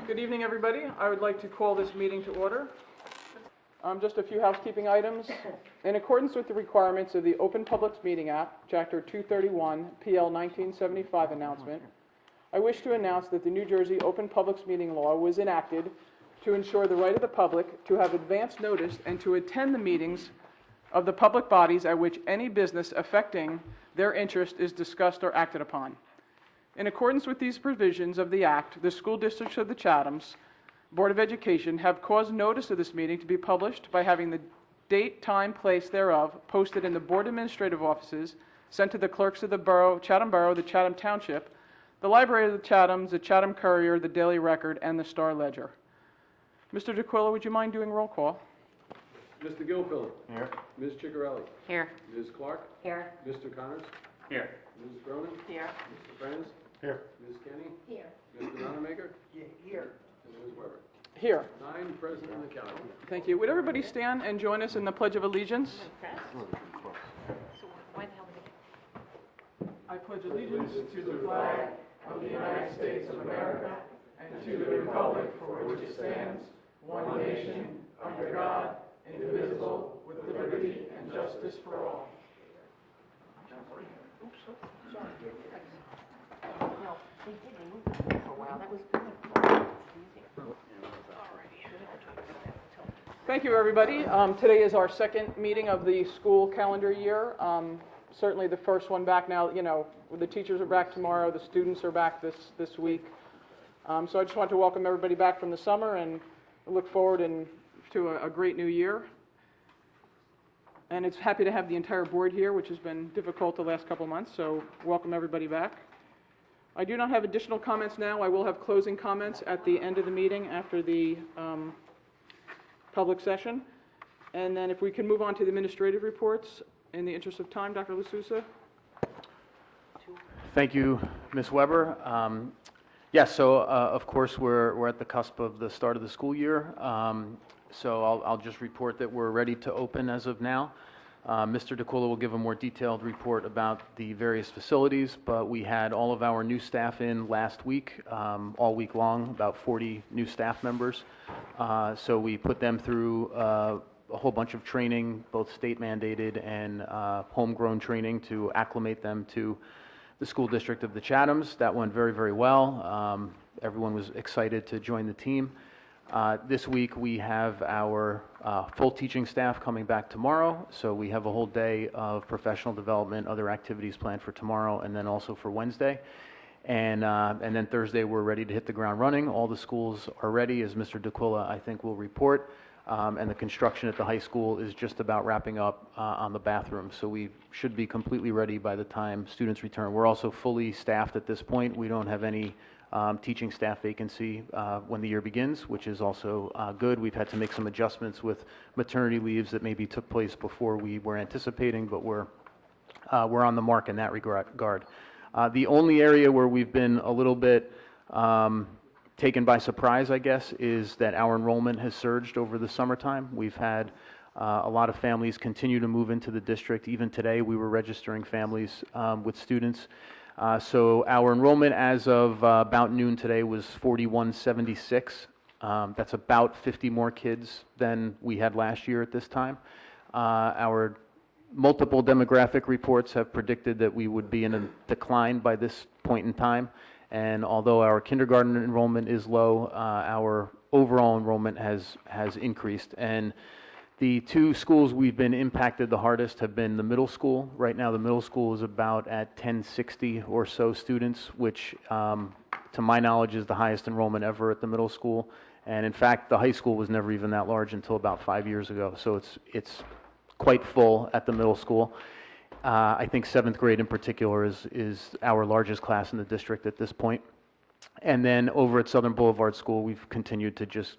Good evening, everybody. I would like to call this meeting to order. Just a few housekeeping items. In accordance with the requirements of the Open Public Meeting Act, Chapter 231, PL 1975 announcement, I wish to announce that the New Jersey Open Public Meeting Law was enacted to ensure the right of the public to have advance notice and to attend the meetings of the public bodies at which any business affecting their interest is discussed or acted upon. In accordance with these provisions of the Act, the school districts of the Chathams Board of Education have caused notice of this meeting to be published by having the date, time, place thereof posted in the Board Administrative Offices, sent to the clerks of the Borough, Chatham Borough, the Chatham Township, the Library of the Chathams, the Chatham Courier, the Daily Record, and the Star Ledger. Mr. DeQuilla, would you mind doing roll call? Mr. Gilpilly. Here. Ms. Ciccarelli. Here. Ms. Clark. Here. Mr. Connors. Here. Ms. Cronin. Here. Mr. Franz. Here. Ms. Kenny. Here. Mr. Nunner. Here. And Ms. Weber. Here. 9 present in the county. Thank you. Would everybody stand and join us in the Pledge of Allegiance? I pledge allegiance to the flag of the United States of America and to the republic for which it stands, one nation, under God, indivisible, with liberty and justice for all. No, they did. They moved it for a while. That was good. Thank you, everybody. Today is our second meeting of the school calendar year. Certainly the first one back now. You know, the teachers are back tomorrow, the students are back this week. So I just want to welcome everybody back from the summer and look forward to a great new year. And it's happy to have the entire board here, which has been difficult the last couple months, so welcome everybody back. I do not have additional comments now. I will have closing comments at the end of the meeting after the public session. And then if we can move on to the administrative reports in the interest of time, Dr. LaSousa. Thank you, Ms. Weber. Yes, so of course we're at the cusp of the start of the school year. So I'll just report that we're ready to open as of now. Mr. DeQuilla will give a more detailed report about the various facilities, but we had all of our new staff in last week, all week long, about 40 new staff members. So we put them through a whole bunch of training, both state mandated and homegrown training to acclimate them to the school district of the Chathams. That went very, very well. Everyone was excited to join the team. This week we have our full teaching staff coming back tomorrow, so we have a whole day of professional development, other activities planned for tomorrow, and then also for Wednesday. And then Thursday we're ready to hit the ground running. All the schools are ready, as Mr. DeQuilla I think will report, and the construction at the high school is just about wrapping up on the bathroom, so we should be completely ready by the time students return. We're also fully staffed at this point. We don't have any teaching staff vacancy when the year begins, which is also good. We've had to make some adjustments with maternity leaves that maybe took place before we were anticipating, but we're on the mark in that regard. The only area where we've been a little bit taken by surprise, I guess, is that our enrollment has surged over the summertime. We've had a lot of families continue to move into the district. Even today, we were registering families with students. So our enrollment as of about noon today was 4176. That's about 50 more kids than we had last year at this time. Our multiple demographic reports have predicted that we would be in a decline by this point in time. And although our kindergarten enrollment is low, our overall enrollment has increased. And the two schools we've been impacted the hardest have been the middle school. Right now the middle school is about at 1060 or so students, which to my knowledge is the highest enrollment ever at the middle school. And in fact, the high school was never even that large until about 5 years ago. So it's quite full at the middle school. I think 7th grade in particular is our largest class in the district at this point. And then over at Southern Boulevard School, we've continued to just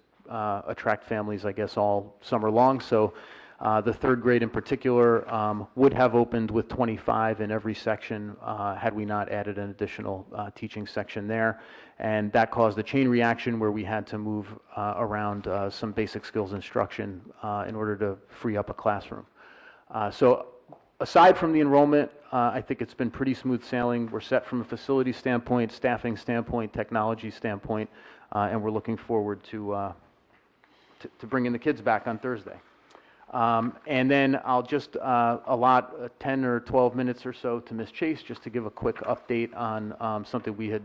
attract families, I guess, all summer long. So the 3rd grade in particular would have opened with 25 in every section had we not added an additional teaching section there. And that caused a chain reaction where we had to move around some basic skills instruction in order to free up a classroom. So aside from the enrollment, I think it's been pretty smooth sailing. We're set from a facility standpoint, staffing standpoint, technology standpoint, and we're looking forward to bringing the kids back on Thursday. And then I'll just allot 10 or 12 minutes or so to Ms. Chase just to give a quick update on something we had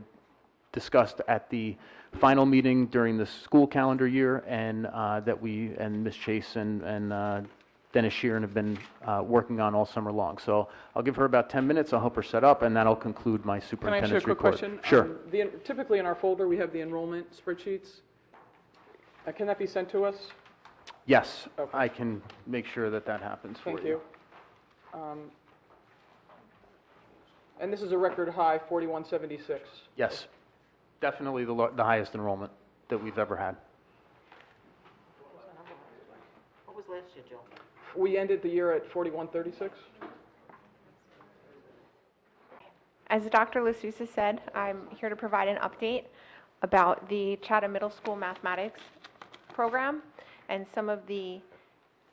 discussed at the final meeting during the school calendar year, and that Ms. Chase and Dennis Sheeran have been working on all summer long. So I'll give her about 10 minutes, I'll help her set up, and that'll conclude my Can I ask you a superintendent's quick report. question? Sure. Typically in our folder, we have the enrollment spreadsheets. Can that be sent to us? Yes, Okay. I can make sure that that happens for you. Thank you. And this is a record high, 4176. Yes, definitely the highest enrollment that we've ever had. What was last year, Joe? We ended the year at 4136. As Dr. Lasusa said, I'm here to provide an update about the Chatham Middle School Mathematics program and some of the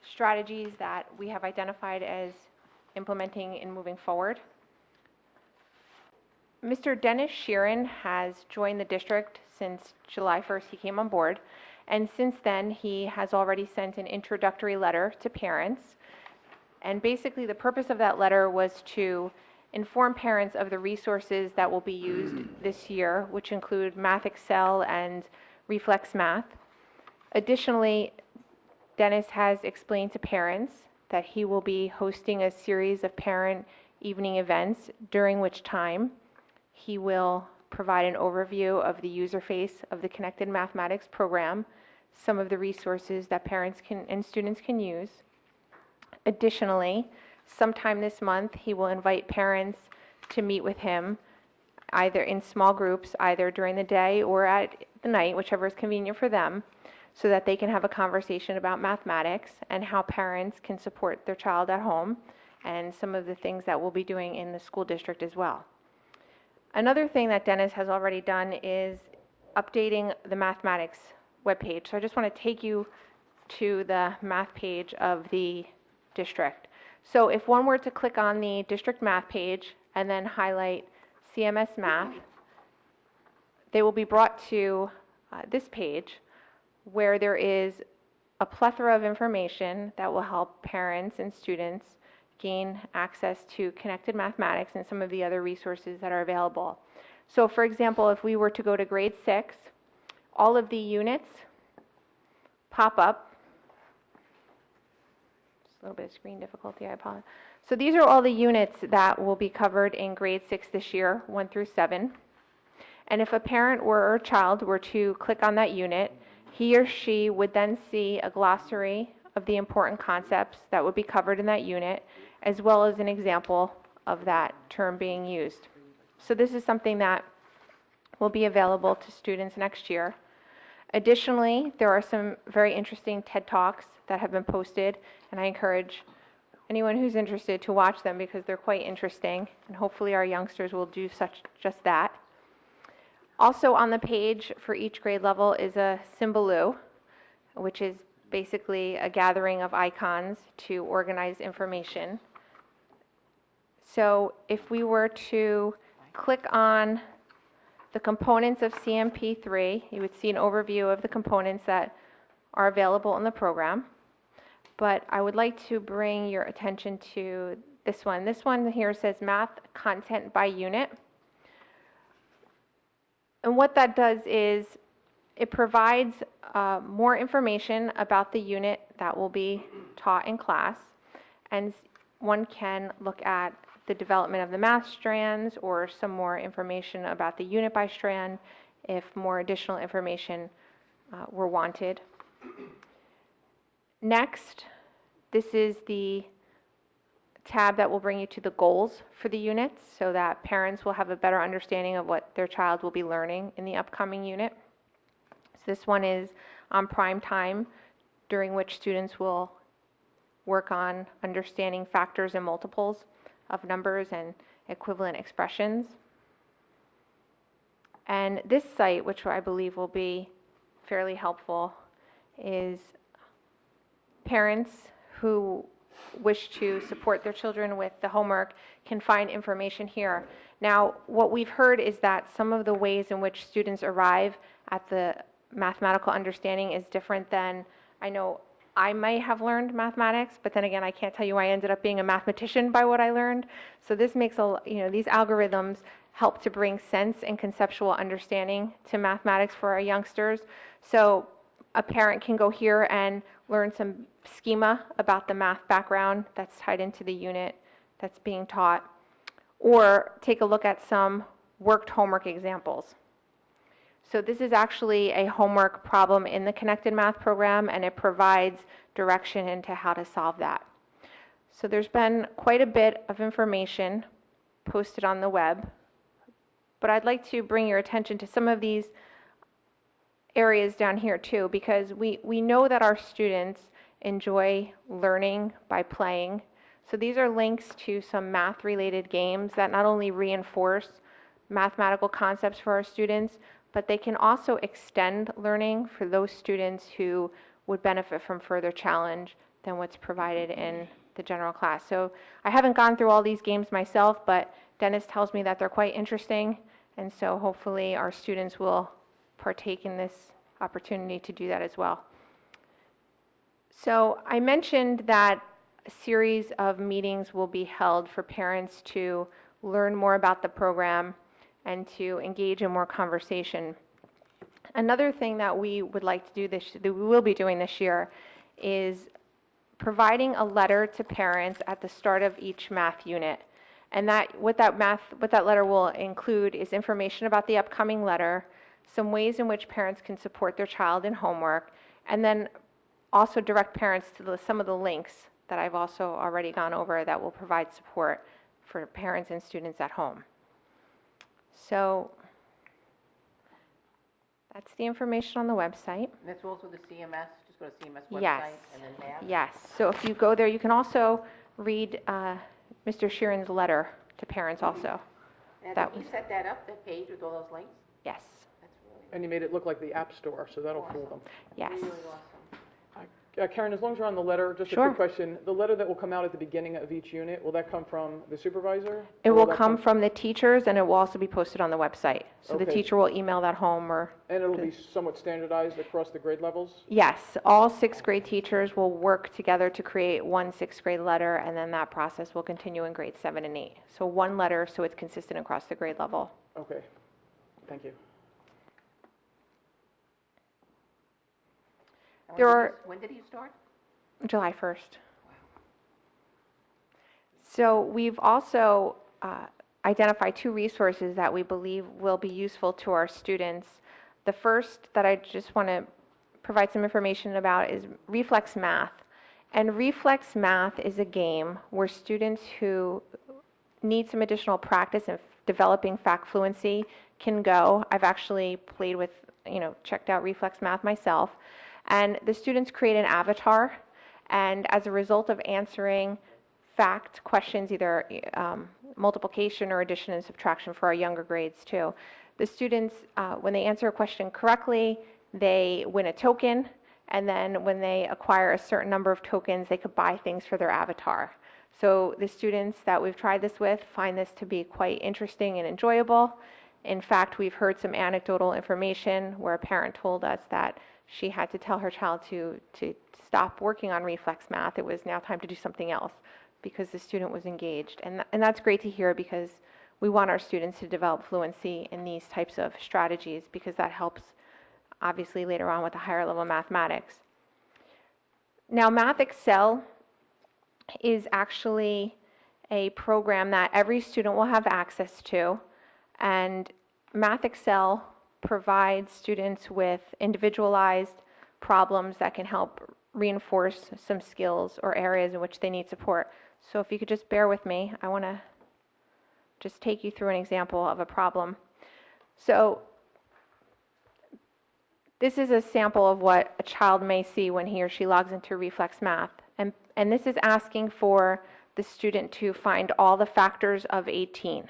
strategies that we have identified as implementing and moving forward. Mr. Dennis Sheeran has joined the district since July 1st he came on board, and since then he has already sent an introductory letter to parents. And basically the purpose of that letter was to inform parents of the resources that will be used this year, which include Math Excel and Reflex Math. Additionally, Dennis has explained to parents that he will be hosting a series of parent evening events, during which time he will provide an overview of the user face of the Connected Mathematics program, some of the resources that parents and students can use. Additionally, sometime this month, he will invite parents to meet with him, either in small groups, either during the day or at the night, whichever is convenient for them, so that they can have a conversation about mathematics and how parents can support their child at home, and some of the things that we'll be doing in the school district as well. Another thing that Dennis has already done is updating the mathematics webpage. So I just want to take you to the math page of the district. So if one were to click on the district math page and then highlight CMS Math, they will be brought to this page where there is a plethora of information that will help parents and students gain access to Connected Mathematics and some of the other resources that are available. So for example, if we were to go to grade 6, all of the units pop up. Just a little bit of screen difficulty, I apologize. So these are all the units that will be covered in grade 6 this year, 1 through 7. And if a parent or a child were to click on that unit, he or she would then see a glossary of the important concepts that would be covered in that unit, as well as an example of that term being used. So this is something that will be available to students next year. Additionally, there are some very interesting TED Talks that have been posted, and I encourage anyone who's interested to watch them because they're quite interesting, and hopefully our youngsters will do just that. Also on the page for each grade level is a Symbaloo, which is basically a gathering of icons to organize information. So if we were to click on the components of CMP3, you would see an overview of the components that are available in the program. But I would like to bring your attention to this one. This one here says Math Content by Unit. And what that does is it provides more information about the unit that will be taught in class, and one can look at the development of the math strands or some more information about the unit by strand if more additional information were wanted. Next, this is the tab that will bring you to the goals for the units so that parents will have a better understanding of what their child will be learning in the upcoming unit. So this one is on prime time, during which students will work on understanding factors and multiples of numbers and equivalent expressions. And this site, which I believe will be fairly helpful, is parents who wish to support their children with the homework can find information here. Now, what we've heard is that some of the ways in which students arrive at the mathematical understanding is different than, I know I might have learned mathematics, but then again, I can't tell you I ended up being a mathematician by what I learned. So this makes these algorithms help to bring sense and conceptual understanding to mathematics for our youngsters. So a parent can go here and learn some schema about the math background that's tied into the unit that's being taught, or take a look at some worked homework examples. So this is actually a homework problem in the Connected Math program, and it provides direction into how to solve that. So there's been quite a bit of information posted on the web, but I'd like to bring your attention to some of these areas down here too, because we know that our students enjoy learning by playing. So these are links to some math-related games that not only reinforce mathematical concepts for our students, but they can also extend learning for those students who would benefit from further challenge than what's provided in the general class. So I haven't gone through all these games myself, but Dennis tells me that they're quite interesting, and so hopefully our students will partake in this opportunity to do that as well. So I mentioned that a series of meetings will be held for parents to learn more about the program and to engage in more conversation. Another thing that we would like to do that we will be doing this year is providing a letter to parents at the start of each math unit. And what that letter will include is information about the upcoming letter, some ways in which parents can support their child in homework, and then also direct parents to some of the links that I've also already gone over that will provide support for parents and students at home. So that's the information on the website. And that's also the CMS, just go to CMS website Yes. and then math? Yes, so if you go there, you can also read Mr. Sheeran's letter to parents also. And That did you was- set that up, that page with all those links? Yes, That's really, And you made it look like the App Store, so that'll fool them. yes. really awesome. Karen, as long as you're on the letter, just a Sure. quick question. The letter that will come out at the beginning of each unit, will that come from the supervisor? It Or will that come from the teachers, and it will also be posted on the website. So the Okay. teacher will email that home, or, And it'll be somewhat standardized across the grade levels? yes, all sixth grade teachers will work together to create one sixth grade letter, and then that process will continue in grades 7 and 8. So one letter, so it's consistent across the grade level. Okay, thank you. And There are- when did you start? July 1st. So we've also identified 2 resources that we believe will be useful to our students. The first that I just want to provide some information about is Reflex Math. And Reflex Math is a game where students who need some additional practice in developing fact fluency can go. I've actually played with, checked out Reflex Math myself. And the students create an avatar, and as a result of answering fact questions, either multiplication or addition and subtraction for our younger grades too, the students, when they answer a question correctly, they win a token, and then when they acquire a certain number of tokens, they could buy things for their avatar. So the students that we've tried this with find this to be quite interesting and enjoyable. In fact, we've heard some anecdotal information where a parent told us that she had to tell her child to stop working on Reflex Math. It was now time to do something else because the student was engaged. And that's great to hear, because we want our students to develop fluency in these types of strategies, because that helps obviously later on with the higher level mathematics. Now, Math Excel is actually a program that every student will have access to, and Math Excel provides students with individualized problems that can help reinforce some skills or areas in which they need support. So if you could just bear with me, I want to just take you through an example of a problem. So this is a sample of what a child may see when he or she logs into Reflex Math. And this is asking for the student to find all the factors of 18.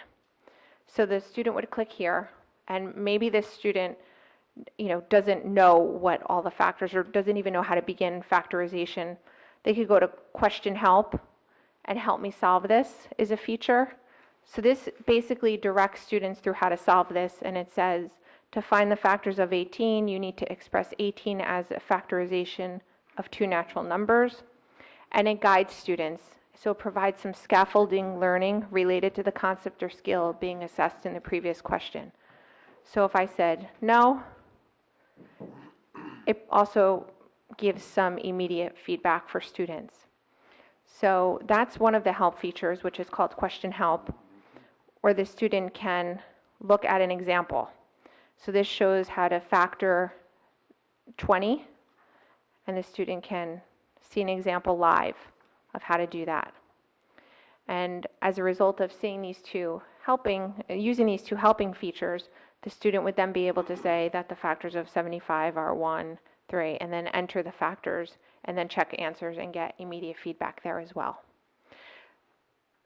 So the student would click here, and maybe this student doesn't know what all the factors, or doesn't even know how to begin factorization. They could go to question help and help me solve this is a feature. So this basically directs students through how to solve this, and it says to find the factors of 18, you need to express 18 as a factorization of two natural numbers, and it guides students. So it provides some scaffolding learning related to the concept or skill being assessed in the previous question. So if I said no, it also gives some immediate feedback for students. So that's one of the help features, which is called question help, where the student can look at an example. So this shows how to factor 20, and the student can see an example live of how to do that. And as a result of seeing these two using these two helping features, the student would then be able to say that the factors of 75 are 1, 3, and then enter the factors, and then check answers and get immediate feedback there as well.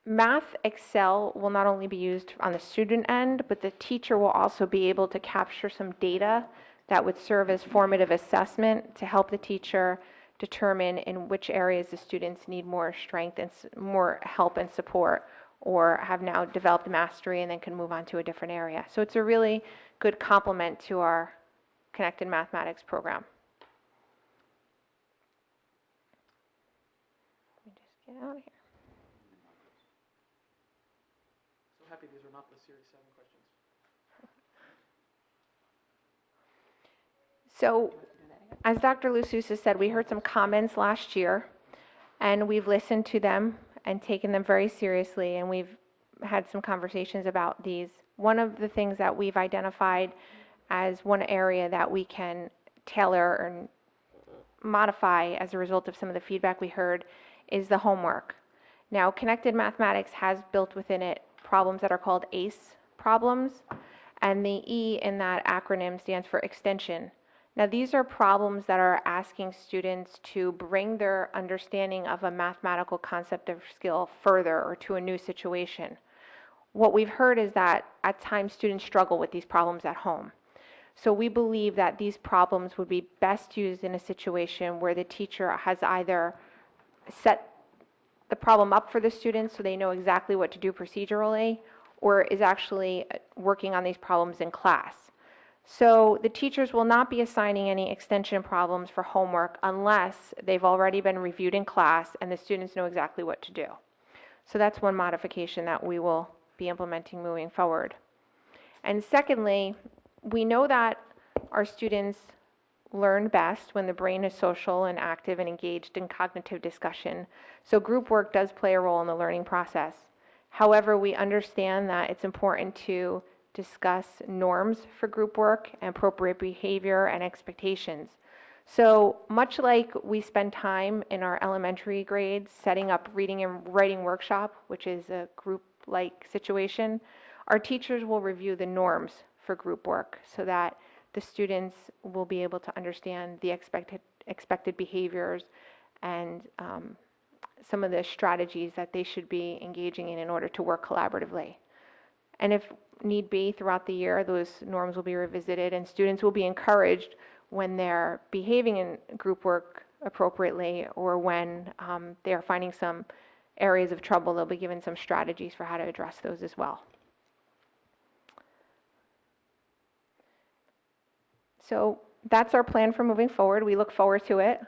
Math Excel will not only be used on the student end, but the teacher will also be able to capture some data that would serve as formative assessment to help the teacher determine in which areas the students need more strength and more help and support, or have now developed mastery and then can move on to a different area. So it's a really good complement to our Connected Mathematics program. Let me just get out of here. So happy these are not the Series 7 questions. So, as Dr. Lususa said, we heard some comments last year, and we've listened to them and taken them very seriously, and we've had some conversations about these. One of the things that we've identified as one area that we can tailor and modify as a result of some of the feedback we heard is the homework. Now, Connected Mathematics has built within it problems that are called ACE problems, and the E in that acronym stands for extension. Now, these are problems that are asking students to bring their understanding of a mathematical concept or skill further or to a new situation. What we've heard is that at times students struggle with these problems at home. So we believe that these problems would be best used in a situation where the teacher has either set the problem up for the students so they know exactly what to do procedurally, or is actually working on these problems in class. So the teachers will not be assigning any extension problems for homework unless they've already been reviewed in class and the students know exactly what to do. So that's one modification that we will be implementing moving forward. And secondly, we know that our students learn best when the brain is social and active and engaged in cognitive discussion. So group work does play a role in the learning process. However, we understand that it's important to discuss norms for group work and appropriate behavior and expectations. So much like we spend time in our elementary grades setting up reading and writing workshop, which is a group-like situation, our teachers will review the norms for group work so that the students will be able to understand the expected behaviors and some of the strategies that they should be engaging in order to work collaboratively. And if need be, throughout the year, those norms will be revisited, and students will be encouraged when they're behaving in group work appropriately, or when they are finding some areas of trouble, they'll be given some strategies for how to address those as well. So that's our plan for moving forward. We look forward to it.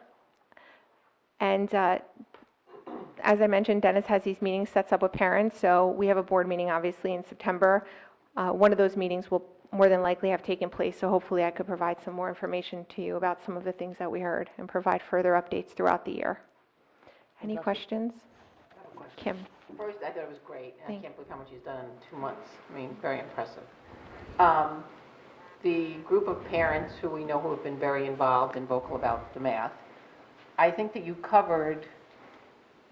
And as I mentioned, Dennis has these meetings sets up with parents, so we have a board meeting obviously in September. One of those meetings will more than likely have taken place, so hopefully I could provide some more information to you about some of the things that we heard and provide further updates throughout the year. Any questions? Kim? First, I thought it was great. I Thank can't believe how much he's done in 2 months. I mean, very impressive. The group of parents who we know who have been very involved and vocal about the math, I think that you covered,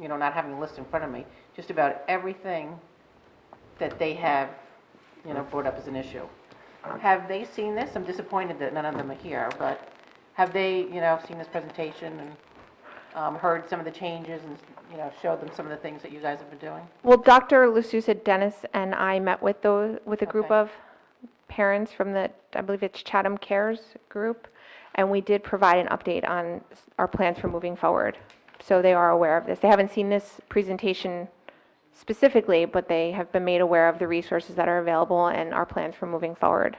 you know, not having a list in front of me, just about everything that they have, you know, brought up as an issue. Have they seen this? I'm disappointed that none of them are here, but have they, you know, seen this presentation and heard some of the changes and, you know, showed them some of the things that you guys have been doing? Well, Dr. Lususa, Dennis, and I met with a group Okay. of parents from the, I believe it's Chatham Cares group, and we did provide an update on our plans for moving forward. So they are aware of this. They haven't seen this presentation specifically, but they have been made aware of the resources that are available and our plans for moving forward.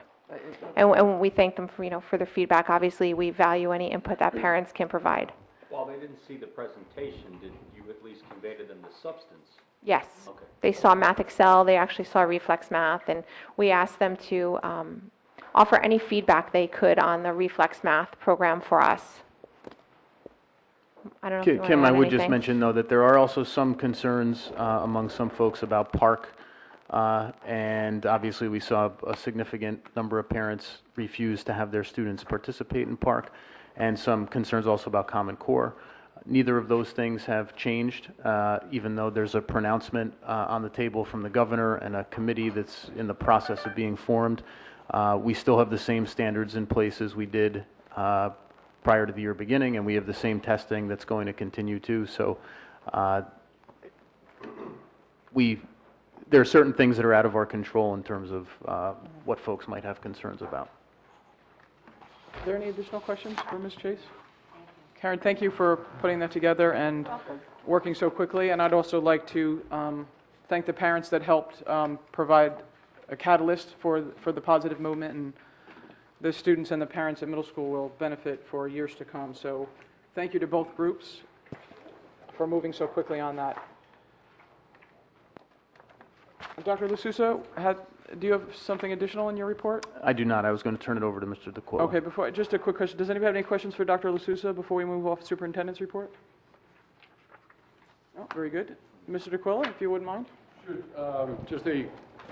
And we thank them for, for their feedback. Obviously, we value any input that parents can provide. While they didn't see the presentation, did you at least convey to them the substance? Yes. Okay. They saw Math Excel, they actually saw Reflex Math, and we asked them to offer any feedback they could on the Reflex Math program for us. I don't know if you want to Kim, I add would just anything. mention, though, that there are also some concerns among some folks about park, and obviously we saw a significant number of parents refuse to have their students participate in park, and some concerns also about Common Core. Neither of those things have changed, even though there's a pronouncement on the table from the governor and a committee that's in the process of being formed. We still have the same standards in place as we did prior to the year beginning, and we have the same testing that's going to continue too. So there are certain things that are out of our control in terms of what folks might have concerns about. Are there any additional questions for Ms. Chase? Karen, thank you for putting that together and working so quickly. And I'd also like to thank the parents that helped provide a catalyst for the positive movement, and the students and the parents at middle school will benefit for years to come. So thank you to both groups for moving so quickly on that. Dr. LaSousa, do you have something additional in your report? I do not. I was going to turn it over to Mr. DeQuilla. Okay, just a quick question. Does anybody have any questions for Dr. LaSousa before we move off Superintendent's report? No, very good. Mr. DeQuilla, if you wouldn't mind. Sure. Just a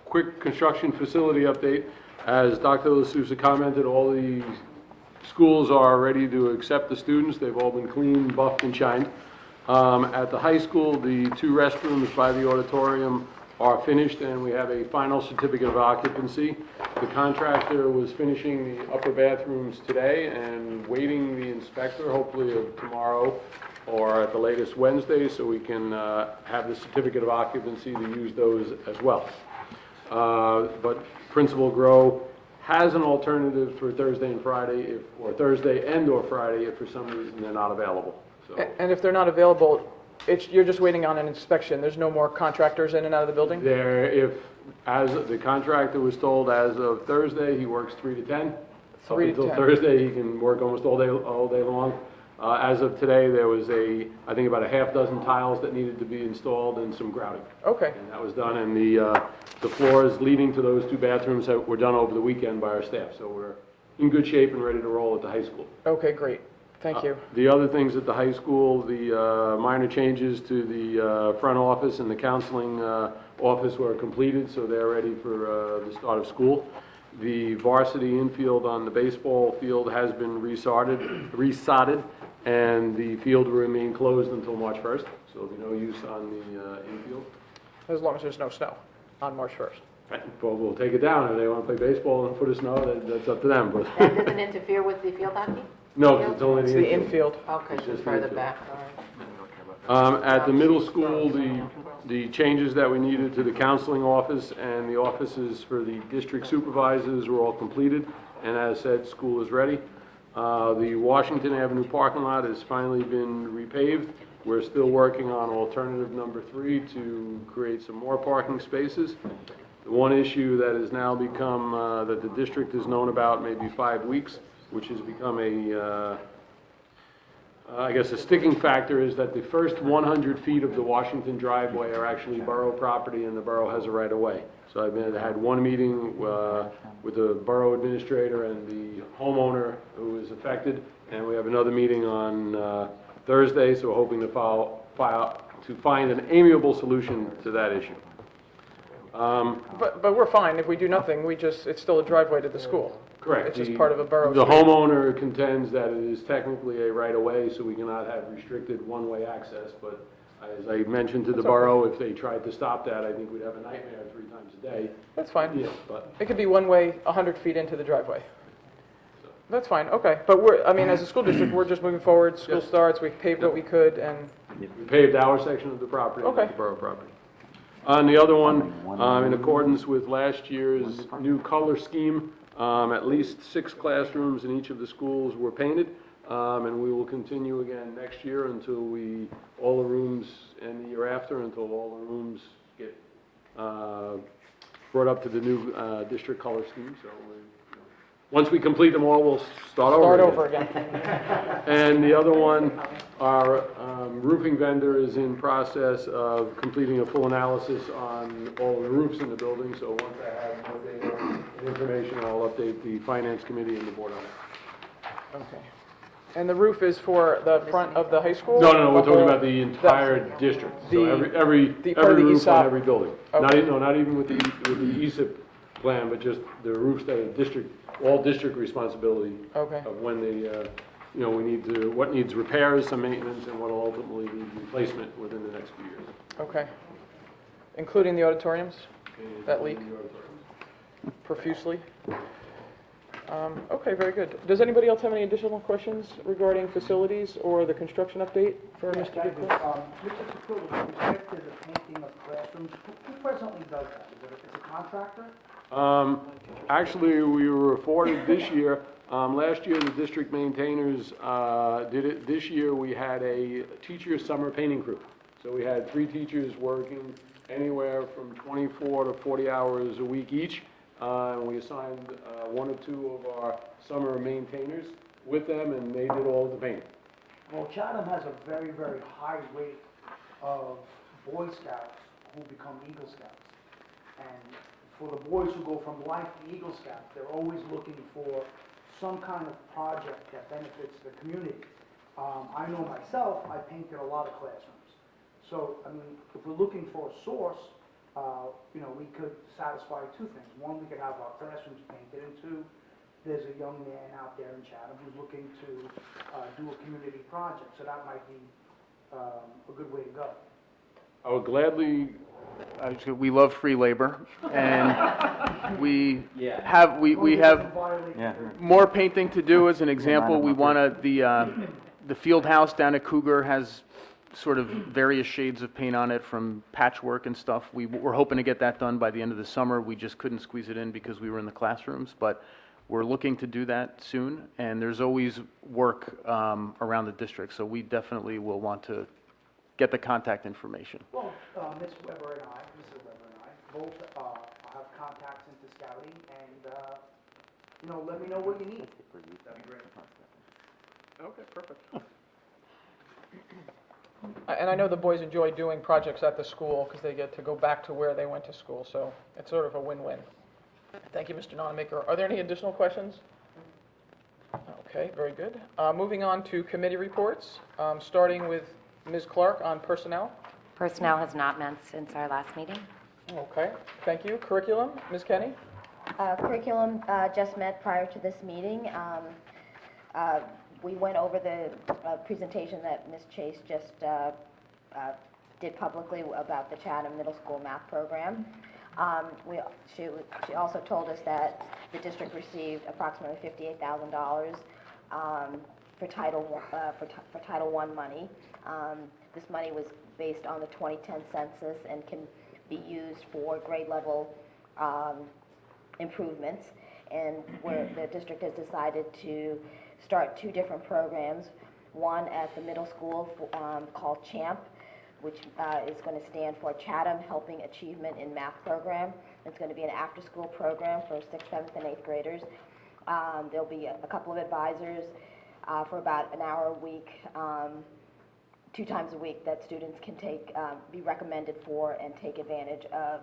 quick construction facility update. As Dr. LaSousa commented, all the schools are ready to accept the students. They've all been cleaned, buffed, and shined. At the high school, the 2 restrooms by the auditorium are finished, and we have a final certificate of occupancy. The contractor was finishing the upper bathrooms today and waiting the inspector, hopefully of tomorrow or at the latest Wednesday, so we can have the certificate of occupancy to use those as well. But Principal Grow has an alternative for Thursday and Friday, or Thursday and/or Friday, if for some reason they're not available. So. And if they're not available, you're just waiting on an inspection. There's no more contractors in and out of the building? As the contractor was told, as of Thursday, he works 3 to 10. 3 to 10. Until Thursday, he can work almost all day long. As of today, there was I think about a half dozen tiles that needed to be installed and some grouting. Okay, And that was done, and the floors leading to those 2 bathrooms were done over the weekend by our staff. So we're in good shape and ready to roll at the high school. okay, great. Thank you. The other things at the high school, the minor changes to the front office and the counseling office were completed, so they're ready for the start of school. The varsity infield on the baseball field has been resodded, and the field will remain closed until March 1st, so there'll be no use on the infield. As long as there's no snow on March 1st. But we'll take it down. If they want to play baseball and foot of snow, that's up to them. But That doesn't interfere with the field hockey? no, it's only It's the the infield. infield. Okay, It's so just further the- back, all right. At the middle school, the changes that we needed to the counseling office and the offices for the district supervisors were all completed, and as said, school is ready. The Washington Avenue parking lot has finally been repaved. We're still working on alternative number 3 to create some more parking spaces. The one issue that has now become, that the district has known about maybe 5 weeks, which has become I guess a sticking factor, is that the first 100 feet of the Washington driveway are actually borough property, and the borough has a right of way. So I had one meeting with the borough administrator and the homeowner who is affected, and we have another meeting on Thursday, so we're hoping to find an amiable solution to that issue. But we're fine. If we do nothing, it's still a driveway to the school. Correct. It's just part of a borough The street. homeowner contends that it is technically a right-of-way, so we cannot have restricted one-way access, but as I mentioned to the That's okay. borough, if they tried to stop that, I think we'd have a nightmare 3 times a day. That's fine. Yeah, but, It could be one way, 100 feet into the driveway. That's fine, okay. But as a school district, we're just moving forward. School Yes. starts, we've paved what we could, and we paved our section of the property, not Okay. the borough property. On the other one, in accordance with last year's new color scheme, at least 6 classrooms in each of the schools were painted. And we will continue again next year until all the rooms, and the year after, until all the rooms get brought up to the new district color scheme. So once we complete them all, we'll start over again. And the other one, our roofing vendor is in process of completing a full analysis on all the roofs in the building. So once I have more data and information, I'll update the finance committee and the board on it. Okay. And the roof is for the front of the high school? No, we're The talking whole- about the entire district. So the- every part of the roof on ESOP. every building. Okay. Not even with the ESIP plan, but just the roofs that are all district responsibility. Okay. Of when they, what needs repairs, some maintenance, and what will ultimately be replacement within the next few years. Okay. Including the auditoriums that leak profusely? Okay, very good. Does anybody else have any additional questions regarding facilities or the construction update for Mr. Mr. Goodman? Secretary, with respect to the painting of classrooms, who presently does that? Is it a contractor? Actually, we were afforded this year, last year the district maintainers did it. This year we had a teacher summer painting crew. So we had 3 teachers working anywhere from 24 to 40 hours a week each. And we assigned 1 or 2 of our summer maintainers with them, and they did all the painting. Well, Chatham has a very, very high rate of Boy Scouts who become Eagle Scouts. And for the boys who go from life to Eagle Scout, they're always looking for some kind of project that benefits the community. I know myself, I painted a lot of classrooms. So, I mean, if we're looking for a source, we could satisfy 2 things. 1, we could have our classrooms painted, and 2, there's a young man out there in Chatham who's looking to do a community project, so that might be a good way to go. I would gladly, We love free labor, and we Yeah. have, we have Violate more painting to do. As an example, we want to, the field house down at Cougar has sort of various shades of paint on it, from patchwork and stuff. We're hoping to get that done by the end of the summer. We just couldn't squeeze it in because we were in the classrooms, but we're looking to do that soon, and there's always work around the district, so we definitely will want to get the contact information. Well, Ms. Weber and I, Mr. Weber and I, both have contacts into scouting, and, let me know what you need. That'd be great. Okay, perfect. And I know the boys enjoy doing projects at the school because they get to go back to where they went to school, so it's sort of a win-win. Thank you, Mr. Nonmaker. Are there any additional questions? Okay, very good. Moving on to committee reports, starting with Ms. Clark on personnel. Personnel has not met since our last meeting. Okay, thank you. Curriculum, Ms. Kenny? Curriculum just met prior to this meeting. We went over the presentation that Ms. Chase just did publicly about the Chatham Middle School math program. She also told us that the district received approximately $58,000 for Title I money. This money was based on the 2010 census and can be used for grade level improvements. And where the district has decided to start 2 different programs, one at the middle school called CHAMP, which is going to stand for Chatham Helping Achievement in Math Program. It's going to be an after-school program for 6th, 7th, and 8th graders. There'll be a couple of advisors for about an hour a week, 2 times a week, that students can be recommended for and take advantage of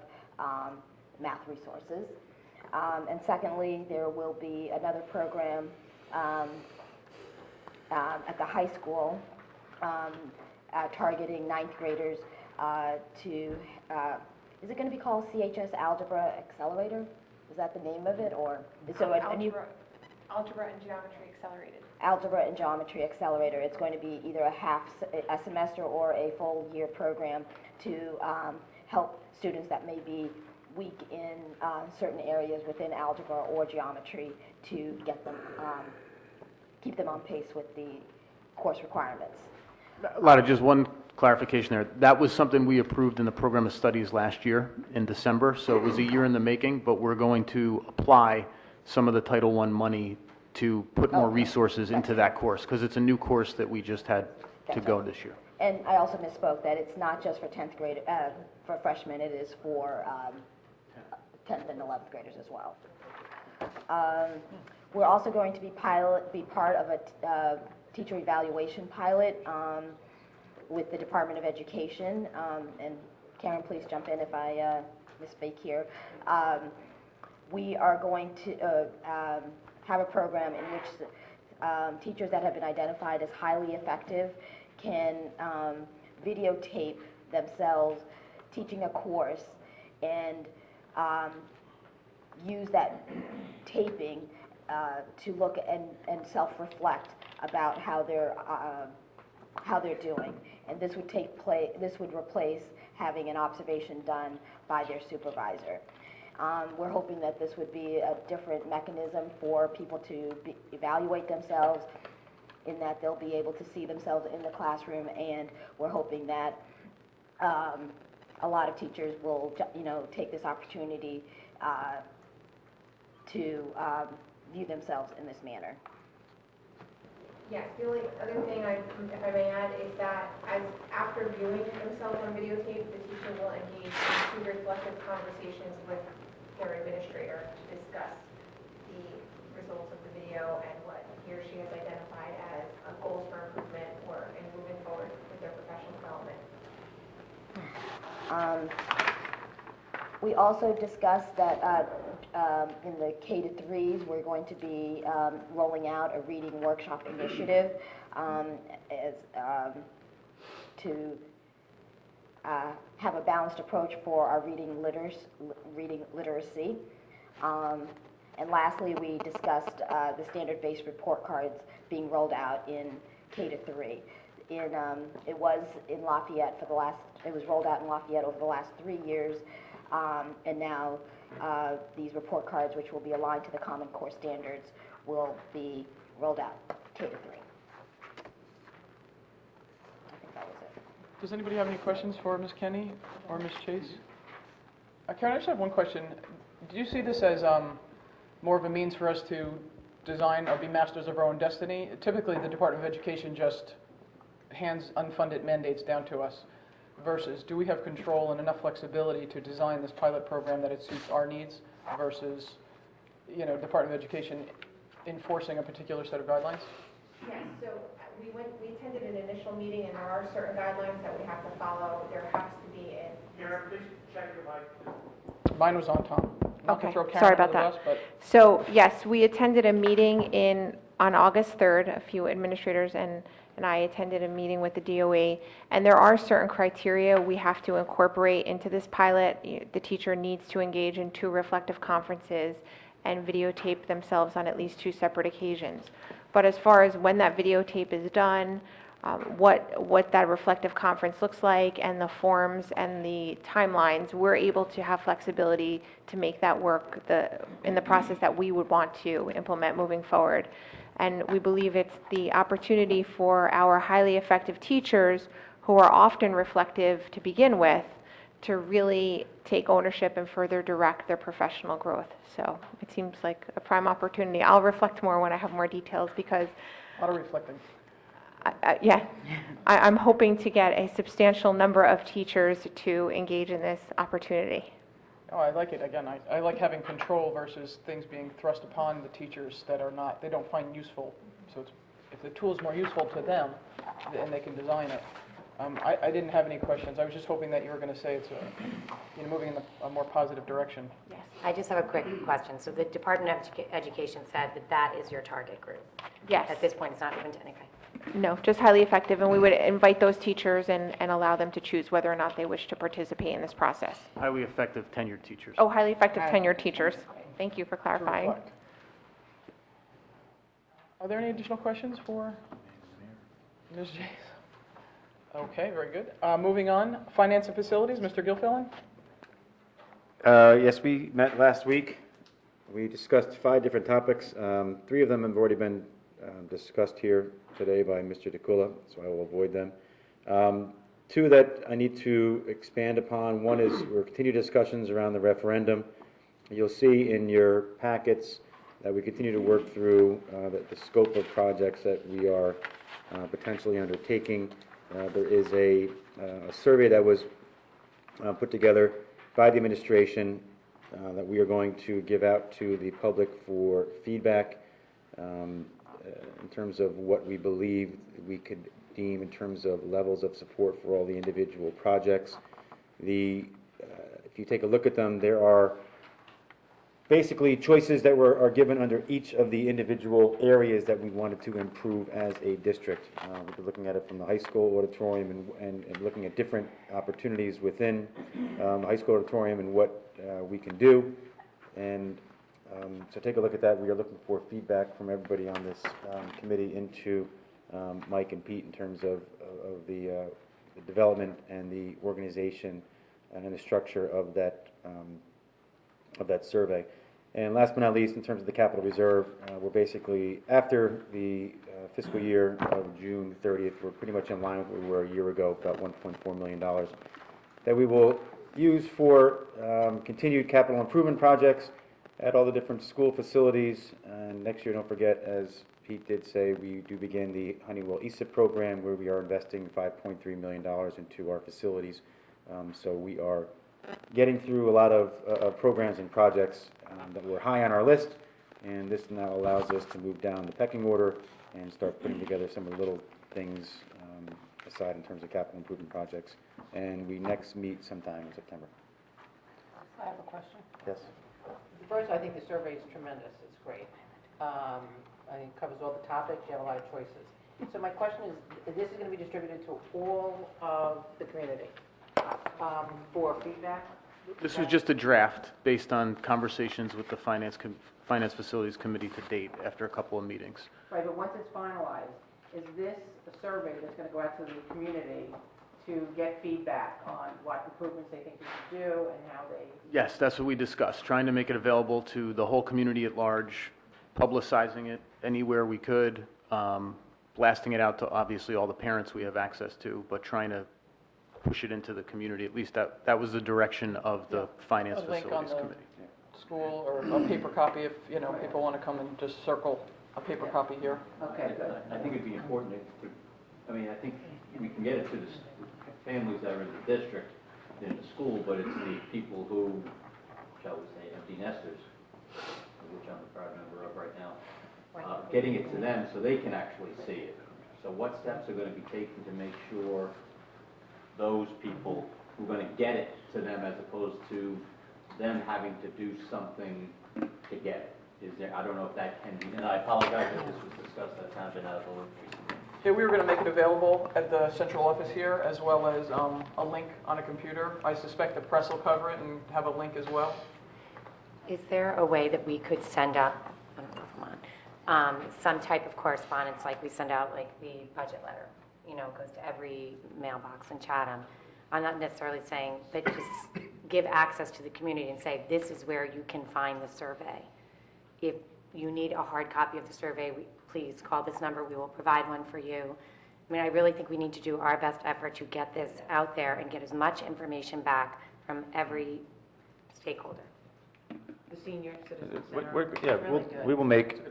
math resources. And secondly, there will be another program at the high school targeting 9th graders is it going to be called CHS Algebra Accelerator? Is that the name of it, or? So Algebra and Geometry Accelerated. Algebra and Geometry Accelerator. It's going to be either a semester or a full year program to help students that may be weak in certain areas within algebra or geometry to get them, keep them on pace with the course requirements. Just one clarification there. That was something we approved in the program of studies last year in December, so it was a year in the making, but we're going to apply some of the Title I money to put more resources into that course, because it's a new course that we just had to go this year. And I also misspoke that it's not just for 10th grade, for freshmen, it is for 10th and 11th graders as well. We're also going to be part of a teacher evaluation pilot with the Department of Education. And Karen, please jump in if I misspeak here. We are going to have a program in which teachers that have been identified as highly effective can videotape themselves teaching a course and use that taping to look and self-reflect about how they're doing. And this would this would replace having an observation done by their supervisor. We're hoping that this would be a different mechanism for people to evaluate themselves, in that they'll be able to see themselves in the classroom, and we're hoping that a lot of teachers will, take this opportunity to view themselves in this manner. Yes, the only other thing, if I may add, is that after viewing themselves on videotape, the teacher will engage in 2 reflective conversations with their administrator to discuss the results of the video and what he or she has identified as goals for improvement and moving forward with their professional development. We also discussed that in the K-3s, we're going to be rolling out a reading workshop initiative to have a balanced approach for our reading literacy. And lastly, we discussed the standard-based report cards being rolled out in K-3. It was in Lafayette it was rolled out in Lafayette over the last 3 years, and now these report cards, which will be aligned to the Common Core standards, will be rolled out K-3. I think that was it. Does anybody have any questions for Ms. Kenny or Ms. Chase? Karen, I just have one question. Do you see this as more of a means for us to design or be masters of our own destiny? Typically, the Department of Education just hands unfunded mandates down to us, versus do we have control and enough flexibility to design this pilot program that it suits our needs versus, Department of Education enforcing a particular set of guidelines? Yes, so we attended an initial meeting, and there are certain guidelines that we have to follow. There has to be Karen, please check your mic. Mine was on, Tom. Not to Okay, throw Karen sorry about under the that. bus, but So, yes, we attended a meeting on August 3rd. A few administrators and I attended a meeting with the DOE, and there are certain criteria we have to incorporate into this pilot. The teacher needs to engage in 2 reflective conferences and videotape themselves on at least 2 separate occasions. But as far as when that videotape is done, what that reflective conference looks like, and the forms and the timelines, we're able to have flexibility to make that work in the process that we would want to implement moving forward. And we believe it's the opportunity for our highly effective teachers, who are often reflective to begin with, to really take ownership and further direct their professional growth. So it seems like a prime opportunity. I'll reflect more when I have more details, because a lot of reflecting. I'm hoping to get a substantial number of teachers to engage in this opportunity. Oh, I like it. Again, I like having control versus things being thrust upon the teachers that they don't find useful. So if the tool is more useful to them, then they can design it. I didn't have any questions. I was just hoping that you were going to say it's moving in a more positive direction. Yes. I just have a quick question. So the Department of Education said that is your target group. Yes. At this point, it's not even okay. No, just highly effective, and we would invite those teachers and allow them to choose whether or not they wish to participate in this process. Highly effective tenured teachers. Oh, highly effective tenured teachers. Thank you for To clarifying. reflect. Are there any additional questions for Ms. Jace? Okay, very good. Moving on, Finance and Facilities, Mr. Gilfillan? Yes, we met last week. We discussed 5 different topics. 3 of them have already been discussed here today by Mr. DeCulla, so I will avoid them. 2 that I need to expand upon. One is we're continuing discussions around the referendum. You'll see in your packets that we continue to work through the scope of projects that we are potentially undertaking. There is a survey that was put together by the administration that we are going to give out to the public for feedback in terms of what we believe we could deem in terms of levels of support for all the individual projects. If you take a look at them, there are basically choices that are given under each of the individual areas that we wanted to improve as a district. We're looking at it from the high school auditorium and looking at different opportunities within the high school auditorium and what we can do. And so take a look at that. We are looking for feedback from everybody on this committee into Mike and Pete in terms of the development and the organization and the structure of that survey. And last but not least, in terms of the capital reserve, we're basically, after the fiscal year of June 30th, we're pretty much in line with where we were a year ago, about $1.4 million, that we will use for continued capital improvement projects at all the different school facilities. And next year, don't forget, as Pete did say, we do begin the Honeywell ESIP program, where we are investing $5.3 million into our facilities. So we are getting through a lot of programs and projects that were high on our list, and this now allows us to move down the pecking order and start putting together some of the little things aside in terms of capital improvement projects. And we next meet sometime in September. I have a question. Yes. First, I think the survey is tremendous. It's great. I think it covers all the topics. You have a lot of choices. So my question is this is going to be distributed to all of the community for feedback? This was just a draft based on conversations with the Finance Facilities Committee to date after a couple of meetings. Right, but once it's finalized, is this a survey that's going to go out to the community to get feedback on what improvements they think we should do and how they... Yes, that's what we discussed, trying to make it available to the whole community at large, publicizing it anywhere we could, blasting it out to obviously all the parents we have access to, but trying to push it into the community. At least that was the direction of the Finance A link on Facilities the Committee. school or a paper copy if, people want to come and just circle a paper copy here. Okay, good. I think it'd be important I think we can get it to the families that are in the district, in the school, but it's the people who, shall we say, empty nesters, which I'm a proud member of right now, getting it to them so they can actually see it. So what steps are going to be taken to make sure those people who are going to get it to them as opposed to them having to do something to get it? Is there, I don't know if that can be, and I apologize if this was discussed, that's kind of been out of the loop recently. Yeah, we were going to make it available at the central office here, as well as a link on a computer. I suspect the press will cover it and have a link as well. Is there a way that we could send up, I don't know if I'm on, some type of correspondence, like we send out like the budget letter, it goes to every mailbox in Chatham. I'm not necessarily saying, but just give access to the community and say, this is where you can find the survey. If you need a hard copy of the survey, please call this number. We will provide one for you. I mean, I really think we need to do our best effort to get this out there and get as much information back from every stakeholder. The senior citizen center. We will make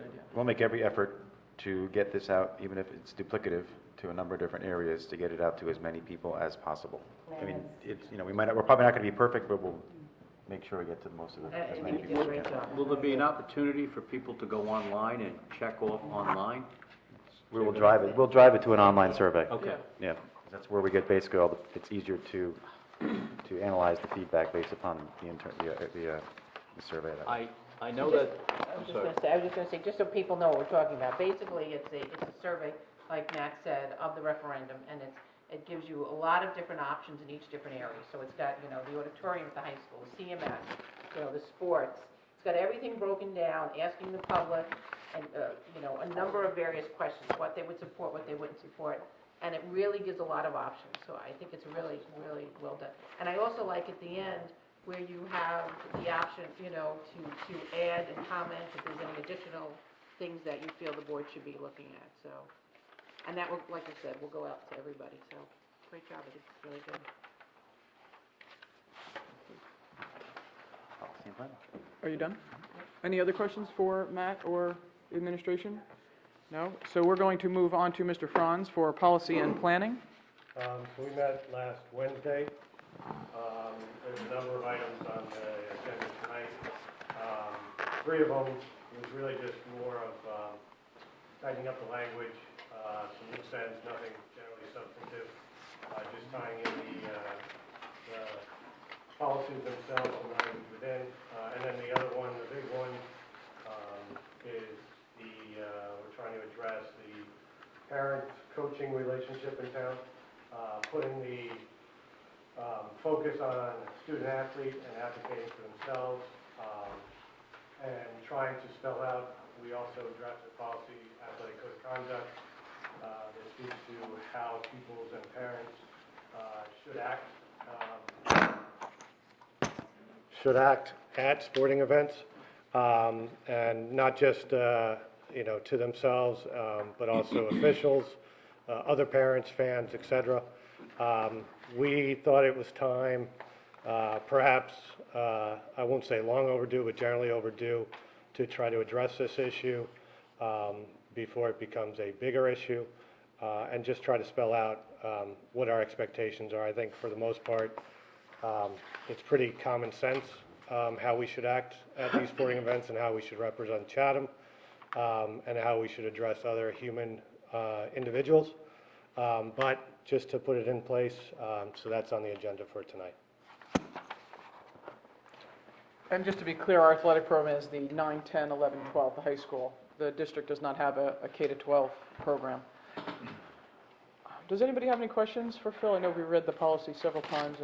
every effort to get this out, even if it's duplicative, to a number of different areas to get it out to as many people as possible. I mean, it's, we're probably not going to be perfect, but we'll make sure we get to most of as many people as we can. Will there be an opportunity for people to go online and check off online? We will drive it. We'll drive it to an online survey. Okay. Yeah, that's where we get basically it's easier to analyze the feedback based upon the survey. I know that, I was just going to say, just so people know what we're talking about. Basically, it's a survey, like Max said, of the referendum, and it gives you a lot of different options in each different area. So it's got, the auditorium at the high school, the CMS, the sports. It's got everything broken down, asking the public, and, a number of various questions, what they would support, what they wouldn't support. And it really gives a lot of options. So I think it's really, really well done. And I also like at the end, where you have the option, to add and comment if there's any additional things that you feel the board should be looking at, so. And that will, like I said, will go out to everybody, so great job, it's really good. Are you done? Any other questions for Matt or administration? No? So we're going to move on to Mr. Franz for policy and planning. So we met last Wednesday. There's a number of items on the agenda tonight. Three of them was really just more of tightening up the language, some loose ends, nothing generally substantive, just tying in the policies themselves and language within. And then the other one, the big one, is we're trying to address the parent-coaching relationship in town, putting the focus on student-athlete and advocating for themselves, and trying to spell out, we also drafted policy, athletic code of conduct, that speaks to how pupils and parents should act at sporting events, and not just, to themselves, but also officials, other parents, fans, etc. We thought it was time, perhaps, I won't say long overdue, but generally overdue, to try to address this issue before it becomes a bigger issue, and just try to spell out what our expectations are. I think for the most part, it's pretty common sense how we should act at these sporting events and how we should represent Chatham, and how we should address other human individuals. But just to put it in place, so that's on the agenda for tonight. And just to be clear, our athletic program is the 9, 10, 11, 12, the high school. The district does not have a K-12 program. Does anybody have any questions for Phil? I know we read the policy several times,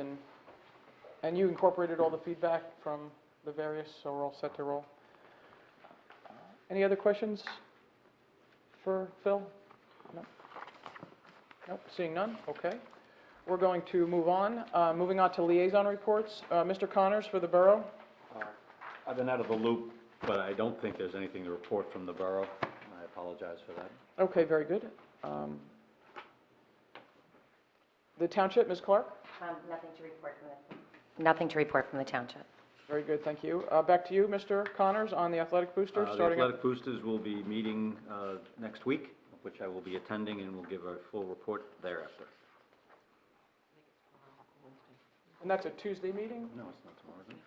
and you incorporated all the feedback from the various, so we're all set to roll. Any other questions for Phil? No? Nope, seeing none, okay. We're going to move on. Moving on to liaison reports. Mr. Connors for the borough. I've been out of the loop, but I don't think there's anything to report from the borough. I apologize for that. Okay, very good. The township, Ms. Clark? Nothing to report from the township. Very good, thank you. Back to you, Mr. Connors, on the athletic booster. The starting athletic boosters will be meeting next week, which I will be attending, and we'll give a full report thereafter. And that's a Tuesday meeting? No, it's not tomorrow, is it?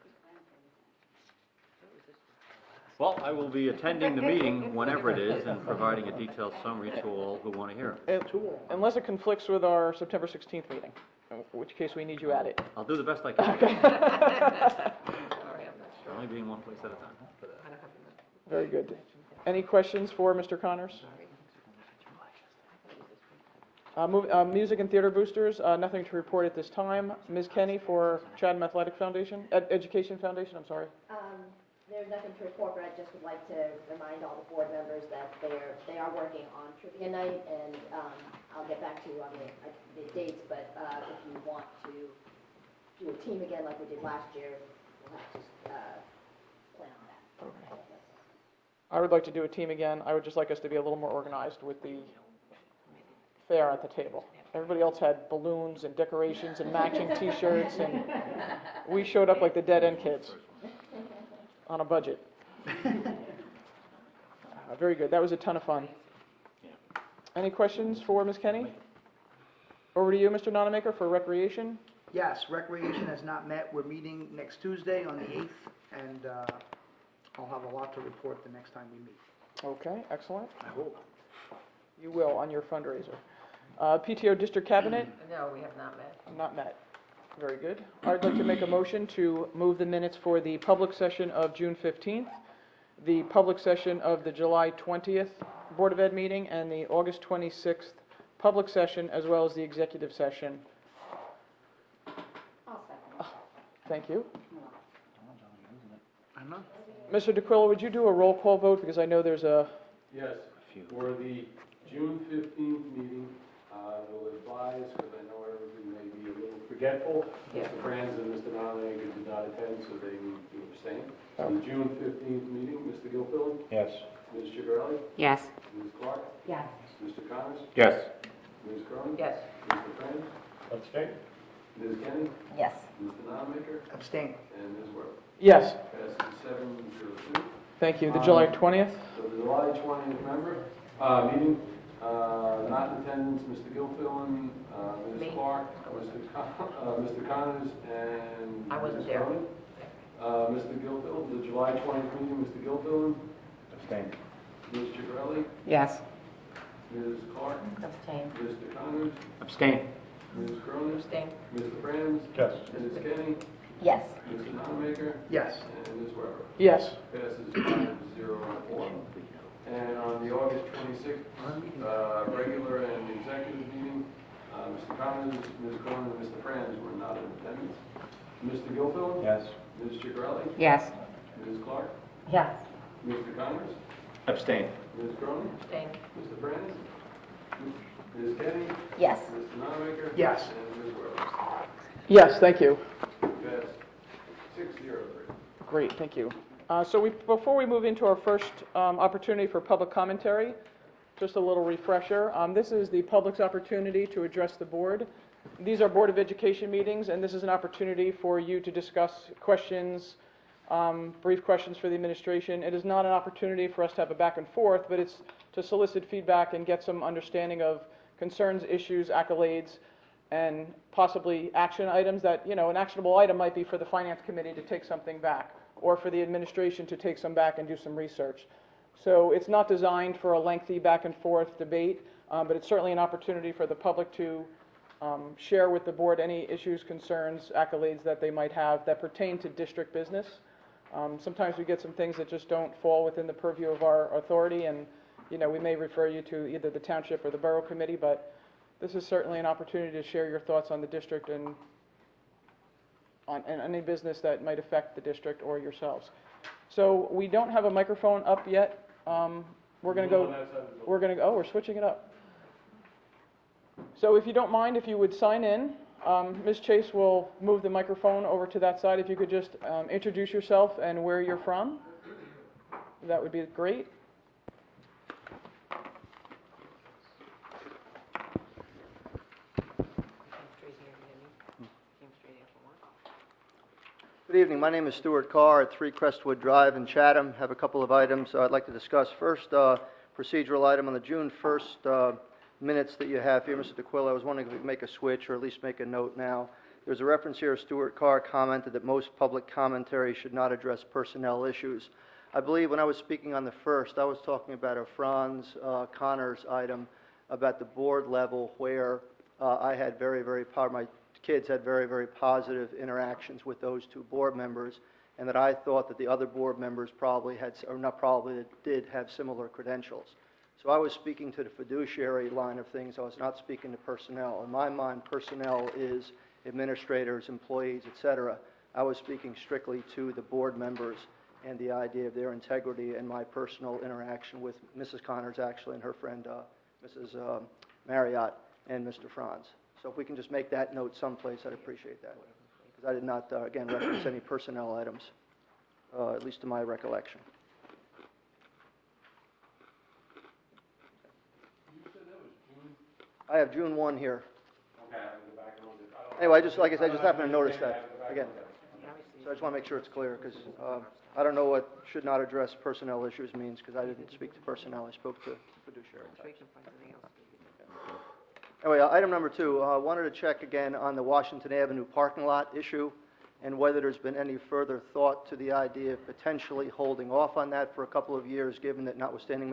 Well, I will be attending the meeting whenever it is and providing a detailed summary to all who want to hear it. Unless it conflicts with our September 16th meeting, in which case we need you at it. I'll do the best I can. Only being one place at a time. Very good. Any questions for Mr. Connors? Music and theater boosters, nothing to report at this time. Ms. Kenny for Chatham Athletic Foundation, Education Foundation, I'm sorry. There's nothing to report, but I just would like to remind all the board members that they are working on trivia night, and I'll get back to you on the dates, but if you want to do a team again like we did last year, we'll have to plan on that. Okay. I would like to do a team again. I would just like us to be a little more organized with the fare at the table. Everybody else had balloons and decorations and matching T-shirts, and we showed up like the dead end kids on a budget. Very good. That was a ton of fun. Any questions for Ms. Kenny? Over to you, Mr. Nonamaker, for recreation. Yes, Recreation has not met. We're meeting next Tuesday on the 8th, and I'll have a lot to report the next time we meet. Okay, excellent. I hope. You will on your fundraiser. PTO District Cabinet? No, we have not met. Not met. Very good. I'd like to make a motion to move the minutes for the public session of June 15th, the public session of the July 20th Board of Ed meeting, and the August 26th public session, as well as the executive session. I'll second. Thank you. I'm not. Mr. DeQuilla, would you do a roll call vote? Because I know there's a... Yes, for the June 15th meeting, I will advise, because I know everybody may be a little forgetful. Yeah. Mr. Franz and Mr. Nonamaker did not attend, so they need to abstain. So the June 15th meeting, Mr. Gilfillan? Yes. Ms. Chigarelli? Yes. Ms. Clark? Yes. Mr. Connors? Yes. Ms. Cronin? Yes. Mr. Franz? Abstain? Ms. Kenny? Yes. Mr. Nonamaker? Abstain. And Ms. Werber? Yes. Passes 702. Thank you. The July 20th? So the July 20th meeting, not in attendance, Mr. Gilfillan, Ms. Clark, Mr. Connors, and I wasn't Ms. there. Cronin. Mr. Gilfillan, the July 20th meeting, Mr. Gilfillan, Abstain. Ms. Chicarelli, Yes. Ms. Clark, Abstain. Mr. Connors, Abstain. Ms. Cronin, Abstain. Mr. Franz, Yes. Ms. Kenny, Yes. Mr. Nonamaker, Yes. and Ms. Weber. Yes. Passes 5-0-4. And on the August 26th, regular and executive meeting, Mr. Connors, Ms. Cronin, and Mr. Franz were not in attendance. Mr. Gilfillan? Yes. Ms. Chicarelli? Yes. Ms. Clark? Yes. Mr. Connors? Abstain. Ms. Cronin? Abstain. Mr. Franz? Ms. Kenny? Yes. Mr. Nonamaker? Yes. And Ms. Weber. Yes, thank you. Passed 6-0-3. Great, thank you. Before we move into our first opportunity for public commentary, just a little refresher. This is the public's opportunity to address the board. These are Board of Education meetings, and this is an opportunity for you to discuss questions, brief questions for the administration. It is not an opportunity for us to have a back and forth, but it's to solicit feedback and get some understanding of concerns, issues, accolades, and possibly action items that, an actionable item might be for the Finance Committee to take something back, or for the administration to take some back and do some research. So it's not designed for a lengthy back and forth debate, but it's certainly an opportunity for the public to share with the board any issues, concerns, accolades that they might have that pertain to district business. Sometimes we get some things that just don't fall within the purview of our authority, and we may refer you to either the township or the borough committee, but this is certainly an opportunity to share your thoughts on the district and on any business that might affect the district or yourselves. So we don't have a microphone up yet. We're switching it up. So if you don't mind, if you would sign in, Ms. Chase will move the microphone over to that side. If you could just introduce yourself and where you're from, that would be great. Good evening. My name is Stuart Carr at 3 Crestwood Drive in Chatham. Have a couple of items I'd like to discuss. First, procedural item on the June 1st minutes that you have here, Mr. DeQuilla. I was wondering if we could make a switch or at least make a note now. There's a reference here, Stuart Carr commented that most public commentary should not address personnel issues. I believe when I was speaking on the 1st, I was talking about a Franz Connors item about the board level where I had my kids had very, very positive interactions with those two board members, and that I thought that the other board members did have similar credentials. So I was speaking to the fiduciary line of things. I was not speaking to personnel. In my mind, personnel is administrators, employees, etc. I was speaking strictly to the board members and the idea of their integrity and my personal interaction with Mrs. Connors, actually, and her friend, Mrs. Marriott, and Mr. Franz. So if we can just make that note someplace, I'd appreciate that. Because I did not, again, reference any personnel items, at least to my recollection. I have June 1 here. Anyway, like I said, I just happened to notice that, again. So I just want to make sure it's clear, because I don't know what should not address personnel issues means, because I didn't speak to personnel, I spoke to fiduciary types. Anyway, item number 2, I wanted to check again on the Washington Avenue parking lot issue and whether there's been any further thought to the idea of potentially holding off on that for a couple of years, given that notwithstanding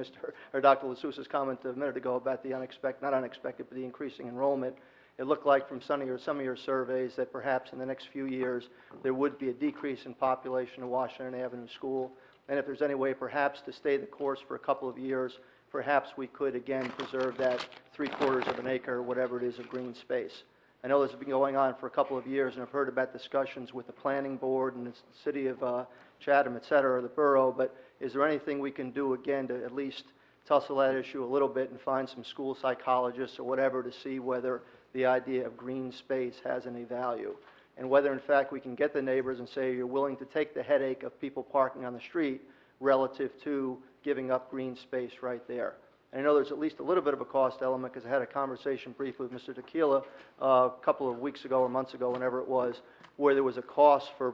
Dr. LaSousa's comment a minute ago about the but the increasing enrollment, it looked like from some of your surveys that perhaps in the next few years there would be a decrease in population of Washington Avenue School, and if there's any way perhaps to stay the course for a couple of years, perhaps we could again preserve that 3/4 of an acre, whatever it is, of green space. I know this has been going on for a couple of years, and I've heard about discussions with the planning board and the city of Chatham, et cetera, the borough, but is there anything we can do again to at least tussle that issue a little bit and find some school psychologists or whatever to see whether the idea of green space has any value, and whether in fact we can get the neighbors and say you're willing to take the headache of people parking on the street relative to giving up green space right there. And I know there's at least a little bit of a cost element, because I had a conversation briefly with Mr. Tequila a couple of weeks ago or months ago, whenever it was, where there was a cost for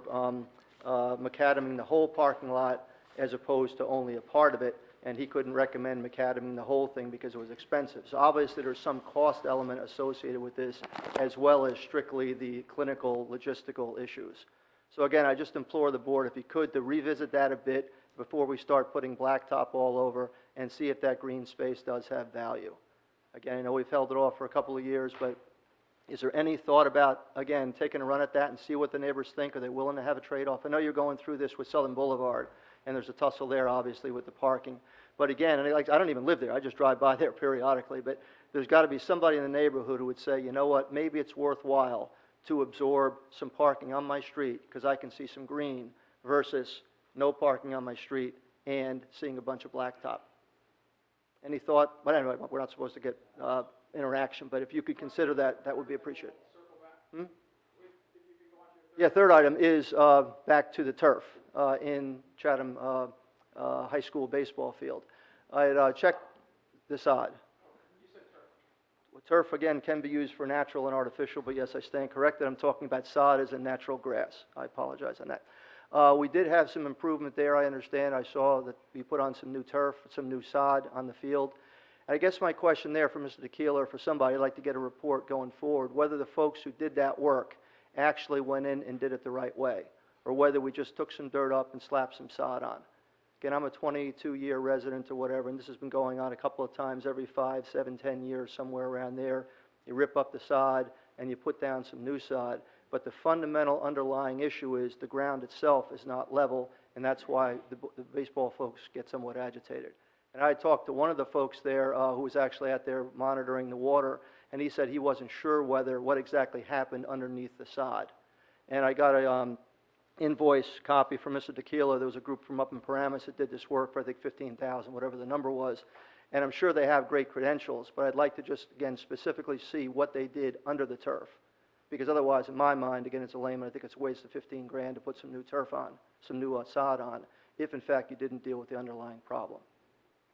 macadaming the whole parking lot as opposed to only a part of it, and he couldn't recommend macadaming the whole thing because it was expensive. So obviously, there's some cost element associated with this, as well as strictly the clinical logistical issues. So again, I just implore the board, if you could, to revisit that a bit before we start putting blacktop all over and see if that green space does have value. Again, I know we've held it off for a couple of years, but is there any thought about, again, taking a run at that and see what the neighbors think? Are they willing to have a trade-off? I know you're going through this with Southern Boulevard, and there's a tussle there, obviously, with the parking. But again, and I don't even live there. I just drive by there periodically. But there's got to be somebody in the neighborhood who would say, you know what, maybe it's worthwhile to absorb some parking on my street because I can see some green versus no parking on my street and seeing a bunch of blacktop. Any thought? But anyway, we're not supposed to get interaction, but if you could consider that, that would be appreciated. Yeah, third item is back to the turf in Chatham High School baseball field. I had checked the sod. Well, turf, again, can be used for natural and artificial, but yes, I stand corrected. I'm talking about sod as a natural grass. I apologize on that. We did have some improvement there, I understand. I saw that we put on some new turf, some new sod on the field. I guess my question there for Mr. Tequila or for somebody, I'd like to get a report going forward, whether the folks who did that work actually went in and did it the right way, or whether we just took some dirt up and slapped some sod on. Again, I'm a 22-year resident or whatever, and this has been going on a couple of times every 5, 7, 10 years, somewhere around there. You rip up the sod and you put down some new sod. But the fundamental underlying issue is the ground itself is not level, and that's why the baseball folks get somewhat agitated. And I talked to one of the folks there who was actually out there monitoring the water, and he said he wasn't sure what exactly happened underneath the sod. And I got a invoice copy from Mr. Tequila. There was a group from up in Paramus that did this work for, I think, $15,000, whatever the number was. And I'm sure they have great credentials, but I'd like to just, again, specifically see what they did under the turf. Because otherwise, in my mind, again, it's a layman, I think it's a waste of $15,000 to put some new turf on, some new sod on, if in fact you didn't deal with the underlying problem.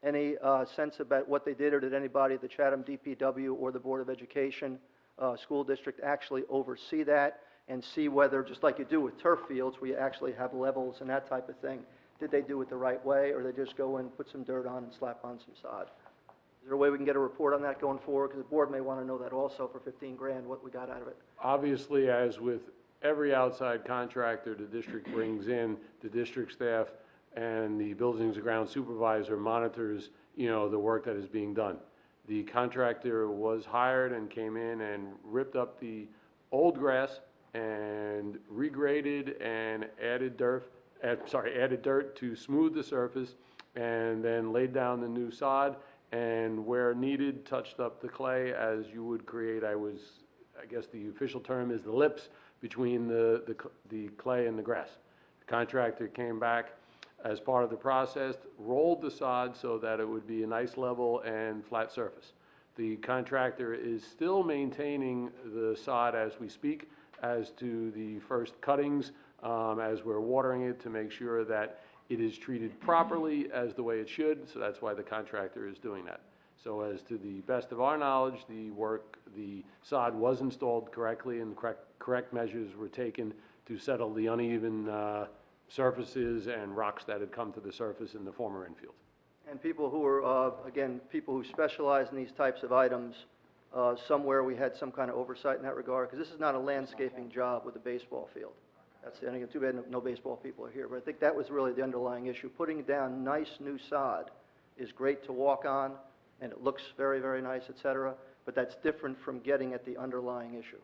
Any sense about what they did, or did anybody at the Chatham DPW or the Board of Education school district actually oversee that and see whether, just like you do with turf fields, where you actually have levels and that type of thing, did they do it the right way, or they just go in, put some dirt on, and slap on some sod? Is there a way we can get a report on that going forward? Because the board may want to know that also for $15,000, what we got out of it. Obviously, as with every outside contractor the district brings in, the district staff and the buildings and ground supervisor monitors, the work that is being done. The contractor was hired and came in and ripped up the old grass and regraded and added dirt to smooth the surface, and then laid down the new sod, and where needed, touched up the clay as you would create, I guess the official term is the lips between the clay and the grass. The contractor came back as part of the process, rolled the sod so that it would be a nice level and flat surface. The contractor is still maintaining the sod as we speak, as to the first cuttings, as we're watering it to make sure that it is treated properly as the way it should, so that's why the contractor is doing that. So as to the best of our knowledge, the sod was installed correctly and correct measures were taken to settle the uneven surfaces and rocks that had come to the surface in the former infield. And people who are, again, people who specialize in these types of items, somewhere we had some kind of oversight in that regard, because this is not a landscaping job with a baseball field. That's the only, too bad no baseball people are here, but I think that was really the underlying issue. Putting down nice new sod is great to walk on, and it looks very, very nice, et cetera, but that's different from getting at the underlying issue.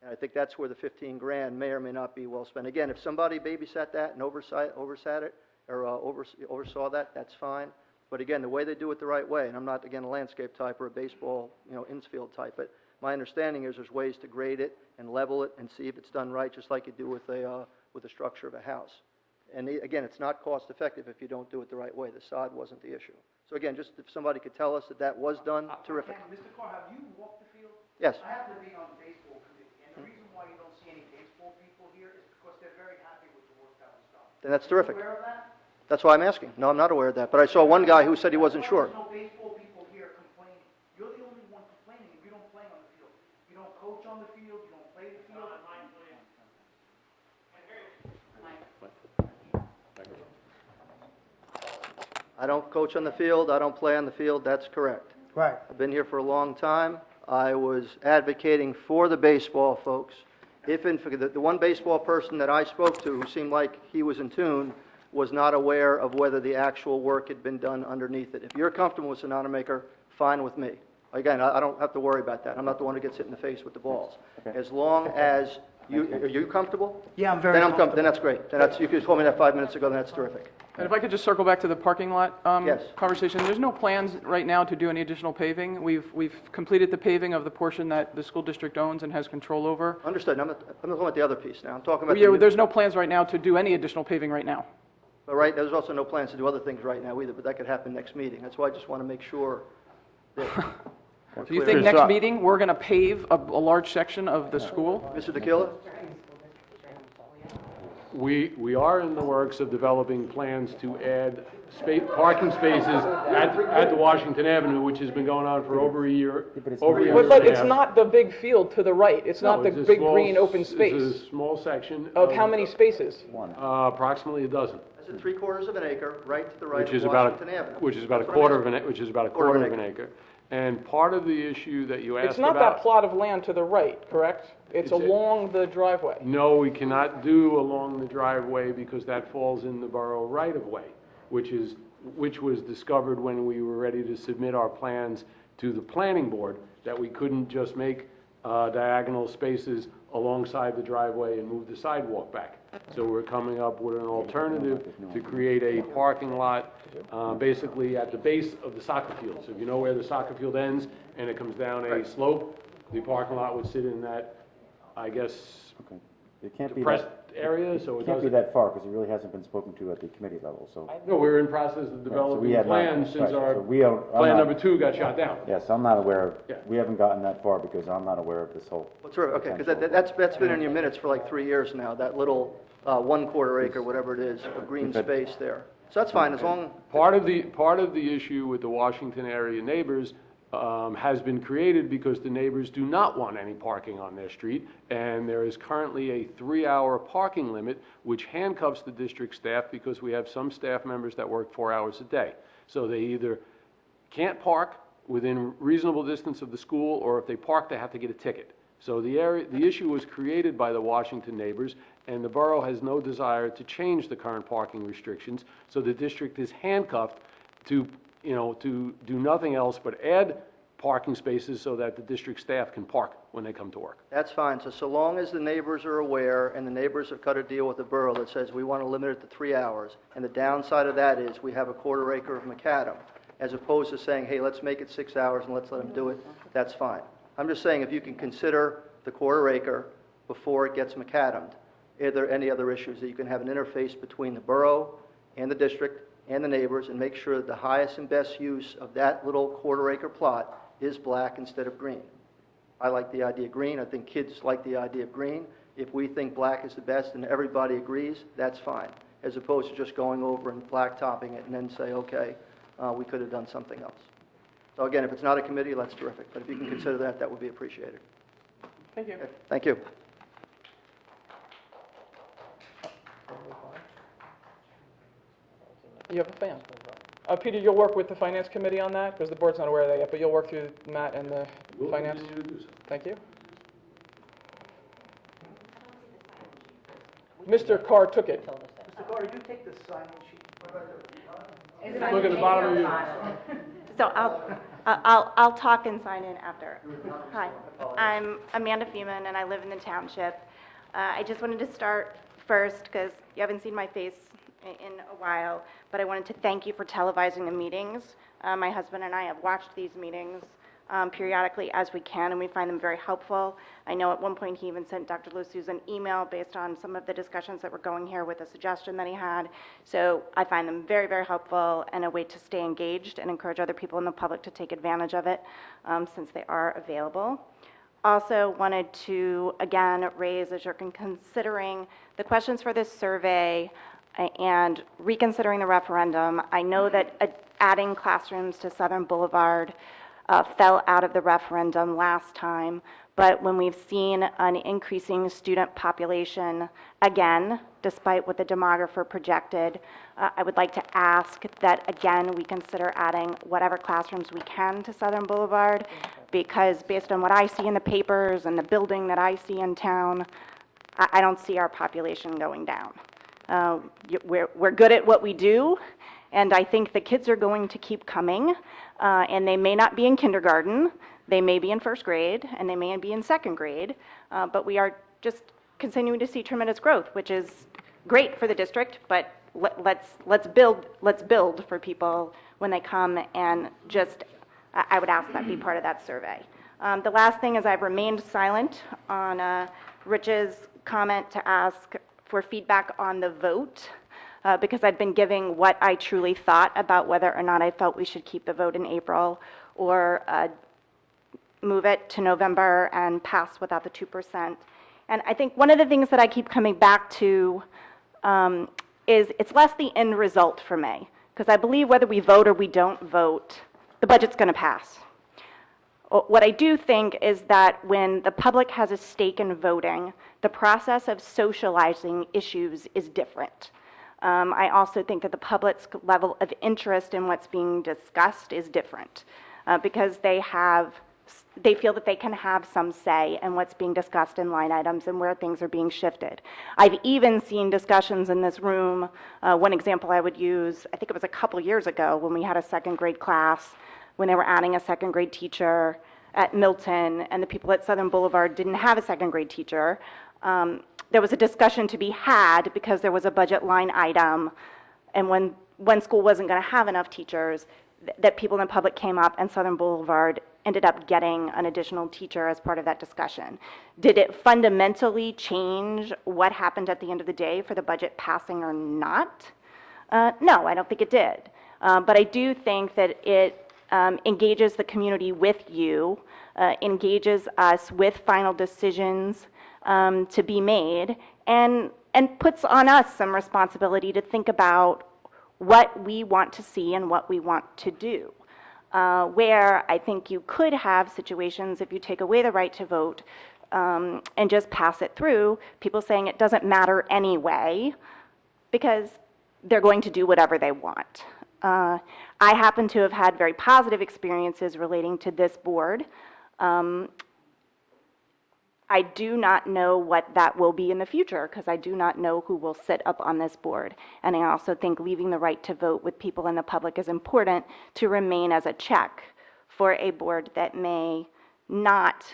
And I think that's where the $15,000 may or may not be well spent. Again, if somebody babysat that and oversat it, or oversaw that, that's fine. But again, the way they do it the right way, and I'm not, again, a landscape type or a baseball, infield type, but my understanding is there's ways to grade it and level it and see if it's done right, just like you do with the structure of a house. And again, it's not cost effective if you don't do it the right way. The sod wasn't the issue. So again, just if somebody could tell us that was done, terrific. Mr. Carr, have you walked the field? Yes. I happen to be on the baseball committee, and the reason why you don't see any baseball people here is because they're very happy with the work that was done. Then that's terrific. Are you aware of that? That's why I'm asking. No, I'm not aware of that. But I saw one guy who said he wasn't sure. There's no baseball people here complaining. You're the only one complaining if you don't play on the field. You don't coach on the field, you don't play the field. I don't coach on the field, I don't play on the field, that's correct. Right. I've been here for a long time. I was advocating for the baseball folks. If in fact, the one baseball person that I spoke to who seemed like he was in tune was not aware of whether the actual work had been done underneath it. If you're comfortable with Sonata Maker, fine with me. Again, I don't have to worry about that. I'm not the one who gets hit in the face with the balls. As long as are you comfortable? Yeah, I'm very comfortable. Then that's great. Then that's, you could told me that 5 minutes ago, then that's terrific. And if I could just circle back to the parking lot Yes. conversation, there's no plans right now to do any additional paving. We've completed the paving of the portion that the school district owns and has control over. Understood. I'm not talking about the other piece now. I'm talking about Yeah, there's no plans right now to do any additional paving right now. All right, there's also no plans to do other things right now either, but that could happen next meeting. That's why I just want to make sure that Do you think next meeting, we're going to pave a large section of the school? Mr. DeKilla? We are in the works of developing plans to add parking spaces at the Washington Avenue, which has been going on for over a year. But it's not the big field to the right. It's not the it's a big small- green open space. It's a small section. Of how many spaces? Approximately a dozen. That's 3/4 of an acre, right to the right Which is of about, Washington Avenue. which is about a That's what I'm quarter of asking. an, which is about a Quarter of quarter an of an acre. And part of the issue that you asked It's not about. that plot of land to the right, correct? It's It's a- along the driveway. No, we cannot do along the driveway because that falls in the borough right-of-way, which was discovered when we were ready to submit our plans to the planning board, that we couldn't just make diagonal spaces alongside the driveway and move the sidewalk back. So we're coming up with an alternative to create a parking lot basically at the base of the soccer field. So if you know where the soccer field ends and it comes down a slope, the parking lot would sit in that, I guess, It can't be depressed that, area, so it it can't be doesn't. that far, because it really hasn't been spoken to at the committee level, so. No, we're in process of So developing we have not- plans since right, our so we don't- I'm plan not- number 2 got shot down. Yes, I'm not aware of, Yeah. we haven't gotten that far, because I'm not aware of this whole. Well, terrific, okay, because potential. that's been in your minutes for like 3 years now, that little 1/4 acre, whatever it is, of green We've had- space there. So that's fine, as long, Part of the issue with the Washington area neighbors has been created because the neighbors do not want any parking on their street, and there is currently a 3-hour parking limit, which handcuffs the district staff because we have some staff members that work 4 hours a day. So they either can't park within reasonable distance of the school, or if they park, they have to get a ticket. So the issue was created by the Washington neighbors, and the borough has no desire to change the current parking restrictions. So the district is handcuffed to do nothing else but add parking spaces so that the district staff can park when they come to work. that's fine. So long as the neighbors are aware, and the neighbors have cut a deal with the borough that says we want to limit it to 3 hours, and the downside of that is we have a 1/4 acre of macadam, as opposed to saying, hey, let's make it 6 hours and let's let them do it, that's fine. I'm just saying, if you can consider the 1/4 acre before it gets macadamed, are there any other issues that you can have an interface between the borough and the district and the neighbors, and make sure that the highest and best use of that little 1/4 acre plot is black instead of green? I like the idea of green, I think kids like the idea of green. If we think black is the best and everybody agrees, that's fine, as opposed to just going over and blacktopping it and then say, okay, we could have done something else. So again, if it's not a committee, that's terrific, but if you can consider that, that would be appreciated. Thank you. Okay, thank you. You have a fan. Peter, you'll work with the finance committee on that, because the board's not aware of that yet, but you'll work through Matt and the finance. Thank you. Mr. Carr took it. Mr. Carter, you take the sign-in sheet. Look at the bottom of your... So I'll talk and sign in after. Hi, I'm Amanda Feeman, and I live in the township. I just wanted to start first, because you haven't seen my face in a while, but I wanted to thank you for televising the meetings. My husband and I have watched these meetings periodically as we can, and we find them very helpful. I know at one point he even sent Dr. Lusus an email based on some of the discussions that were going here with a suggestion that he had. So I find them very, very helpful and a way to stay engaged and encourage other people in the public to take advantage of it since they are available. Also wanted to, again, raise, as you're considering the questions for this survey and reconsidering the referendum, I know that adding classrooms to Southern Boulevard fell out of the referendum last time. But when we've seen an increasing student population again, despite what the demographer projected, I would like to ask that, again, we consider adding whatever classrooms we can to Southern Boulevard, because based on what I see in the papers and the building that I see in town, I don't see our population going down. We're good at what we do, and I think the kids are going to keep coming, and they may not be in kindergarten, they may be in first grade, and they may be in second grade, but we are just continuing to see tremendous growth, which is great for the district, but let's build for people when they come, and just, I would ask that be part of that survey. The last thing is I've remained silent on Rich's comment to ask for feedback on the vote, because I've been giving what I truly thought about whether or not I felt we should keep the vote in April or move it to November and pass without the 2%. And I think one of the things that I keep coming back to is it's less the end result for me, because I believe whether we vote or we don't vote, the budget's going to pass. What I do think is that when the public has a stake in voting, the process of socializing issues is different. I also think that the public's level of interest in what's being discussed is different, because they feel that they can have some say in what's being discussed in line items and where things are being shifted. I've even seen discussions in this room. One example I would use, I think it was a couple years ago when we had a second grade class, when they were adding a second grade teacher at Milton, and the people at Southern Boulevard didn't have a second grade teacher. There was a discussion to be had because there was a budget line item, and when one school wasn't going to have enough teachers, that people in the public came up, and Southern Boulevard ended up getting an additional teacher as part of that discussion. Did it fundamentally change what happened at the end of the day for the budget passing or not? No, I don't think it did. But I do think that it engages the community with you, engages us with final decisions to be made, and puts on us some responsibility to think about what we want to see and what we want to do. Where I think you could have situations, if you take away the right to vote and just pass it through, people saying it doesn't matter anyway because they're going to do whatever they want. I happen to have had very positive experiences relating to this board. I do not know what that will be in the future because I do not know who will sit up on this board. And I also think leaving the right to vote with people in the public is important to remain as a check for a board that may not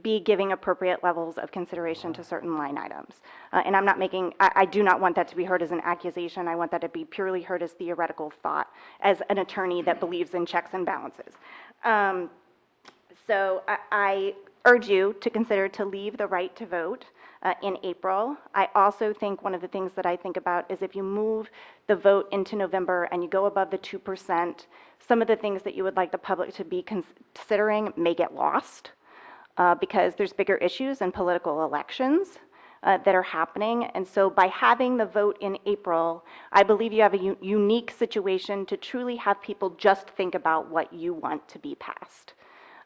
be giving appropriate levels of consideration to certain line items. And I'm not making, I do not want that to be heard as an accusation. I want that to be purely heard as theoretical thought as an attorney that believes in checks and balances. So I urge you to consider to leave the right to vote in April. I also think one of the things that I think about is if you move the vote into November and you go above the 2%, some of the things that you would like the public to be considering may get lost because there's bigger issues in political elections that are happening. And so by having the vote in April, I believe you have a unique situation to truly have people just think about what you want to be passed.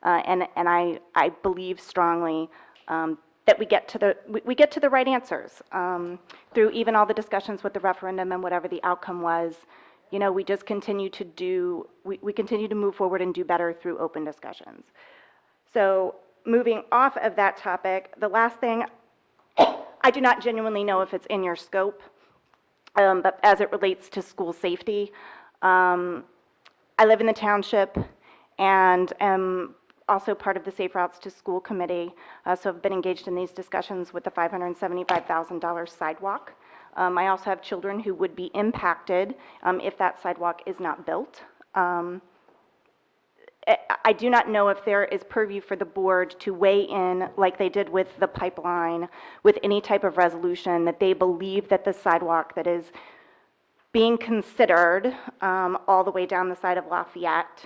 And I believe strongly that we get to the right answers through even all the discussions with the referendum and whatever the outcome was. You know, we just continue to we continue to move forward and do better through open discussions. So moving off of that topic, the last thing, I do not genuinely know if it's in your scope, but as it relates to school safety, I live in the township and am also part of the Safe Routes to School Committee, so I've been engaged in these discussions with the $575,000 sidewalk. I also have children who would be impacted if that sidewalk is not built. I do not know if there is purview for the board to weigh in, like they did with the pipeline, with any type of resolution that they believe that the sidewalk that is being considered all the way down the side of Lafayette,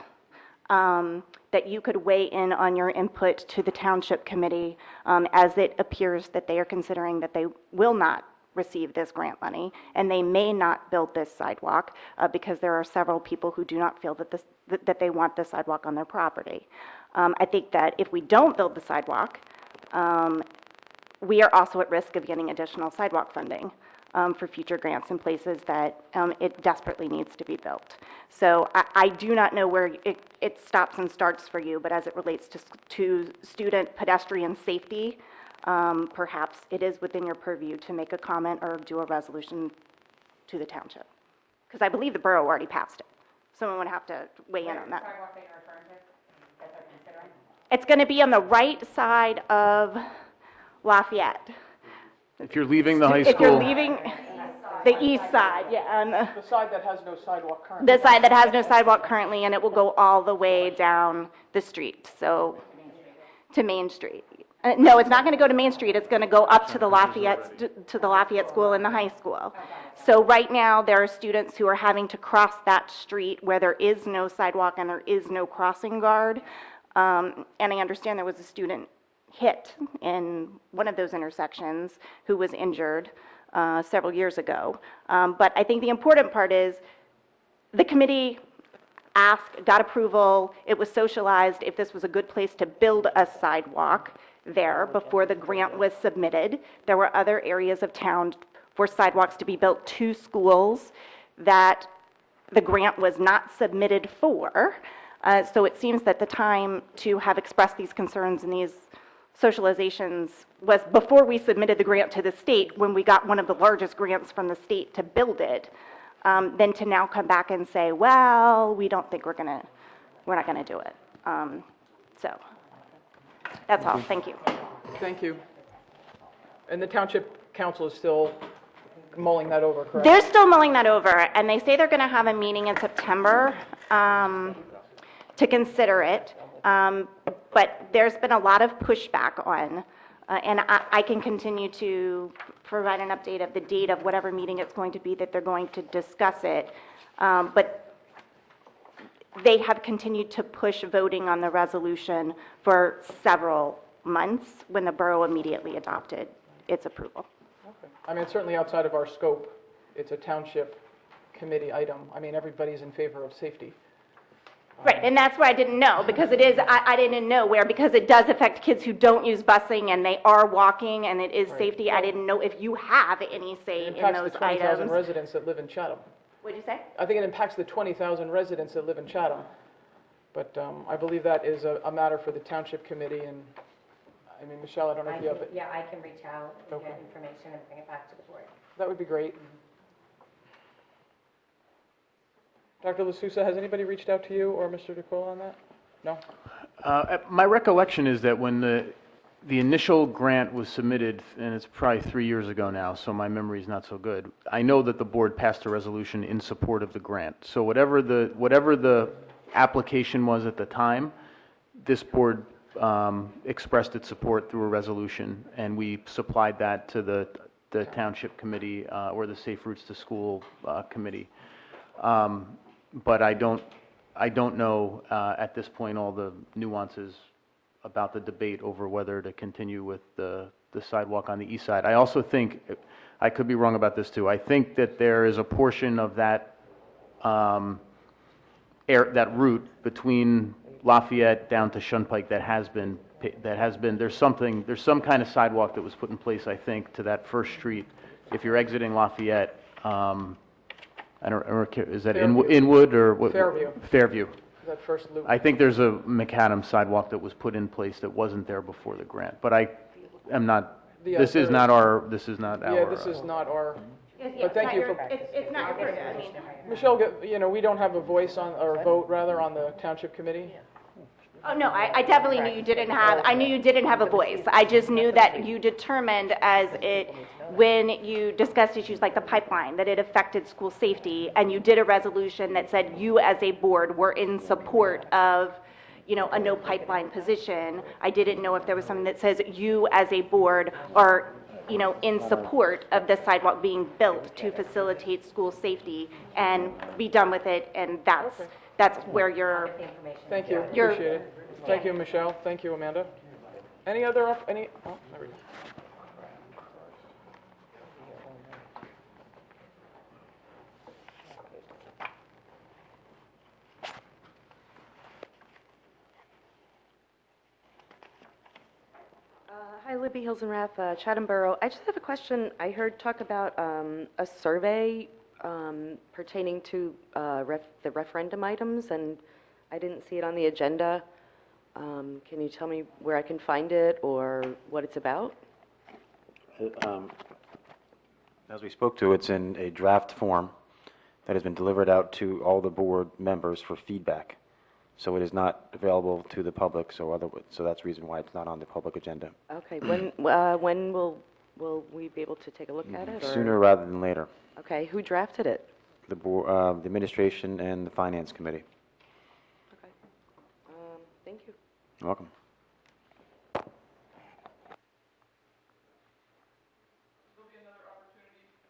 that you could weigh in on your input to the Township Committee as it appears that they are considering that they will not receive this grant money, and they may not build this sidewalk because there are several people who do not feel that they want the sidewalk on their property. I think that if we don't build the sidewalk, we are also at risk of getting additional sidewalk funding for future grants in places that it desperately needs to be built. So I do not know where it stops and starts for you, but as it relates to student pedestrian safety, perhaps it is within your purview to make a comment or do a resolution to the township. Because I believe the borough already passed it. Someone would have to weigh in on that. It's going to be on the right side of Lafayette. If you're leaving the high If you're school, leaving the east side, yeah, on The side that has no sidewalk currently. the side that has no sidewalk currently, and it will go all the way down the street, so, to Main Street. No, it's not going to go to Main Street, it's going to go up to the Lafayette School and the high school. So right now, there are students who are having to cross that street where there is no sidewalk and there is no crossing guard. And I understand there was a student hit in one of those intersections who was injured several years ago. But I think the important part is the committee got approval, it was socialized if this was a good place to build a sidewalk there before the grant was submitted. There were other areas of town for sidewalks to be built to schools that the grant was not submitted for. So it seems that the time to have expressed these concerns and these socializations was before we submitted the grant to the state, when we got one of the largest grants from the state to build it, than to now come back and say, well, we don't think we're not gonna do it. So that's all. Thank you. Thank you. And the township council is still mulling that over, correct? They're still mulling that over, and they say they're going to have a meeting in September to consider it. But there's been a lot of pushback on, and I can continue to provide an update of the date of whatever meeting it's going to be that they're going to discuss it. But they have continued to push voting on the resolution for several months when the borough immediately adopted its approval. Okay. I mean, it's certainly outside of our scope. It's a township committee item. I mean, everybody's in favor of safety. Right, and that's why I didn't know, because it is, I didn't know where, because it does affect kids who don't use busing and they are walking and it is safety. I didn't know if you have any say in those items. It impacts the 20,000 residents that live in Chatham. What'd you say? I think it impacts the 20,000 residents that live in Chatham. But I believe that is a matter for the township committee, and, I mean, Michelle, I don't know if you have it. Yeah, I can reach out and Okay. get information and bring it back to the board. That would be great. Dr. LaSousa, has anybody reached out to you or Mr. DeCola on that? No? my recollection is that when the initial grant was submitted, and it's probably 3 years ago now, so my memory is not so good, I know that the board passed a resolution in support of the grant. So whatever the application was at the time, this board expressed its support through a resolution, and we supplied that to the township committee or the Safe Routes to School committee. But I don't know at this point all the nuances about the debate over whether to continue with the sidewalk on the east side. I also think, I could be wrong about this too, I think that there is a portion of that that route between Lafayette down to Shunpike that has been, there's some kind of sidewalk that was put in place, I think, to that first street. If you're exiting Lafayette, I don't, is that Fairview. Inwood or what? Fairview. Fairview. That first loop. I think there's a macadam sidewalk that was put in place that wasn't there before the grant, but I am not, Yeah, this is there not is. our, this is not our. Yeah, this is not our, but thank you for, It's not your, I mean, Michelle, you know, we don't have a voice on, or a vote rather, on the township committee. oh, no, I definitely knew you didn't have, I knew you didn't have a voice. I just knew that you determined when you discussed issues like the pipeline, that it affected school safety, and you did a resolution that said you as a board were in support of, you know, a no pipeline position. I didn't know if there was something that says you as a board are, you know, in support of the sidewalk being built to facilitate school safety and be done with it, and that's where you're, Thank you, You're- appreciate it. Thank you, Michelle, thank you, Amanda. Any other, oh, there we go. Hi, Libby Hilsenrath, Chatham Borough. I just have a question. I heard talk about a survey pertaining to the referendum items, and I didn't see it on the agenda. Can you tell me where I can find it or what it's about? As we spoke to, it's in a draft form that has been delivered out to all the board members for feedback. So it is not available to the public, so that's the reason why it's not on the public agenda. Okay, when will we be able to take a look at it? or- Sooner rather than later. Okay, who drafted it? The board, the administration and the finance committee. Okay. Thank you. You're welcome.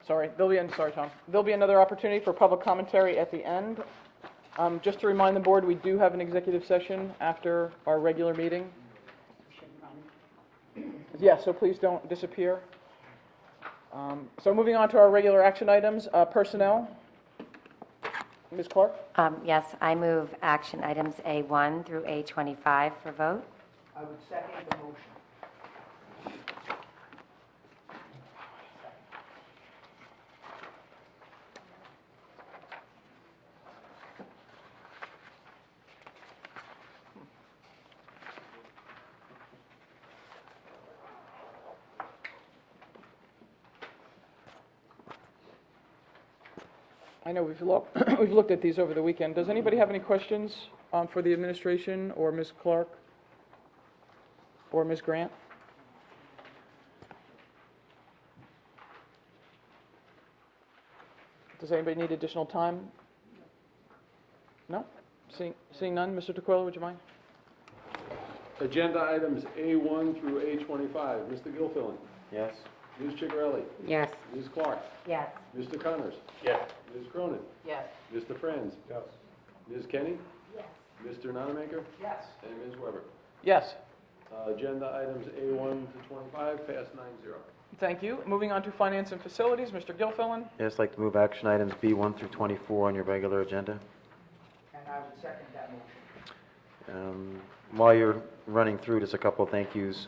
Sorry, Tom. There'll be another opportunity for public commentary at the end. Just to remind the board, we do have an executive session after our regular meeting. Yeah, so please don't disappear. So moving on to our regular action items, personnel. Ms. Clark? Yes, I move action items A1 through A25 for vote. I would second the motion. I know we've looked at these over the weekend. Does anybody have any questions for the administration or Ms. Clark or Ms. Grant? Does anybody need additional time? No? Seeing none, Mr. DeQuilla, would you mind? Agenda items A1 through A25. Mr. Gilfillan? Yes. Ms. Chigarelli? Yes. Ms. Clark? Yes. Mr. Connors? Yes. Ms. Cronin? Yes. Mr. Franz? Yes. Ms. Kenny? Yes. Mr. Nonamaker? Yes. And Ms. Weber. Yes. Agenda items A1 to 25 pass 9-0. Thank you. Moving on to finance and facilities, Mr. Gilfillan. Yes, I'd like to move action items B1 through 24 on your regular agenda. And I would second that motion. While you're running through, just a couple of thank yous.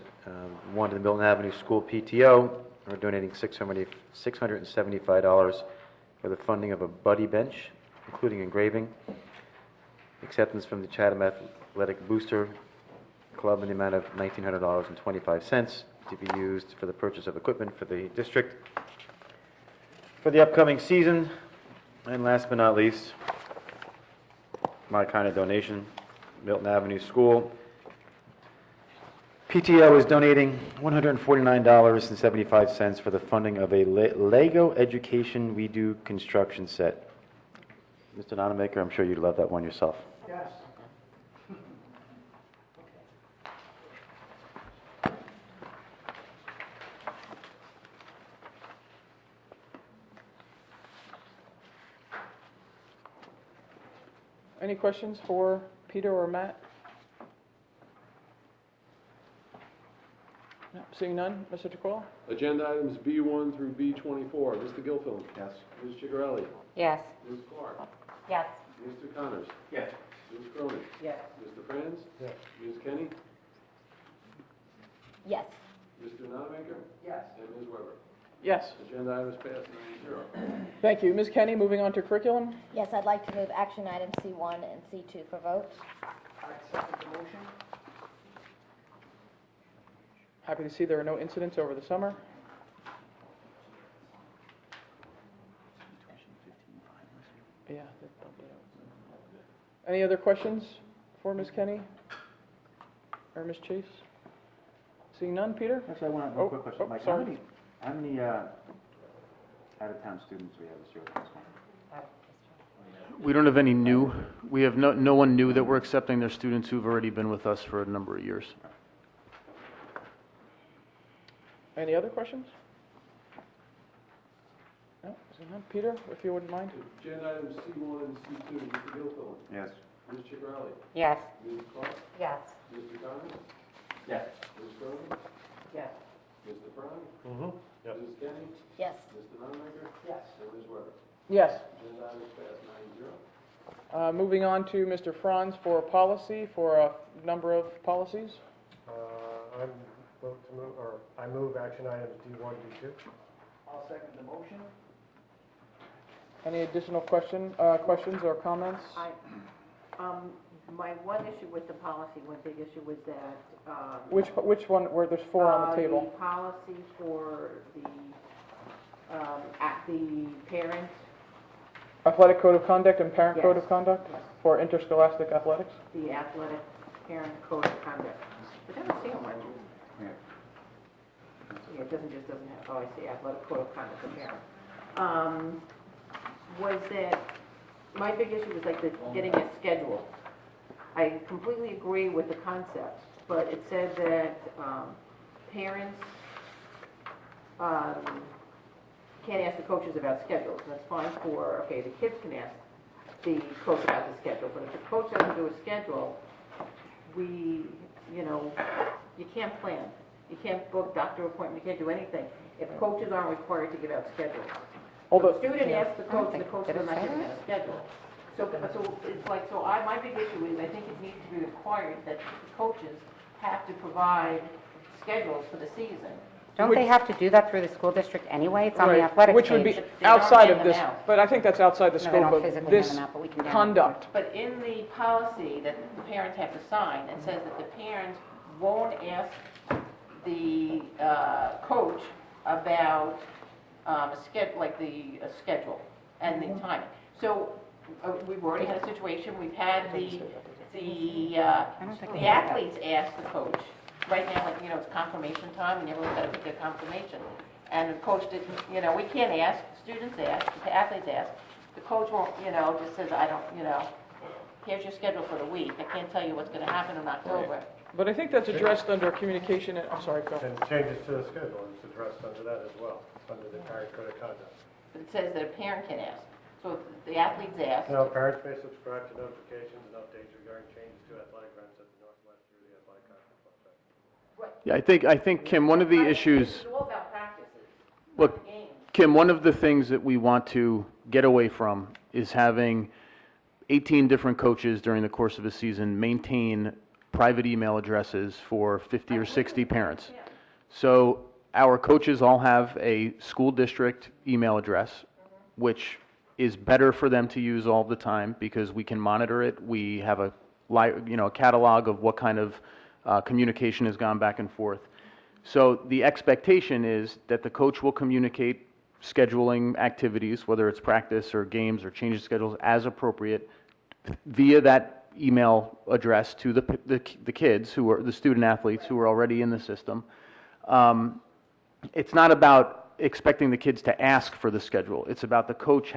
One to the Milton Avenue School PTO. We're donating $675 for the funding of a buddy bench, including engraving. Acceptance from the Chatham Athletic Booster Club in the amount of $1,900.25 to be used for the purchase of equipment for the district for the upcoming season. And last but not least, my kind of donation, Milton Avenue School. PTO is donating $149.75 for the funding of a Lego Education We Do construction set. Mr. Nonamaker, I'm sure you'd love that one yourself. Yes. Any questions for Peter or Matt? No, seeing none, Mr. DeQuilla? Agenda items B1 through B24. Mr. Gilfillan? Yes. Ms. Chigarelli? Yes. Ms. Clark? Yes. Mr. Connors? Yes. Ms. Cronin? Yes. Mr. Franz? Yes. Ms. Kenny? Yes. Mr. Nonamaker? Yes. And Ms. Weber. Yes. Agenda items pass 9-0. Thank you. Ms. Kenny, moving on to curriculum. Yes, I'd like to move action items C1 and C2 for vote. I'd second the motion. Happy to see there are no incidents over the summer. Yeah. Any other questions for Ms. Kenny or Ms. Chase? Seeing none, Peter? Actually, I want Oh, a quick question. oh, Mike, sorry. how many out-of-town students do we have this year? We don't have any new. We have no one new that we're accepting. They're students who've already been with us for a number of years. Any other questions? No, seeing none. Peter, if you wouldn't mind. Agenda items C1 and C2. Mr. Gilfillan? Yes. Ms. Chigarelli? Yes. Ms. Clark? Yes. Mr. Connors? Yes. Ms. Cronin? Yes. Mr. Franz? Yes. Ms. Kenny? Yes. Mr. Nonamaker? Yes. And Ms. Weber. Yes. Agenda items pass 9-0. Moving on to Mr. Franz for policy, for a number of policies. I'm I move action items D1, D2. I'll second the motion. Any additional questions or comments? My one issue with the policy, one big issue was that, Which one, where there's four on the table? The policy for the parents. Athletic code of conduct and parent code Yes. of conduct for interscholastic athletics? The athletic parent code of conduct. It doesn't say on mine. Yeah, it doesn't have, oh, I see, athletic code of conduct for parent. Was that, my big issue was like getting a schedule. I completely agree with the concept, but it said that parents can't ask the coaches about schedules. And that's fine for, okay, the kids can ask the coach about the schedule, but if the coach doesn't do a schedule, you can't plan. You can't book doctor appointment, you can't do anything if coaches aren't required to give out schedules. Although, The student asks the coach, and the coach is not giving out a schedule. So it's like, my big issue is, I think it needs to be required that the coaches have to provide schedules for the season. Don't they have to do that through the school district anyway? It's on the right, athletics which would be page. They don't outside hand of them this, out. but I think that's outside the No, they scope don't of physically this hand them out, but we can download them. conduct. But in the policy that the parents have to sign, it says that the parents won't ask the coach about a schedule and the timing. So we've already had a situation, we've had the athletes ask the coach. Right now, it's confirmation time, and everyone's got to pick their confirmation. And the coach didn't, we can't ask, students ask, the athletes ask. The coach won't, just says, here's your schedule for the week. I can't tell you what's going to happen in October. But I think that's addressed under communication, I'm sorry, Phil. And changes to the schedule is addressed under that as well, under the parent code of conduct. But it says that a parent can ask. So if the athletes ask, No, parents may subscribe to notifications and updates regarding changes to athletic events at the Northwest through the athletic conference website. Yeah, I think, Kim, one of the issues, it's all about practices, look, not games. Kim, one of the things that we want to get away from is having 18 different coaches during the course of a season maintain private email addresses for 50 or 60 parents. So our coaches all have a school district email address, which is better for them to use all the time because we can monitor it. We have a catalog of what kind of communication has gone back and forth. So the expectation is that the coach will communicate scheduling activities, whether it's practice or games or changes of schedules as appropriate via that email address to the kids who are the student athletes who are already in the system. It's not about expecting the kids to ask for the schedule. It's about the coach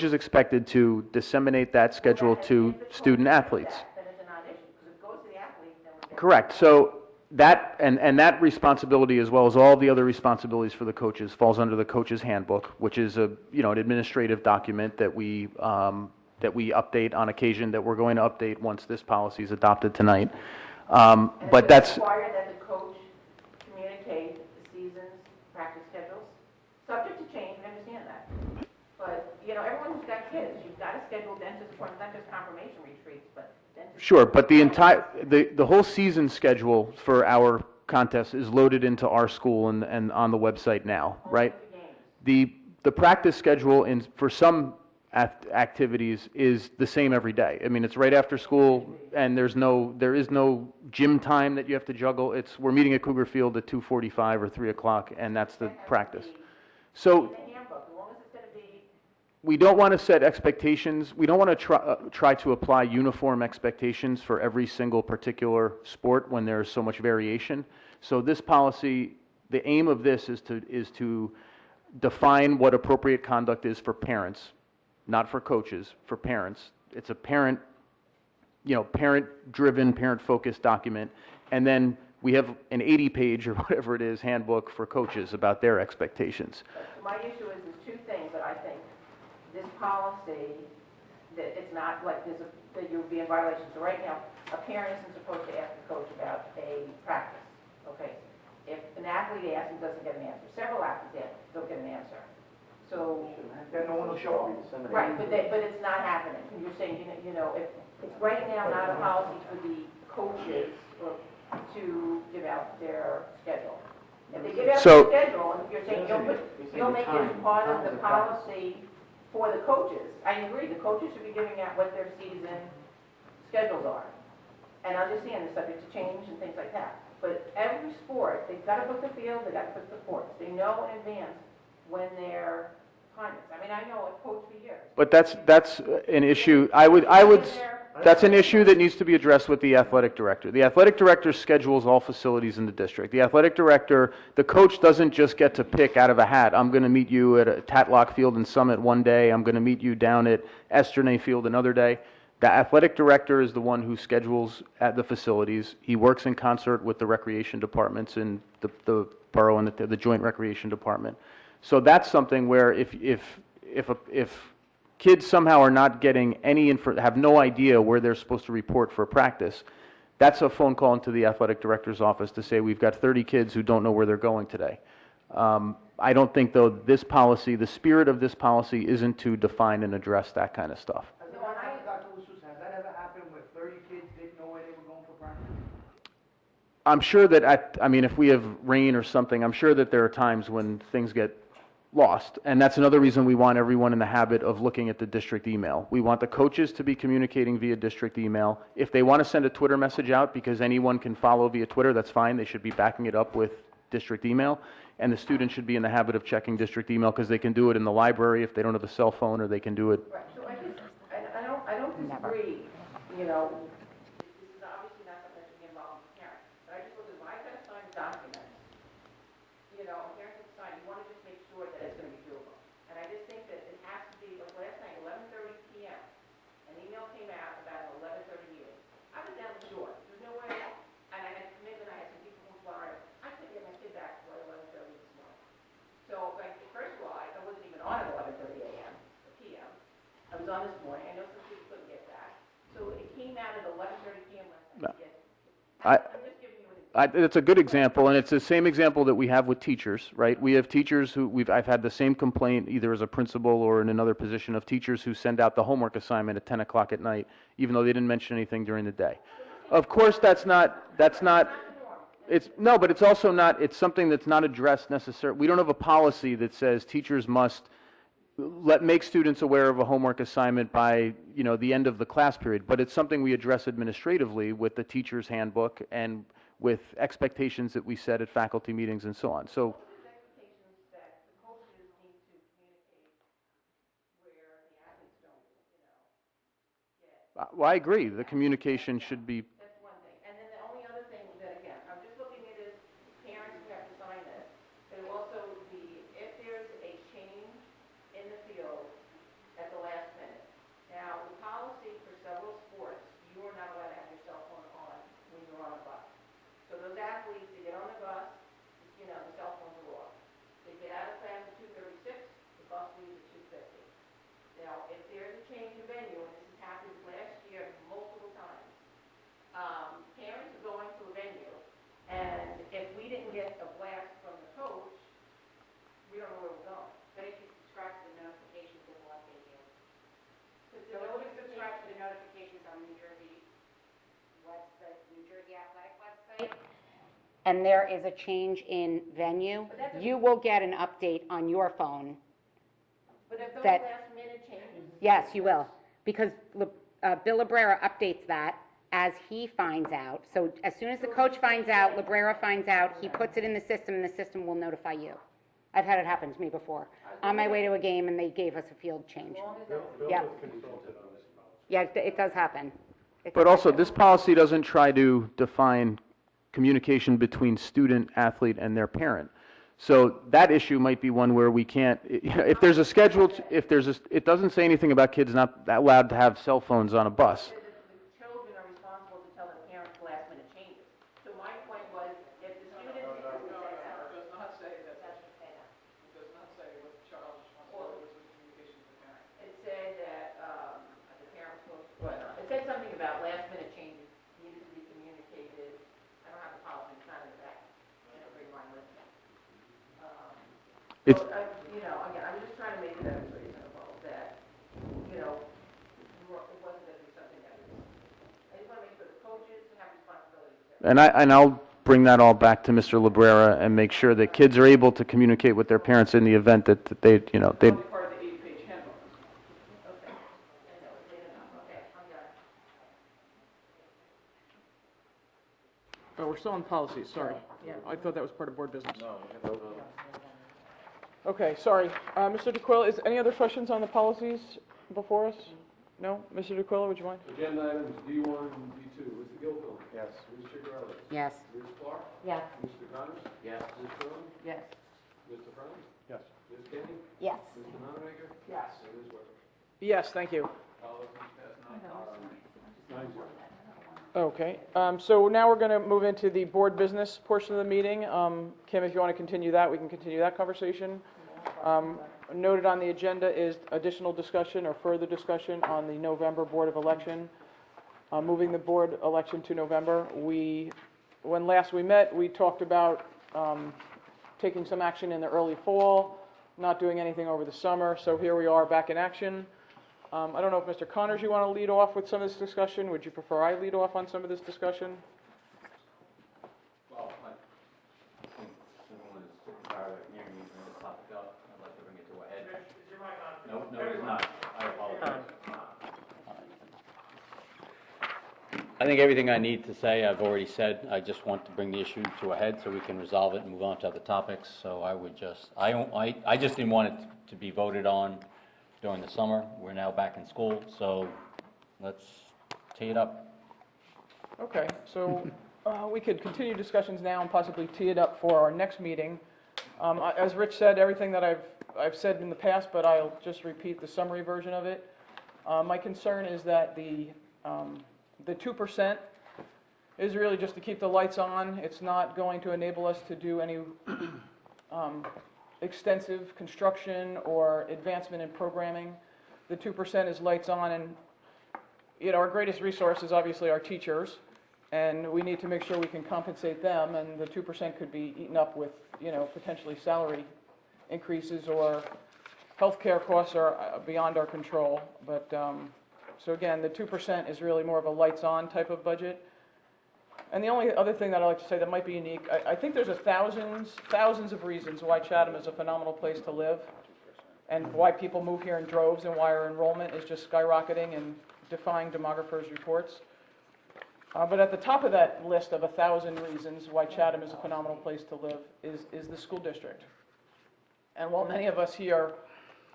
is expected to disseminate that schedule to student athletes. Then it's a non-issue, because if it goes to the athletes, then we get. Correct. So that, and that responsibility, as well as all the other responsibilities for the coaches, falls under the coach's handbook, which is an administrative document that we update on occasion, that we're going to update once this policy is adopted tonight. But that's, Require that the coach communicate the season's practice schedules, subject to change, we understand that. But, everyone who's got kids, you've got to schedule dentist appointments, not just confirmation retreats, but dentist. sure, but the whole season schedule for our contest is loaded into our school and on the website now, right? The practice schedule for some activities is the same every day. I mean, it's right after school, and there is no gym time that you have to juggle. We're meeting at Cougar Field at 2:45 or 3 o'clock, and that's the practice. So we don't want to set expectations. We don't want to try to apply uniform expectations for every single particular sport when there's so much variation. So this policy, the aim of this is to define what appropriate conduct is for parents, not for coaches, for parents. It's a parent-driven, parent-focused document. And then we have an 80-page or whatever it is handbook for coaches about their expectations. My issue is there's two things that I think this policy, that it's not like that you'll be in violation. So right now, a parent isn't supposed to ask the coach about a practice, okay? If an athlete asks and doesn't get an answer, several athletes ask, don't get an answer. So. Then no one will show up. Right, but it's not happening. And you're saying, if it's right now not a policy for the coaches to give give out their schedule. If they give out So- their schedule, and if you're saying you'll make it as part of the policy for the coaches, I agree, the coaches should be giving out what their season schedules are. And I understand they're subject to change and things like that. But every sport, they've got to book the field, they've got to book the courts. They know in advance when their time is. I mean, I know I've coached for years. But that's an issue, that's an issue that needs to be addressed with the athletic director. The athletic director schedules all facilities in the district. The athletic director, the coach doesn't just get to pick out of a hat, I'm going to meet you at a Tatlock Field in Summit one day, I'm going to meet you down at Esternay Field another day. The athletic director is the one who schedules at the facilities. He works in concert with the recreation departments in the borough and the joint recreation department. So that's something where if kids somehow are not getting any have no idea where they're supposed to report for practice, that's a phone call into the athletic director's office to say, we've got 30 kids who don't know where they're going today. I don't think, though, this policy, the spirit of this policy isn't to define and address that kind of stuff. Has that ever happened where 30 kids didn't know where they were going for practice? I'm sure that, if we have rain or something, I'm sure that there are times when things get lost. And that's another reason we want everyone in the habit of looking at the district email. We want the coaches to be communicating via district email. If they want to send a Twitter message out, because anyone can follow via Twitter, that's fine. They should be backing it up with district email. And the students should be in the habit of checking district email, because they can do it in the library if they don't have a cell phone, or they can do it. Right, so I don't disagree, you know, this is obviously not something that should be involved with parents, but I just look at, when I've got to sign a document, you know, parents have to sign, you want to just make sure that it's going to be doable. And I just think that it has to be, like last night, 11:30 p.m., an email came out about 11:30 meeting. I was down the shore, there's no way, and I had commitment, I had some people from Florida, I couldn't get my kid back by 11:30 this morning. So, like, first of all, I wasn't even on at 11:30 a.m. or p.m. I was on this morning. I know some people couldn't get back. So it came out at 11:30 p.m. last night. I'm just giving you an example. It's a good example, and it's the same example that we have with teachers, right? We have teachers who I've had the same complaint either as a principal or in another position of teachers who send out the homework assignment at 10 o'clock at night, even though they didn't mention anything during the day. Of course, but it's also not, it's something that's not addressed necessarily. We don't have a policy that says teachers must make students aware of a homework assignment by, the end of the class period, but it's something we address administratively with the teacher's handbook and with expectations that we set at faculty meetings and so on. So, Expectations that the coaches need to communicate where the athletes don't, get. well, I agree. The communication should be. That's one thing. And then the only other thing that, again, I'm just looking at is parents who have to sign this. There will also be, if there's a change in the field at the last minute. Now, the policy for several sports, you are not allowed to have your cell phone on when you're on a bus. So those athletes, they get on the bus, the cell phones are off. They get out of class at 2:36, the bus leaves at 2:50. Now, if there's a change in venue, and this has happened last year multiple times, parents are going to a venue, and if we didn't get a blast from the coach, we don't know where we're going. But if you subscribe to the notifications, it will update you. So So if you subscribe to the notifications on New Jersey Athletic website, and there is a change in venue, you will get an update on your phone. But if those That- last minute changes, Yes, you will, because Bill Librera updates that as he finds out. So as soon as the coach finds out, Librera finds out, he puts it in the system, and the system will notify you. I've had it happen to me before. On my way to a game, and they gave us a field change. Yeah. Yeah, it does happen. It But does also, happen. this policy doesn't try to define communication between student, athlete, and their parent. So that issue might be one where we can't, if there's a scheduled, it doesn't say anything about kids not allowed to have cell phones on a bus. the children are responsible to tell their parents the last minute changes. So my point was, if the student It does not say that. It does not say what the child's responsibility is with communication with the parent. it said that, the parents will, it said something about last minute changes needed to be communicated. I don't have the policy, it's not in the back. I don't bring mine with me. It's- So, again, I'm just trying to make it as reasonable that, it wasn't going to be something that was, I just want to make sure the coaches have responsibilities there. And I'll bring that all back to Mr. Librera and make sure that kids are able to communicate with their parents in the event that they, you know, they. Part of the 8-page handbook. Oh, we're still on policies, sorry. Yeah. I thought that was part of board business. Okay, sorry. Mr. DeQuilla, is any other questions on the policies before us? No? Mr. DeQuilla, would you mind? Agenda items D1 and D2. Mr. Gilpin? Yes. Ms. Chicarelli? Yes. Ms. Clark? Yes. Mr. Connors? Yes. Ms. Curran? Yes. Mr. Furley? Yes. Ms. Kenny? Yes. Mr. Nunner? Yes. And Ms. Weber? Yes, thank you. Policies passed 9-0. Okay, so now we're going to move into the board business portion of the meeting. Kim, if you want to continue that, we can continue that conversation. Noted on the agenda is additional discussion or further discussion on the November Board of Election. Moving the board election to November. When last we met, we talked about taking some action in the early fall, not doing anything over the summer, so here we are back in action. I don't know if Mr. Connors, you want to lead off with some of this discussion? Would you prefer I lead off on some of this discussion? Well, I think everyone is tired of hearing me bring this topic up. I'd like to bring it to a head. No, it is not. I apologize. I think everything I need to say, I've already said. I just want to bring the issue to a head so we can resolve it and move on to other topics. So I would just, I just didn't want it to be voted on during the summer. We're now back in school, so let's tee it up. Okay, so we could continue discussions now and possibly tee it up for our next meeting. As Rich said, everything that I've said in the past, but I'll just repeat the summary version of it. My concern is that the 2% is really just to keep the lights on. It's not going to enable us to do any extensive construction or advancement in programming. The 2% is lights on, and our greatest resource is obviously our teachers, and we need to make sure we can compensate them, and the 2% could be eaten up with potentially salary increases, or healthcare costs are beyond our control. But so again, the 2% is really more of a lights on type of budget. And the only other thing that I'd like to say that might be unique, I think there's thousands of reasons why Chatham is a phenomenal place to live, and why people move here in droves, and why our enrollment is just skyrocketing and defying demographers' reports. But at the top of that list of 1,000 reasons why Chatham is a phenomenal place to live is the school district. And while many of us here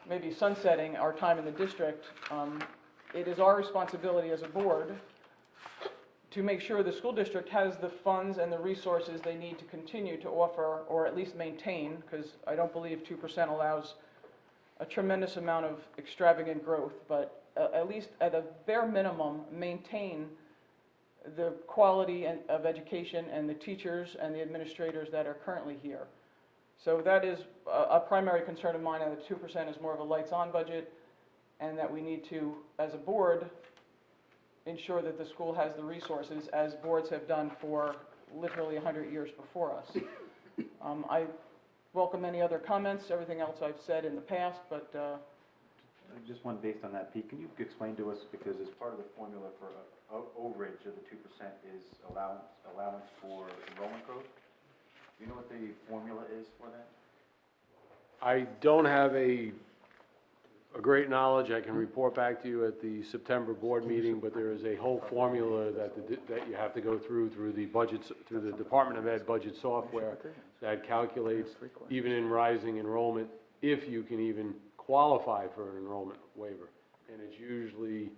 may be sunsetting our time in the district, it is our responsibility as a board to make sure the school district has the funds and the resources they need to continue to offer, or at least maintain, because I don't believe 2% allows a tremendous amount of extravagant growth, but at least at a bare minimum, maintain the quality of education and the teachers and the administrators that are currently here. So that is a primary concern of mine, and the 2% is more of a lights-on budget, and that we need to, as a board, ensure that the school has the resources, as boards have done for literally 100 years before us. I welcome any other comments, everything else I've said in the past, but Just one based on that, Pete, can you explain to us, because as part of the formula for overage of the 2% is allowance for enrollment growth? Do you know what the formula is for that? I don't have a great knowledge. I can report back to you at the September board meeting, but there is a whole formula that you have to go through the budgets, through the Department of Ed budget software that calculates, even in rising enrollment, if you can even qualify for an enrollment waiver. And it's usually,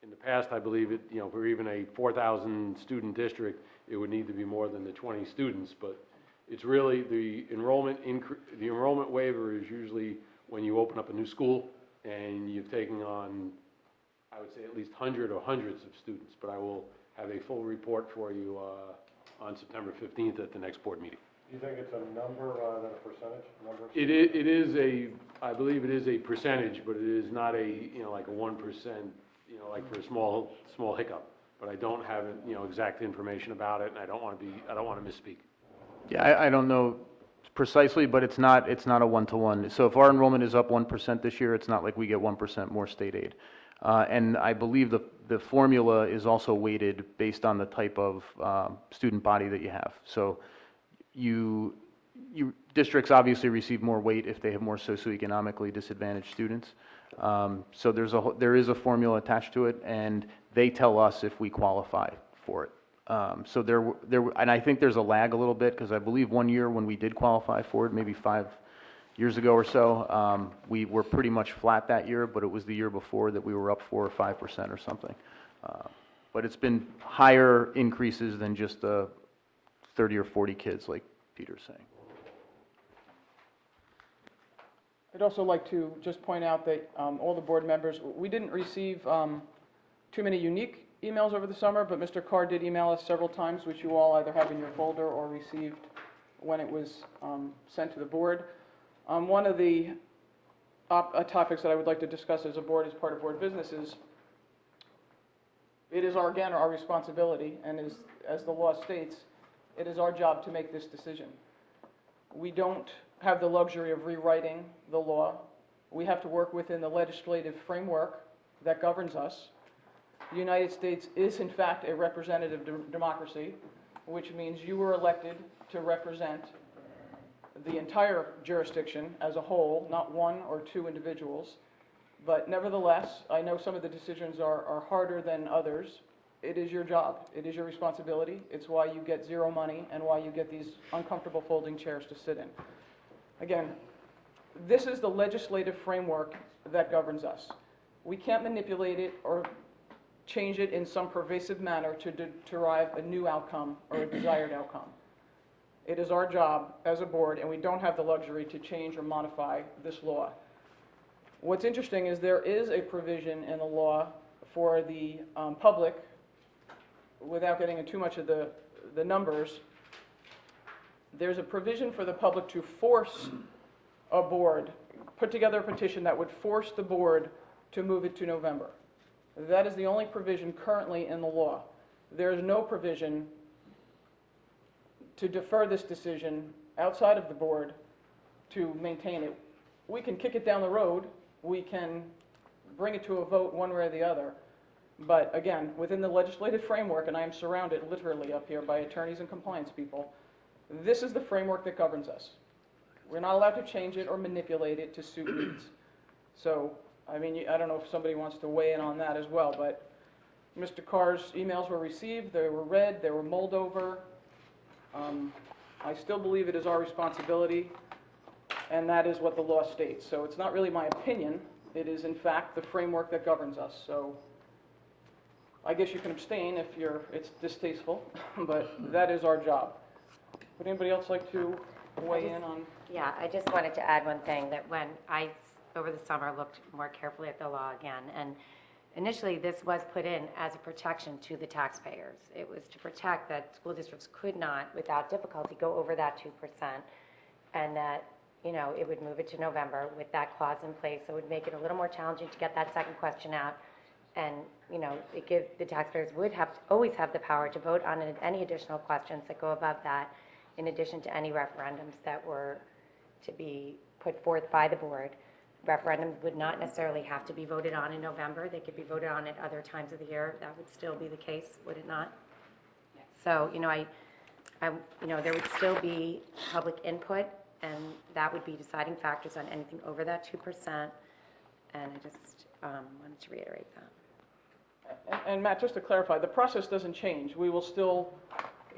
in the past, I believe it, for even a 4,000 student district, it would need to be more than the 20 students, but it's really the enrollment waiver is usually when you open up a new school and you've taken on, I would say, at least hundreds of students, but I will have a full report for you on September 15th at the next board meeting. Do you think it's a number rather than a percentage? It is I believe it is a percentage, but it is not like a 1%, like for a small hiccup. But I don't have, exact information about it, and I don't want to misspeak. Yeah, I don't know precisely, but it's not a one-to-one. So if our enrollment is up 1% this year, it's not like we get 1% more state aid. And I believe the formula is also weighted based on the type of student body that you have. So districts obviously receive more weight if they have more socioeconomically disadvantaged students. So there is a formula attached to it, and they tell us if we qualify for it. And I think there's a lag a little bit, because I believe one year when we did qualify for it, maybe 5 years ago or so, we were pretty much flat that year, but it was the year before that we were up 4 or 5% or something. But it's been higher increases than just the 30 or 40 kids, like Peter's saying. I'd also like to just point out that all the board members, we didn't receive too many unique emails over the summer, but Mr. Carr did email us several times, which you all either have in your folder or received when it was sent to the board. One of the topics that I would like to discuss as a board, as part of board business, is it is again our responsibility, and as the law states, it is our job to make this decision. We don't have the luxury of rewriting the law. We have to work within the legislative framework that governs us. The United States is, in fact, a representative democracy, which means you were elected to represent the entire jurisdiction as a whole, not one or two individuals. But nevertheless, I know some of the decisions are harder than others. It is your job. It is your responsibility. It's why you get zero money and why you get these uncomfortable folding chairs to sit in. Again, this is the legislative framework that governs us. We can't manipulate it or change it in some pervasive manner to derive a new outcome or a desired outcome. It is our job as a board, and we don't have the luxury to change or modify this law. What's interesting is there is a provision in the law for the public, without getting into too much of the numbers. There's a provision for the public to force a board, put together a petition that would force the board to move it to November. That is the only provision currently in the law. There is no provision to defer this decision outside of the board to maintain it. We can kick it down the road. We can bring it to a vote one way or the other. But again, within the legislative framework, and I am surrounded literally up here by attorneys and compliance people, this is the framework that governs us. We're not allowed to change it or manipulate it to suit needs. So, I mean, I don't know if somebody wants to weigh in on that as well, but Mr. Carr's emails were received, they were read, they were mulled over. I still believe it is our responsibility, and that is what the law states. So it's not really my opinion. It is, in fact, the framework that governs us. So I guess you can abstain if it's distasteful, but that is our job. Would anybody else like to weigh in on? Yeah, I just wanted to add one thing, that when I, over the summer, looked more carefully at the law again, and initially this was put in as a protection to the taxpayers. It was to protect that school districts could not, without difficulty, go over that 2%, and that, you know, it would move it to November with that clause in place. So it would make it a little more challenging to get that second question out. And, you know, the taxpayers would always have the power to vote on any additional questions that go above that, in addition to any referendums that were to be put forth by the board. Referendums would not necessarily have to be voted on in November. They could be voted on at other times of the year. That would still be the case, would it not? Yes. So, you know, there would still be public input, and that would be deciding factors on anything over that 2%. And I just wanted to reiterate that. And Matt, just to clarify, the process doesn't change. We will still,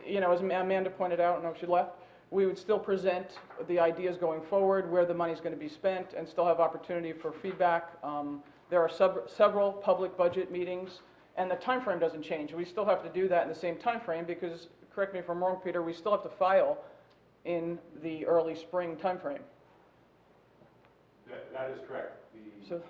you know, as Amanda pointed out, I don't know if she left, we would still present the ideas going forward, where the money's going to be spent, and still have opportunity for feedback. There are several public budget meetings, and the time frame doesn't change. We still have to do that in the same time frame because, correct me if I'm wrong, Peter, we still have to file in the early spring time frame. That is correct.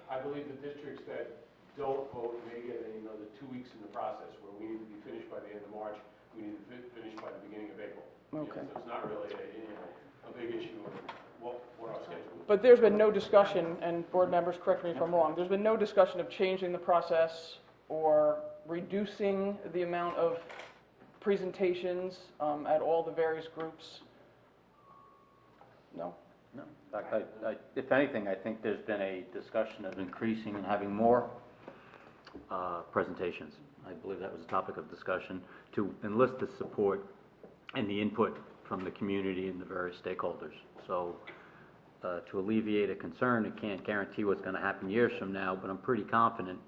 I believe the districts that don't vote may get another 2 weeks in the process, where we need to be finished by the end of March. We need to finish by the beginning of April. Okay. So it's not really a big issue of what our schedule is. But there's been no discussion, and board members, correct me if I'm wrong, there's been no discussion of changing the process or reducing the amount of presentations at all the various groups? No? No. In fact, if anything, I think there's been a discussion of increasing and having more presentations. I believe that was a topic of discussion, to enlist the support and the input from the community and the various stakeholders. So to alleviate a concern, I can't guarantee what's going to happen years from now, but I'm pretty confident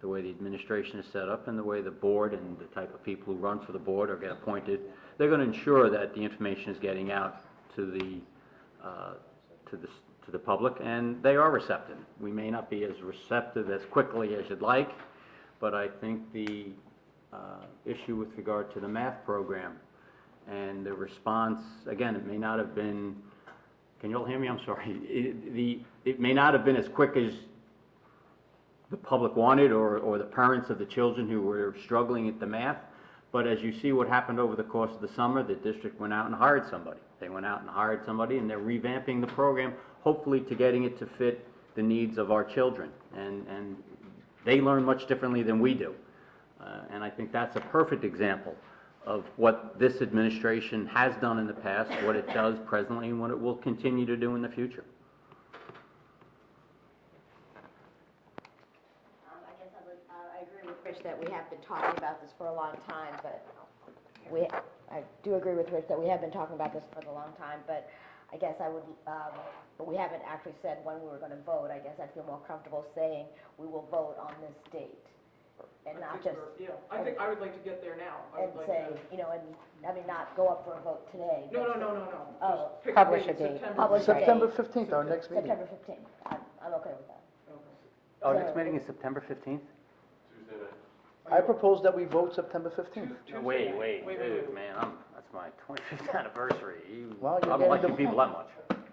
the way the administration is set up and the way the board and the type of people who run for the board or get appointed, they're going to ensure that the information is getting out to the public, and they are receptive. We may not be as receptive as quickly as you'd like, but I think the issue with regard to the math program and the response, again, it may not have been, can you all hear me? I'm sorry. It may not have been as quick as the public wanted or the parents of the children who were struggling at the math, but as you see what happened over the course of the summer, the district went out and hired somebody. They went out and hired somebody, and they're revamping the program, hopefully to getting it to fit the needs of our children. And they learn much differently than we do. And I think that's a perfect example of what this administration has done in the past, what it does presently, and what it will continue to do in the future. I guess I agree with Rich that we have been talking about this for a long time, but I do agree with Rich that we have been talking about this for a long time, but I guess I would, but we haven't actually said when we were going to vote. I guess I feel more comfortable saying we will vote on this date, and not just. Yeah, I think I would like to get there now. And say, you know, and, I mean, not go up for a vote today. No. Oh, Just pick Publish date a in date. September. Publish a date. September 15th, our next meeting. September 15th. I'm okay with that. Our next meeting is September 15th? Tuesday night. I propose that we vote September 15th. Wait, Wait, dude, man, that's my 25th anniversary. Well, you're I don't like you getting people that much.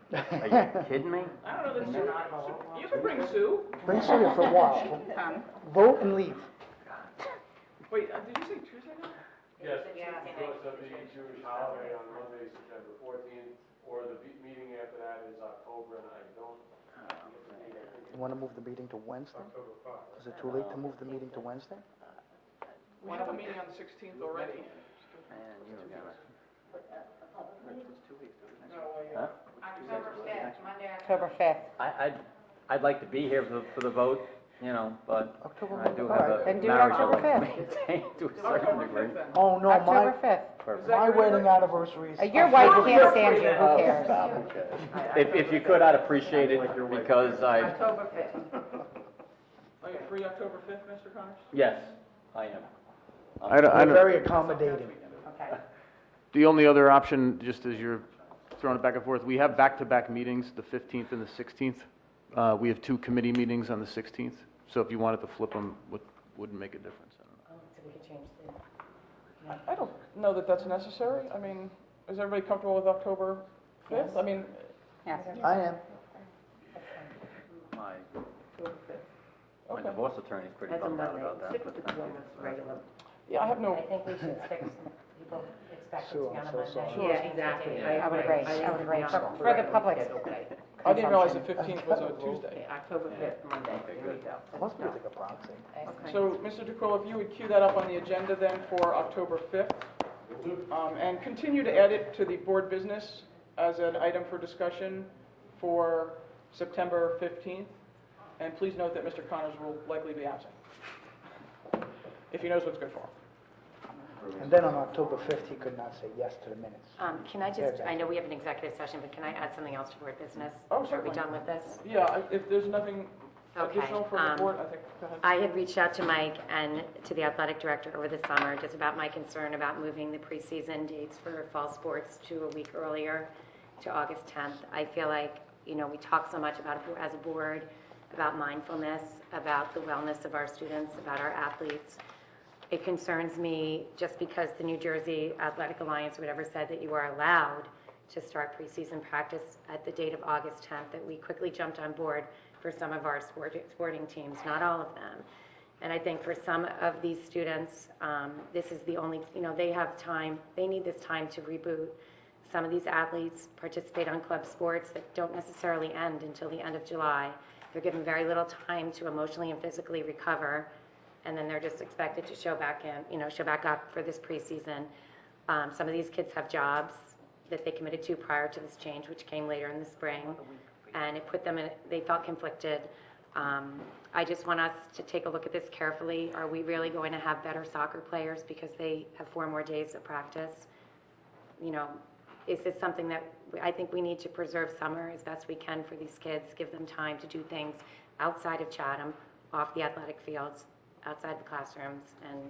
Are you kidding me? I don't know, you can bring Sue. Bring Sue in for a while. Vote and leave. Wait, did you say Tuesday night? Yes, because of the Jewish holiday on Monday, September 14th, or the meeting after that is October, and I don't. You want to move the meeting to Wednesday? October 5th. Is it too late to move the meeting to Wednesday? We have a meeting on the 16th already. Man, you're gonna. October 5th, Monday, October 5th. I'd like to be here for the vote, you know, but October I do all have right. a Then do marriage I October like to 5th. maintain to a certain October degree. 5th then. Oh, no, October 5th. Perfect. my wedding anniversary is. Your wife can't stand you, who cares? If you could, I'd appreciate it, because October 5th. Are you free October 5th, Mr. Connors? yes, I am. We're very accommodating. Okay. The only other option, just as you're throwing it back and forth, we have back-to-back meetings, the 15th and the 16th. We have 2 committee meetings on the 16th, so if you wanted to flip them, wouldn't make a difference. I don't know. So we could change the. I don't know that that's necessary. I mean, is everybody comfortable with October 5th? I mean, Yes. I am. My okay. divorce attorney's pretty That's a bummed out Monday. about that. Stick with the regular. Yeah, I have no, I think we should stick, people expect it to Sue, be on I'm a so Monday. sorry. Yeah, exactly. I would agree, I would agree. For the public's I didn't realize the 15th was a Tuesday. October 5th, Monday, there we go. Must be like a proxy. So, Mr. DeQuilla, if you would cue that up on the agenda then for October 5th, and continue to add it to the board business as an item for discussion for September 15th, and please note that Mr. Connors will likely be absent, if he knows what's good for him. And then on October 5th, he could not say yes to the minutes. Can I just, I know we have an executive session, but can I add something else to board business? Oh, Are we certainly. done with this? Yeah, if there's nothing Okay, additional for the board, I think, go ahead. I had reached out to Mike and to the athletic director over the summer just about my concern about moving the preseason dates for fall sports to a week earlier, to August 10th. I feel like, you know, we talk so much about, as a board, about mindfulness, about the wellness of our students, about our athletes. It concerns me just because the New Jersey Athletic Alliance or whatever said that you are allowed to start preseason practice at the date of August 10th, that we quickly jumped on board for some of our sporting teams, not all of them. And I think for some of these students, this is the only, you know, they have time, they need this time to reboot. Some of these athletes participate on club sports that don't necessarily end until the end of July. They're given very little time to emotionally and physically recover, and then they're just expected to show back in, you know, show back up for this preseason. Some of these kids have jobs that they committed to prior to this change, which came later in the spring, and it put them in, they felt conflicted. I just want us to take a look at this carefully. Are we really going to have better soccer players because they have 4 more days of practice? You know, is this something that, I think we need to preserve summer as best we can for these kids, give them time to do things outside of Chatham, off the athletic fields, outside the classrooms, and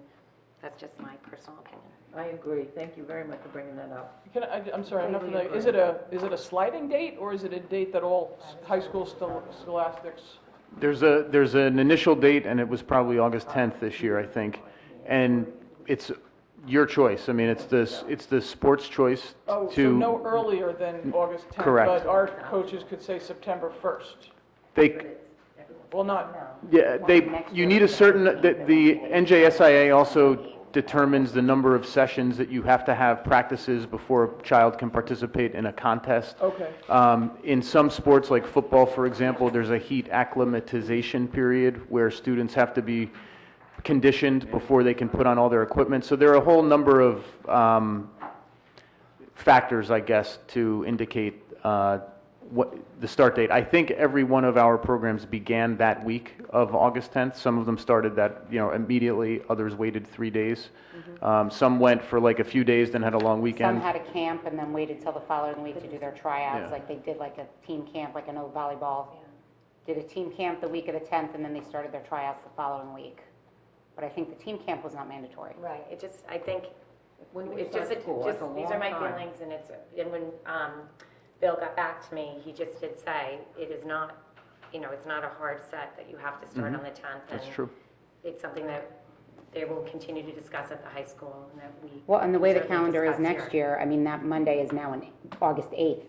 that's just my personal opinion. I agree. Thank you very much for bringing that up. I'm sorry, I'm not Totally familiar. agree. Is it a sliding date, or is it a date that all high school scholastics? There's an initial date, and it was probably August 10th this year, I think. And it's your choice. I mean, it's the sport's choice Oh, so to, no earlier than August 10th? Correct. But our coaches could say September 1st? they, Well, not, yeah, you need a certain, the NJSIA also determines the number of sessions that you have to have practices before a child can participate in a contest. okay. In some sports, like football, for example, there's a heat acclimatization period where students have to be conditioned before they can put on all their equipment. So there are a whole number of factors, I guess, to indicate what the start date. I think every one of our programs began that week of August 10th. Some of them started that, immediately. Others waited 3 days. Some went for like a few days, then had a long weekend. Some had a camp and then waited till the following week to do their tryouts, Yeah. like they did like a team camp, like I know volleyball did a team camp the week of the 10th, and then they started their tryouts the following week. But I think the team camp was not mandatory. Right, it just, I think, When we it's just, start school, that's a these are long my time. feelings, and when Bill got back to me, he just did say, it is not, it's not a hard set that you have to start on the 10th. That's and true. It's something that they will continue to discuss at the high school, and that we. Well, and the way the certainly calendar is discuss next here. year, I mean, that Monday is now on August 8th.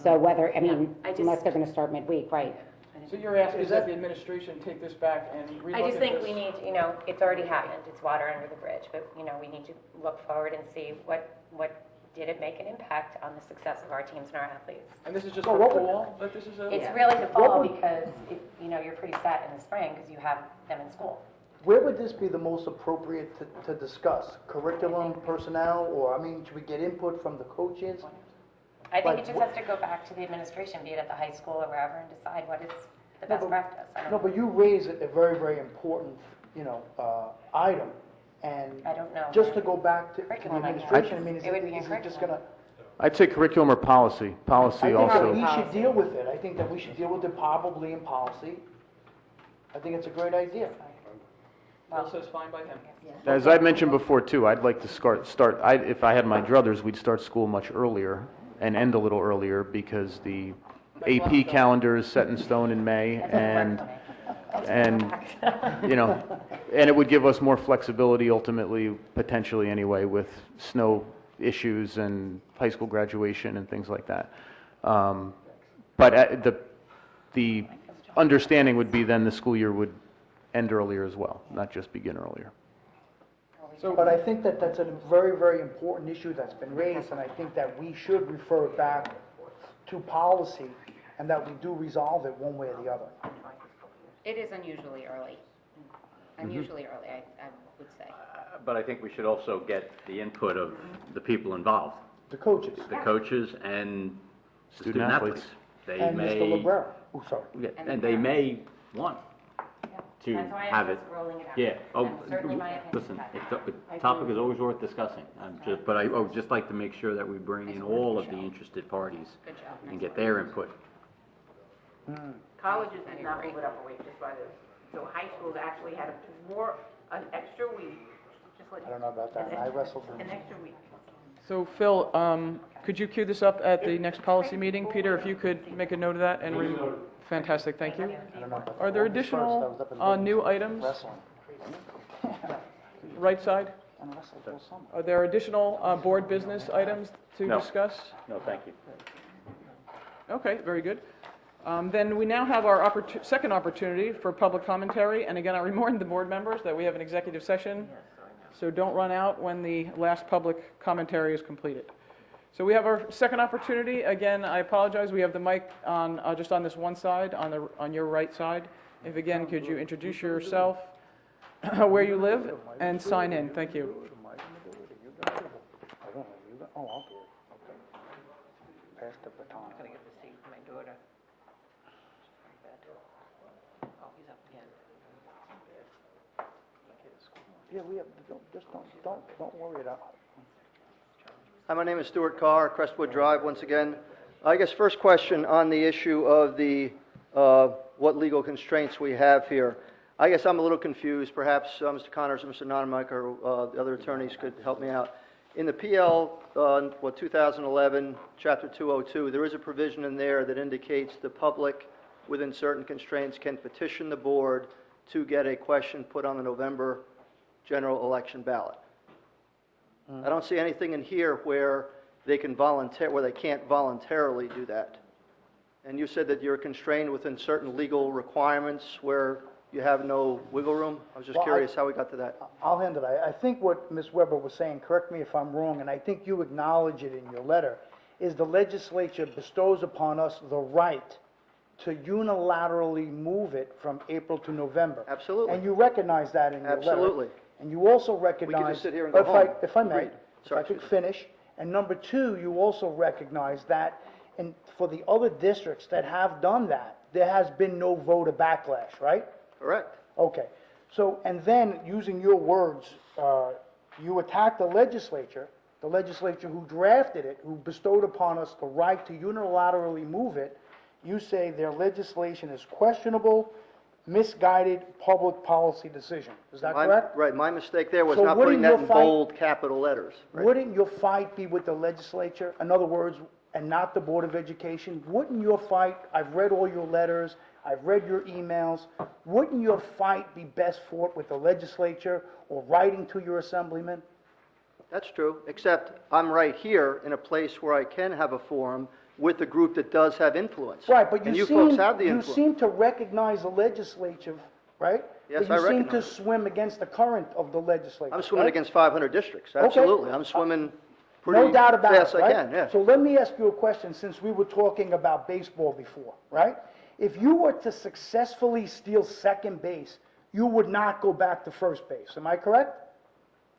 So whether, I mean, I just- unless they're going to start midweek, right? So you're asking that the administration take this back and relook at this? I just think we need, it's already happened, it's water under the bridge, but, we need to look forward and see what did it make an impact on the success of our teams and our athletes. And this is just Well, for what would- fall, that this is a? It's really the fall would- because, you're pretty set in the spring because you have them in school. Where would this be the most appropriate to discuss? Curriculum, personnel, or, I mean, should we get input from the coaches? I think Like it just what- has to go back to the administration, be it at the high school or wherever, and decide what is the No, best but- practice. I don't No, know. but you raise a very, very important, item, and I don't know. just to go back to the Curriculum, I guess. administration, I mean, is It would be in it just curriculum. gonna? I'd say curriculum or policy. I Policy think also. that we should deal with it. I think that we should deal with it probably in policy. I think it's a great idea. Bill says fine by him. As I mentioned before, too, I'd like to if I had my druthers, we'd start school much earlier and end a little earlier because the AP calendar is set in stone in May, and it would give us more flexibility ultimately, potentially anyway, with snow issues and high school graduation and things like that. But the understanding would be then the school year would end earlier as well, not just begin earlier. But I think that that's a very, very important issue that's been raised, and I think that we should refer it back to policy, and that we do resolve it one way or the other. It is unusually early. Unusually early, I would say. But I think we should also get the input of the people involved, The coaches. the coaches and the Student student athletes. athletes. They And Mr. may, Lebrera. Oh, sorry. yeah, and they may want to That's why have I'm it. just rolling it out. Yeah, And certainly my opinion. listen, the topic is always worth discussing. But I would just like to make sure that we bring in all of the interested parties Good job. and get their input. Colleges did not move it up a week, just by so high schools actually had an extra week, just like. I don't know about that. I wrestled with An extra week. So Phil, could you cue this up at the next policy meeting? Peter, if you could make a note of that and fantastic, thank you. I don't know about Are there August 1st, I was additional up in Vegas new items? Wrestling. Right side? And wrestled all summer. Are there additional board business items to No. discuss? No, thank you. Okay, very good. Then we now have our second opportunity for public commentary. And again, I remind the board members that we have an executive session, so don't run out when the last public commentary is completed. So we have our second opportunity. Again, I apologize, we have the mic on, just on this one side, on your right side. If again, could you introduce yourself, where you live, and sign in? Thank you. Oh, I'll do it. Okay. Pass the baton. I'm gonna get the seat for my daughter. Yeah, we have, don't worry about it. Hi, my name is Stuart Carr, Crestwood Drive, once again. I guess first question on the issue of the, what legal constraints we have here. I guess I'm a little confused. Perhaps Mr. Connors and Mr. Nonamike or the other attorneys could help me out. In the PL, 2011, Chapter 202, there is a provision in there that indicates the public, within certain constraints, can petition the board to get a question put on the November general election ballot. I don't see anything in here where they can where they can't voluntarily do that. And you said that you're constrained within certain legal requirements where you have no wiggle room? I was just curious how we got to that. I'll handle that. I think what Ms. Weber was saying, correct me if I'm wrong, and I think you acknowledge it in your letter, is the legislature bestows upon us the right to unilaterally move it from April to November. Absolutely. And you recognize that in your letter. Absolutely. And you also recognize... just sit here and go home. If I may, Agreed. if Sorry, I could excuse me. finish. And number two, you also recognize that for the other districts that have done that, there has been no voter backlash, right? Correct. Okay. So, and then, using your words, you attack the legislature who drafted it, who bestowed upon us the right to unilaterally move it. You say their legislation is questionable, misguided public policy decision. Is that correct? Right, my mistake there was So not putting wouldn't that your in fight- bold capital letters. Right. Wouldn't your fight be with the legislature? In other words, and not the Board of Education? Wouldn't your fight, I've read all your letters, I've read your emails, wouldn't your fight be best fought with the legislature or writing to your assemblyman? That's true, except I'm right here in a place where I can have a forum with a group that does have influence. Right, but And you folks seem, have the you influence. seem to recognize the legislature, right? Yes, But I you seem to recognize it. swim against the current of the legislature. I'm swimming right? against 500 districts, Okay. absolutely. I'm swimming pretty No doubt about fast it, right? I can, yeah. So let me ask you a question, since we were talking about baseball before, right? If you were to successfully steal second base, you would not go back to first base. Am I correct?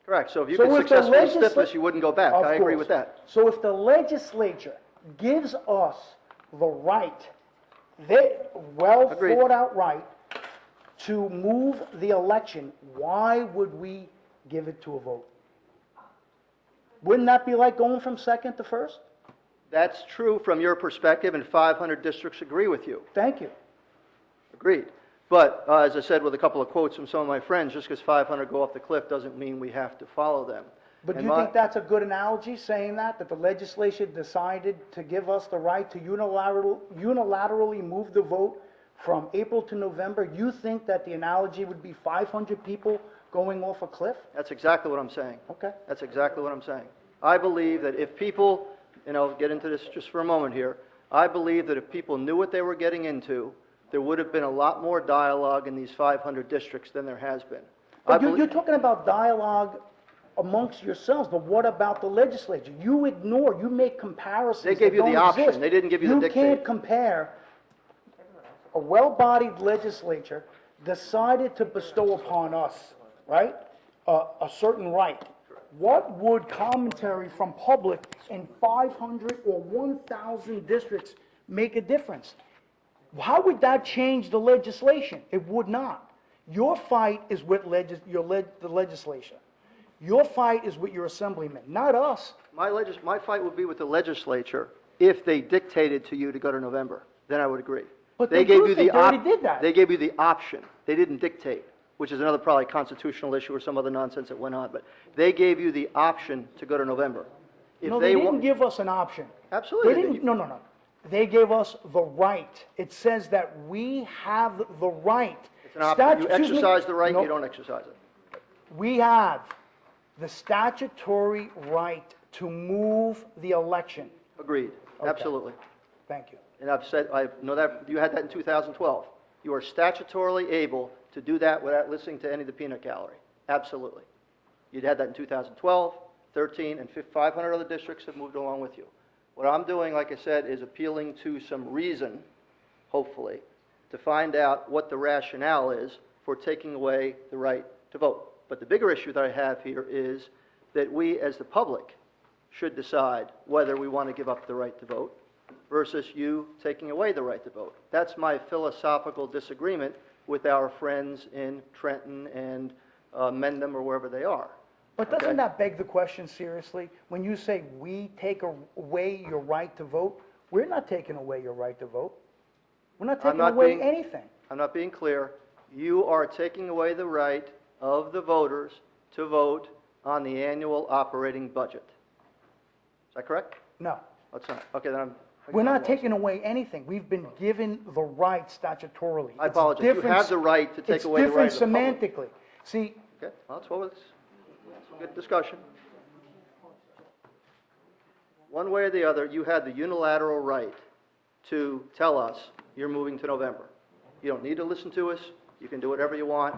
Correct, so if you So could if the successfully stiff legisla- us, you wouldn't go back. Of I agree course. with that. So if the legislature gives us the right, well Agreed. thought out right, to move the election, why would we give it to a vote? Wouldn't that be like going from second to first? That's true from your perspective, and 500 districts agree with you. Thank you. Agreed. But, as I said with a couple of quotes from some of my friends, just because 500 go off the cliff doesn't mean we have to follow them. But do And you my- think that's a good analogy, saying that the legislature decided to give us the right to unilaterally move the vote from April to November? You think that the analogy would be 500 people going off a cliff? That's exactly what I'm saying. Okay. That's exactly what I'm saying. I believe that if people, I'll get into this just for a moment here, I believe that if people knew what they were getting into, there would have been a lot more dialogue in these 500 districts than there has been. But you're talking about dialogue amongst yourselves, but what about the legislature? You make comparisons They gave that you the don't option. exist. They didn't give you the dictate. You can't compare a well-bodied legislature decided to bestow upon us, right, a certain right. What would commentary from public in 500 or 1,000 districts make a difference? How would that change the legislation? It would not. Your fight is with the legislation. Your fight is with your assemblyman, not us. My fight would be with the legislature if they dictated to you to go to November. Then I would agree. But They they already did that. They gave you the option. They didn't dictate, which is another probably constitutional issue or some other nonsense that went on. But they gave you the option to go to November. If No, they wa- didn't give us an option. Absolutely. They didn't, no. They gave us the right. It says that we have the right. It's an option. You Excuse me. exercise the right, No, you don't exercise it. We have the statutory right to move the election. Agreed. Okay. Absolutely. Thank you. And I know that, you had that in 2012. You are statutorily able to do that without listening to any of the peanut gallery. Absolutely. You'd had that in 2012, 13, and 500 other districts have moved along with you. What I'm doing, like I said, is appealing to some reason, hopefully, to find out what the rationale is for taking away the right to vote. But the bigger issue that I have here is that we, as the public, should decide whether we want to give up the right to vote versus you taking away the right to vote. That's my philosophical disagreement with our friends in Trenton and amend them or wherever they are. But Okay. doesn't that beg the question seriously? When you say we take away your right to vote, we're not taking away your right to vote. We're not taking away anything. I'm not being clear. You are taking away the right of the voters to vote on the annual operating budget. Is that correct? No. That's not. Okay, then We're not taking away anything. We've been given the right statutorily. I It's apologize. You different- have the right to take away the right of the It's different public. semantically. See, Okay, well, that's what was, that's a good discussion. One way or the other, you had the unilateral right to tell us you're moving to November. You don't need to listen to us. You can do whatever you want,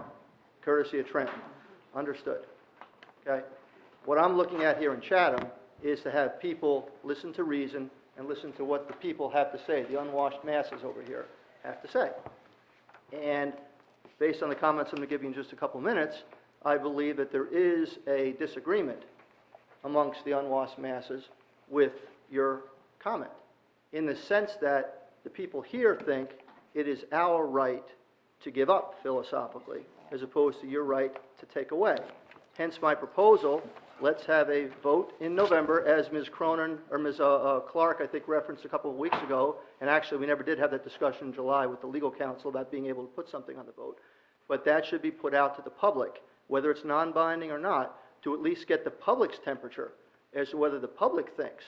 courtesy of Trenton. Understood. Okay? What I'm looking at here in Chatham is to have people listen to reason and listen to what the people have to say, the unwashed masses over here have to say. And based on the comments I'm going to give you in just a couple minutes, I believe that there is a disagreement amongst the unwashed masses with your comment, in the sense that the people here think it is our right to give up philosophically, as opposed to your right to take away. Hence my proposal, let's have a vote in November, as Ms. Cronin, or Ms. Clark, I think, referenced a couple of weeks ago, and actually we never did have that discussion in July with the legal counsel about being able to put something on the vote. But that should be put out to the public, whether it's non-binding or not, to at least get the public's temperature as to whether the public thinks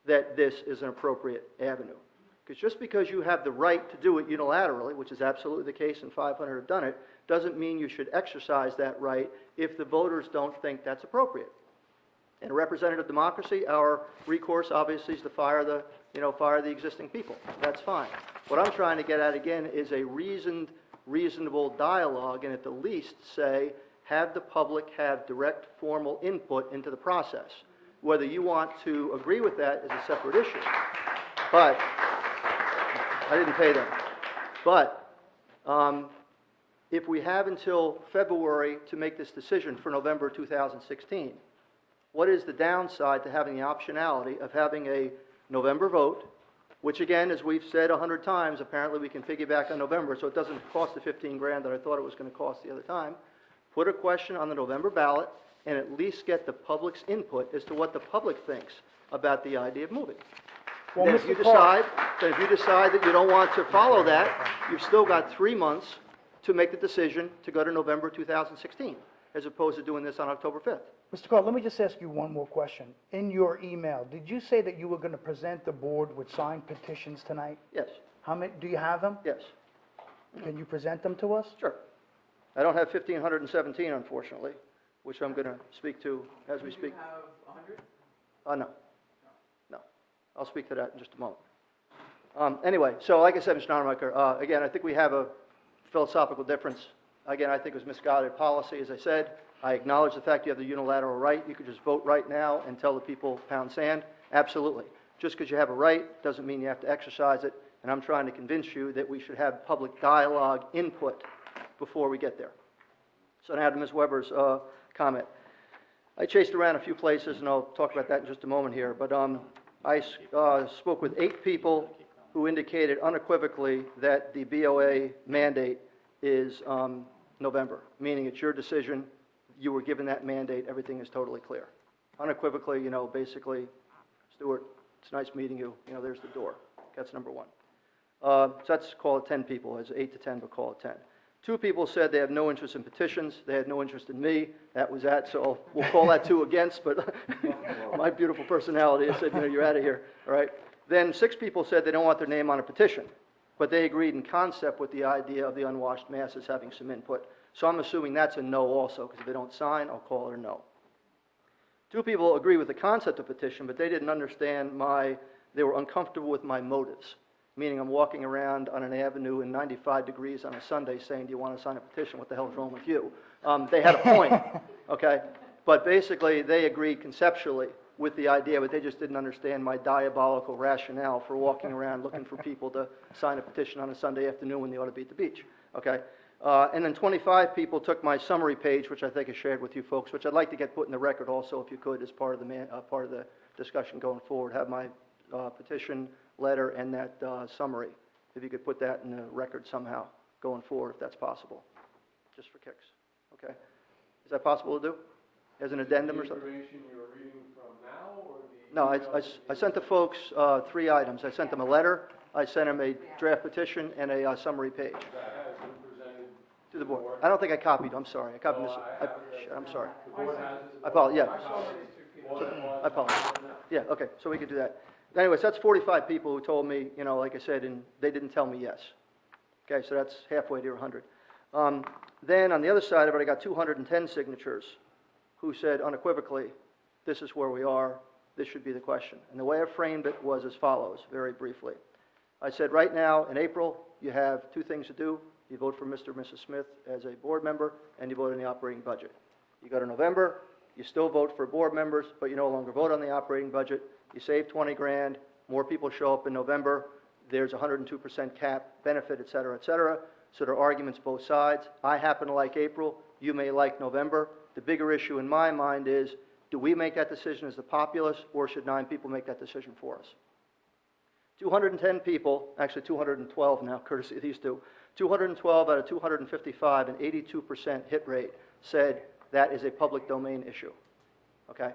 that this is an appropriate avenue. Because just because you have the right to do it unilaterally, which is absolutely the case and 500 have done it, doesn't mean you should exercise that right if the voters don't think that's appropriate. In a representative democracy, our recourse obviously is to fire the existing people. That's fine. What I'm trying to get at again is a reasonable dialogue, and at the least say, have the public have direct formal input into the process. Whether you want to agree with that is a separate issue. But I didn't pay them. But if we have until February to make this decision for November 2016, what is the downside to having the optionality of having a November vote, which again, as we've said 100 times, apparently we can piggyback on November, so it doesn't cost the 15 grand that I thought it was going to cost the other time. Put a question on the November ballot and at least get the public's input as to what the public thinks about the idea of moving. Well, Then if you decide that you don't want to follow that, you've still got 3 months to make the decision to go to November 2016, as opposed to doing this on October 5th. Mr. Carl, let me just ask you one more question. In your email, did you say that you were going to present the board with signed petitions tonight? Yes. How many, do you have them? Yes. Can you present them to us? Sure. I don't have 1,517, unfortunately, which I'm going to speak to as we speak. Do you have 100? No. No. I'll speak to that in just a moment. Anyway, so like I said, Mr. Nonamaker, again, I think we have a philosophical difference. Again, I think it was misguided policy, as I said. I acknowledge the fact you have the unilateral right. You could just vote right now and tell the people pound sand. Absolutely. Just because you have a right doesn't mean you have to exercise it. And I'm trying to convince you that we should have public dialogue input before we get there. So now to Ms. Weber's comment. I chased around a few places, and I'll talk about that in just a moment here. But I spoke with 8 people who indicated unequivocally that the BOA mandate is November, meaning it's your decision. You were given that mandate. Everything is totally clear. Unequivocally, basically, Stuart, it's nice meeting you. There's the door. That's number 1. So let's call it 10 people. It's 8 to 10, but call it 10. 2 people said they have no interest in petitions. They had no interest in me. That was that. So we'll call that 2 against, but my beautiful personality said, you're out of here. All right. Then 6 people said they don't want their name on a petition, but they agreed in concept with the idea of the unwashed masses having some input. So I'm assuming that's a no also, because if they don't sign, I'll call it a no. 2 people agree with the concept of petition, but they didn't understand they were uncomfortable with my motives. Meaning I'm walking around on an avenue in 95 degrees on a Sunday saying, do you want to sign a petition? What the hell is wrong with you? They had a point, okay? But basically, they agreed conceptually with the idea, but they just didn't understand my diabolical rationale for walking around looking for people to sign a petition on a Sunday afternoon when they ought to be at the beach, okay? And then 25 people took my summary page, which I think I shared with you folks, which I'd like to get put in the record also, if you could, as part of the discussion going forward, have my petition letter and that summary, if you could put that in the record somehow going forward, if that's possible, just for kicks, okay? Is that possible to do? As an addendum or something? Information you're reading from now, or the? No, emails I sent the folks 3 items. I sent them a letter, I sent them a draft petition, and a summary page That has been presented to the board. I don't think I copied, I'm sorry. I copied this, I'm sorry. The board has it. I apologize, yeah. All I apologize. Yeah, okay, so we could do that. Anyways, that's 45 people who told me, you know, like I said, and they didn't tell me yes. Okay, so that's halfway to 100. Then on the other side of it, I got 210 signatures who said unequivocally, this is where we are, this should be the question. And the way I framed it was as follows, very briefly. I said, right now, in April, you have 2 things to do. You vote for Mr. and Mrs. Smith as a board member, and you vote on the operating budget. You go to November, you still vote for board members, but you no longer vote on the operating budget. You save 20 grand, more people show up in November, there's 102% cap, benefit, et cetera, et cetera. So there are arguments both sides. I happen to like April, you may like November. The bigger issue in my mind is, do we make that decision as the populace, or should 9 people make that decision for us? 210 people, actually 212 now, courtesy of these 2, 212 out of 255, an 82% hit rate, said that is a public domain issue. Okay?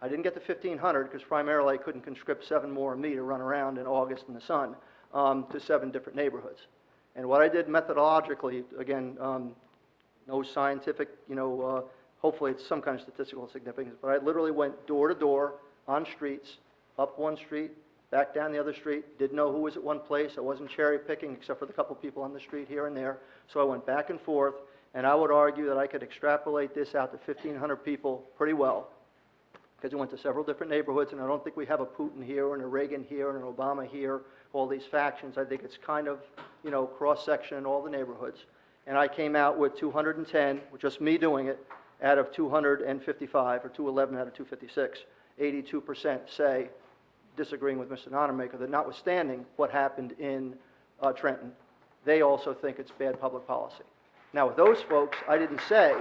I didn't get to 1,500 because primarily I couldn't conscript 7 more of me to run around in August in the sun to 7 different neighborhoods. And what I did methodologically, again, no scientific, hopefully it's some kind of statistical significance, but I literally went door to door on streets, up one street, back down the other street, didn't know who was at one place. I wasn't cherry picking except for the couple people on the street here and there. So I went back and forth, and I would argue that I could extrapolate this out to 1,500 people pretty well, because we went to several different neighborhoods, and I don't think we have a Putin here and a Reagan here and an Obama here, all these factions. I think it's kind of, cross-section in all the neighborhoods. And I came out with 210, with just me doing it, out of 255, or 211 out of 256. 82% say, disagreeing with Mr. Nonnermaker, that notwithstanding what happened in Trenton, they also think it's bad public policy. Now, with those folks, I didn't say,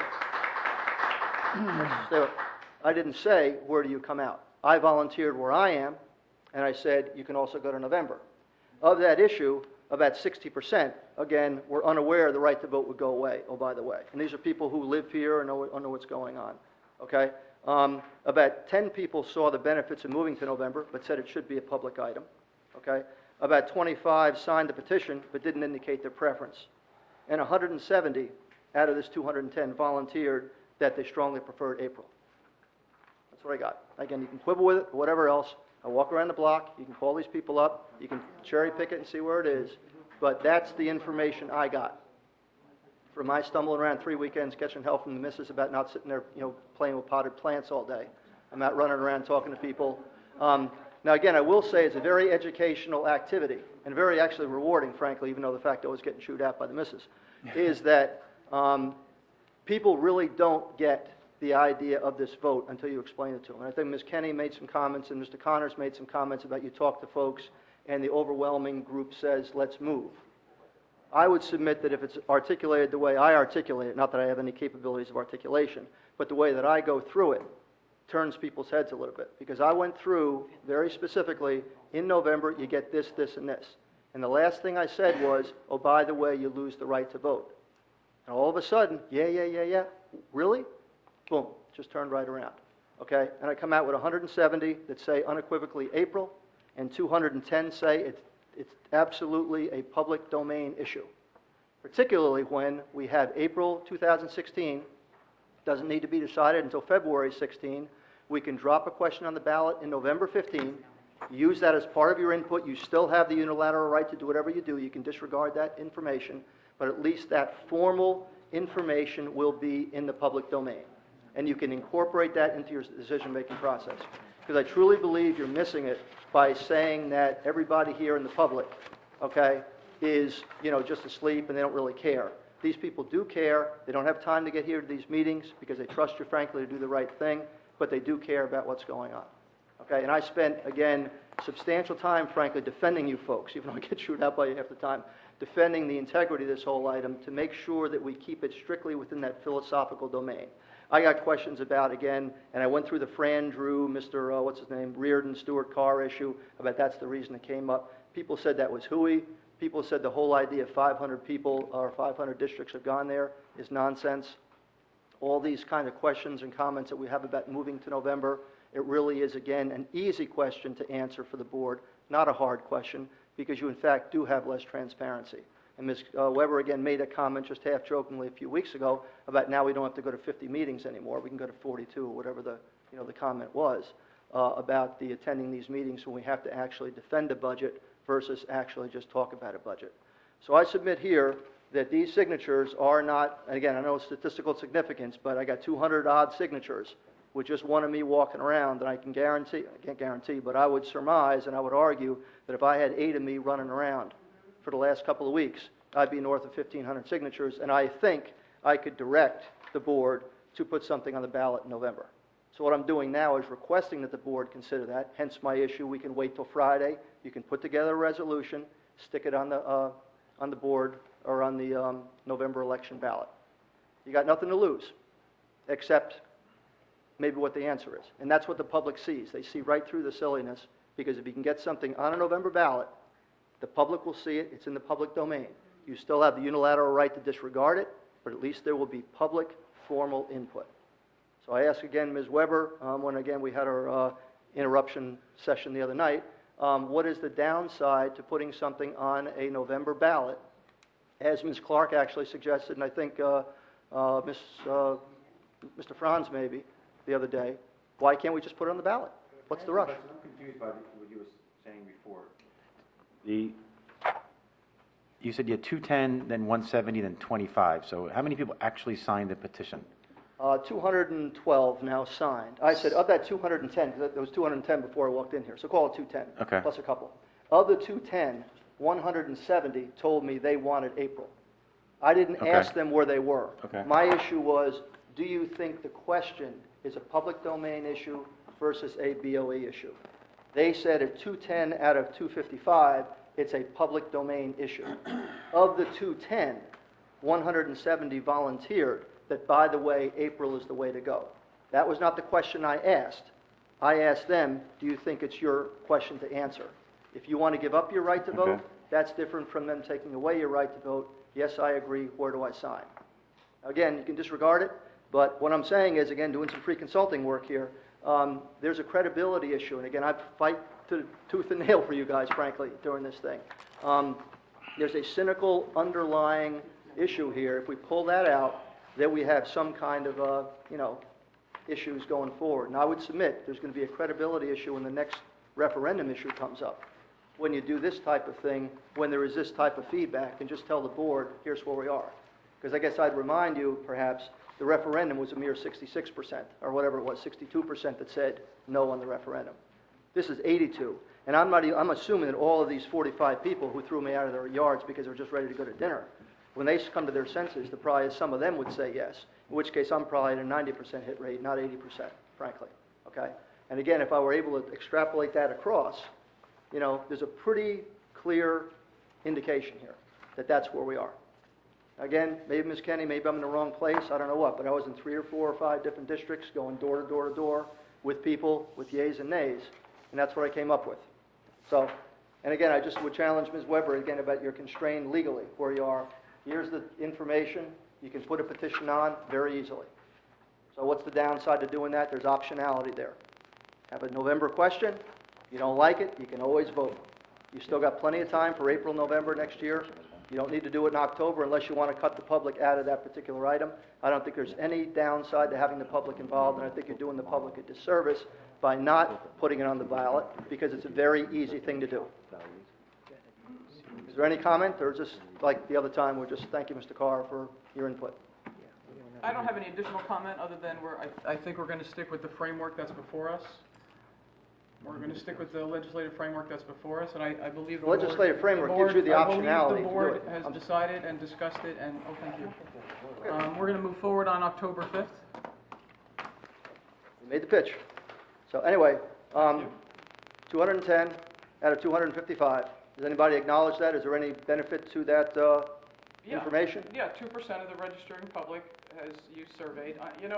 where do you come out? I volunteered where I am, and I said, you can also go to November. Of that issue, about 60%, again, were unaware the right to vote would go away, oh, by the way. And these are people who live here and know what's going on, okay? About 10 people saw the benefits of moving to November, but said it should be a public item, okay? About 25 signed the petition, but didn't indicate their preference. And 170 out of this 210 volunteered that they strongly preferred April. That's what I got. Again, you can quibble with it, or whatever else. I walk around the block, you can call these people up, you can cherry pick it and see where it is, but that's the information I got from my stumbling around 3 weekends, catching hell from the missus about not sitting there, playing with potted plants all day. I'm out running around talking to people. Now, again, I will say it's a very educational activity, and very actually rewarding, frankly, even though the fact I was getting chewed out by the missus, is that people really don't get the idea of this vote until you explain it to them. And I think Ms. Kenny made some comments, and Mr. Connors made some comments about you talk to folks, and the overwhelming group says, let's move. I would submit that if it's articulated the way I articulate it, not that I have any capabilities of articulation, but the way that I go through it, turns people's heads a little bit. Because I went through, very specifically, in November, you get this, this, and this. And the last thing I said was, oh, by the way, you lose the right to vote. And all of a sudden, yeah, really? Boom, just turned right around, okay? And I come out with 170 that say unequivocally April, and 210 say it's absolutely a public domain issue, particularly when we have April 2016, doesn't need to be decided until February 16. We can drop a question on the ballot in November 15, use that as part of your input. You still have the unilateral right to do whatever you do. You can disregard that information, but at least that formal information will be in the public domain. And you can incorporate that into your decision-making process. Because I truly believe you're missing it by saying that everybody here in the public, okay, is, just asleep and they don't really care. These people do care. They don't have time to get here to these meetings because they trust you, frankly, to do the right thing, but they do care about what's going on. Okay, and I spent, again, substantial time, frankly, defending you folks, even though I get chewed out by you half the time, defending the integrity of this whole item to make sure that we keep it strictly within that philosophical domain. I got questions about, again, and I went through the Fran Drew, Mr. Reardon, Stewart Carr issue, about that's the reason it came up. People said that was hooey. People said the whole idea of 500 people or 500 districts have gone there is nonsense. all these kind of questions and comments that we have about moving to November, it really is, again, an easy question to answer for the board, not a hard question, because you in fact do have less transparency. And Ms. Weber again made a comment just half jokingly a few weeks ago about now we don't have to go to 50 meetings anymore, we can go to 42 or whatever the comment was about the attending these meetings when we have to actually defend a budget versus actually just talk about a budget. So I submit here that these signatures are not, and again, I know statistical significance, but I got 200 odd signatures with just one of me walking around, and I can't guarantee, but I would surmise and I would argue that if I had 8 of me running around for the last couple of weeks, I'd be north of 1,500 signatures, and I think I could direct the board to put something on the ballot in November. So what I'm doing now is requesting that the board consider that, hence my issue, we can wait till Friday, you can put together a resolution, stick it on the board or on the November election ballot. You got nothing to lose, except maybe what the answer is. And that's what the public sees. They see right through the silliness, because if you can get something on a November ballot, the public will see it, it's in the public domain. You still have the unilateral right to disregard it, but at least there will be public, formal input. So I ask again, Ms. Weber, when again we had our interruption session the other night, what is the downside to putting something on a November ballot, as Ms. Clark actually suggested, and I think Mr. Franz maybe, the other day, why can't we just put it on the ballot? What's the rush? I'm confused by what you were saying before. You said you had 210, then 170, then 25. So how many people actually signed the petition? 212 now signed. I said of that 210, because there was 210 before I walked in here, so call it 210, Okay. plus a couple. Of the 210, 170 told me they wanted April. I didn't Okay. ask them where they were. Okay. My issue was, do you think the question is a public domain issue versus a BOE issue? They said at 210 out of 255, it's a public domain issue. Of the 210, 170 volunteered that, by the way, April is the way to go. That was not the question I asked. I asked them, do you think it's your question to answer? If you want to give up your right to vote, Okay. that's different from them taking away your right to vote. Yes, I agree. Where do I sign? Again, you can disregard it, but what I'm saying is, again, doing some free consulting work here, there's a credibility issue. And again, I fight to tooth and nail for you guys, frankly, during this thing. There's a cynical underlying issue here. If we pull that out, then we have some kind of, issues going forward. And I would submit there's going to be a credibility issue when the next referendum issue comes up. When you do this type of thing, when there is this type of feedback, and just tell the board, here's where we are. Because I guess I'd remind you, perhaps, the referendum was a mere 66%, or whatever it was, 62% that said no on the referendum. This is 82. And I'm assuming that all of these 45 people who threw me out of their yards because they were just ready to go to dinner, when they come to their senses, the probably some of them would say yes, in which case I'm probably at a 90% hit rate, not 80%, frankly, okay? And again, if I were able to extrapolate that across, there's a pretty clear indication here that that's where we are. Again, maybe Ms. Kenny, maybe I'm in the wrong place, I don't know what, but I was in 3 or 4 or 5 different districts going door to door to door with people with yays and nays, and that's what I came up with. So, and again, I just would challenge Ms. Weber again about your constrained legally, where you are. Here's the information, you can put a petition on very easily. So what's the downside to doing that? There's optionality there. Have a November question, you don't like it, you can always vote. You still got plenty of time for April, November next year. You don't need to do it in October unless you want to cut the public out of that particular item. I don't think there's any downside to having the public involved, and I think you're doing the public a disservice by not putting it on the ballot, because it's a very easy thing to do. Is there any comment, or just like the other time, we're just thank you, Mr. Carr, for your input? I don't have any additional comment other than I think we're going to stick with the framework that's before us. We're going to stick with the legislative framework that's before us, and I believe the legislative framework gives you the optionality to do it. The board has decided and discussed it, and, thank you. We're going to move forward on October 5th. You made the pitch. So anyway, 210 out of 255. Does anybody acknowledge that? Is there any benefit to that information? Yeah, 2% of the registering public has you surveyed. And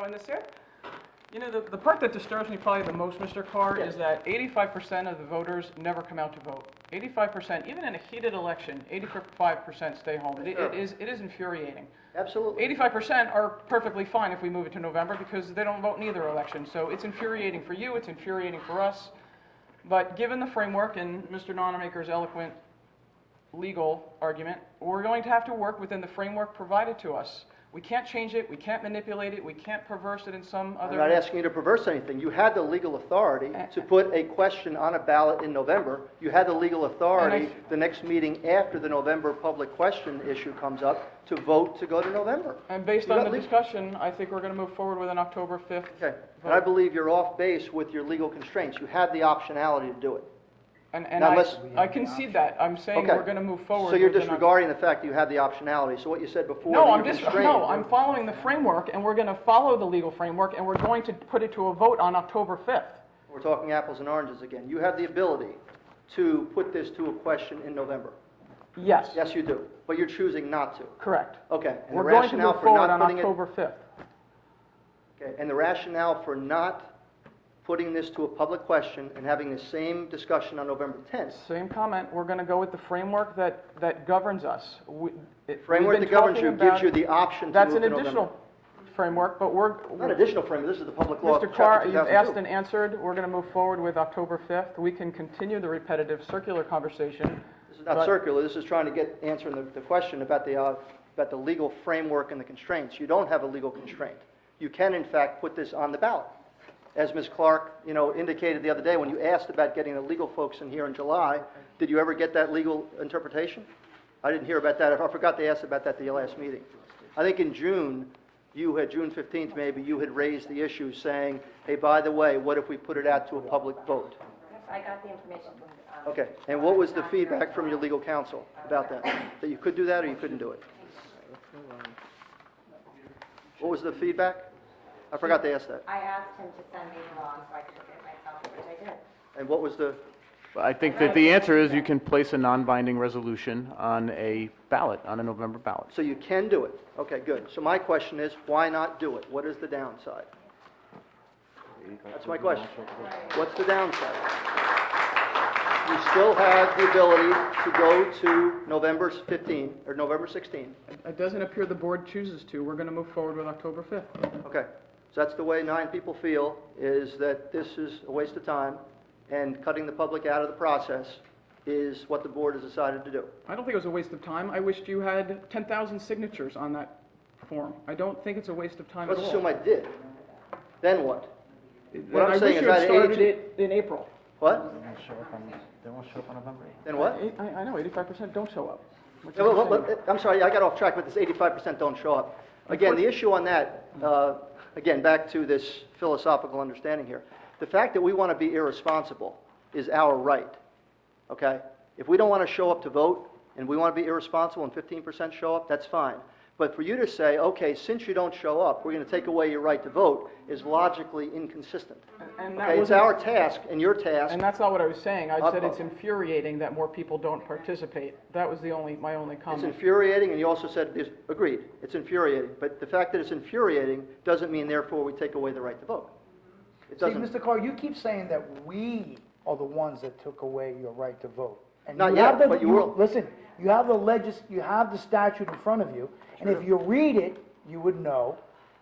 You know, the part that disturbs me probably the most, Mr. Carr, is that 85% of the voters never come out to vote. 85%, even in a heated election, 85% stay home. It is infuriating. Absolutely. 85% are perfectly fine if we move it to November because they don't vote in either election. So it's infuriating for you, it's infuriating for us. But given the framework and Mr. Nonamaker's eloquent legal argument, we're going to have to work within the framework provided to us. We can't change it, we can't manipulate it, we can't perverse it in some other... I'm not asking you to perverse anything. You had the legal authority to put a question on a ballot in November. You had the legal authority the next meeting after the November public question issue comes up to vote to go to November. And based on the discussion, I think we're going to move forward with an October 5th Okay, and I believe you're off base with your legal constraints. You had the optionality to do it. And Now, I concede that. I'm saying Okay. we're going to move forward. So you're with an disregarding the fact that you had the optionality. So what you said before, No, that you're no, I'm following the framework, and we're going to follow the legal framework, and we're going to put it to a vote on October 5th. We're talking apples and oranges again. You have the ability to put this to a question in November. Yes. Yes, you do. But you're choosing not to. Correct. Okay. And We're the going to rationale move for forward not on putting it. October 5th. Okay. And the rationale for not putting this to a public question and having the same discussion on November 10th. Same comment. We're going to go with the framework that governs us. Framework that governs you gives you the option to That's move an to additional November. framework, but we're... Not additional framework. This is the public law. Mr. Carr, chapter you've 2002. asked and answered. We're going to move forward with October 5th. We can continue the repetitive circular conversation. This is not circular. This is trying to answering the question about the legal framework and the constraints. You don't have a legal constraint. You can, in fact, put this on the ballot. As Ms. Clark, indicated the other day when you asked about getting the legal folks in here in July, did you ever get that legal interpretation? I didn't hear about that. I forgot to ask about that at the last meeting. I think in June, June 15th maybe, you had raised the issue saying, hey, by the way, what if we put it out to a public vote? Yes, I got the information from... Okay, and what was the feedback from your legal counsel about that? That you could do that or you couldn't do it? What was the feedback? I forgot to ask that. I asked him to send me the law so I could look at it myself, which I did. And what was the, I think that the answer is you can place a non-binding resolution on a ballot, on a November ballot. so you can do it? Okay, good. So my question is, why not do it? What is the downside? That's my question. What's the downside? You still have the ability to go to November 15 or November 16. It doesn't appear the board chooses to. We're going to move forward with October 5th. Okay, so that's the way 9 people feel, is that this is a waste of time, and cutting the public out of the process is what the board has decided to do. I don't think it was a waste of time. I wished you had 10,000 signatures on that form. I don't think it's a waste of time Let's at all. assume I did. Then what? Then I'm I saying wish is you had I had started 82 it in April. What? They won't show up on November 8th. Then what? I know, 85% don't show up. which Yeah, is well, insane. I'm sorry, I got off track with this 85% don't show up. Again, the issue on that, again, back to this philosophical understanding here. The fact that we want to be irresponsible is our right, okay? If we don't want to show up to vote, and we want to be irresponsible and 15% show up, that's fine. But for you to say, okay, since you don't show up, we're going to take away your right to vote, is logically inconsistent. And that Okay, it's wasn't- our task and your task. And that's not what I was saying. I said Uh-oh. it's infuriating that more people don't participate. That was my only It's comment. infuriating, and you also said, agreed, it's infuriating. But the fact that it's infuriating doesn't mean therefore we take away the right to vote. It See, doesn't. Mr. Carr, you keep saying that we are the ones that took away your right to vote. And Not you yet, have the- but you will. Listen, you have the statute in front of you, and if you read it, you would know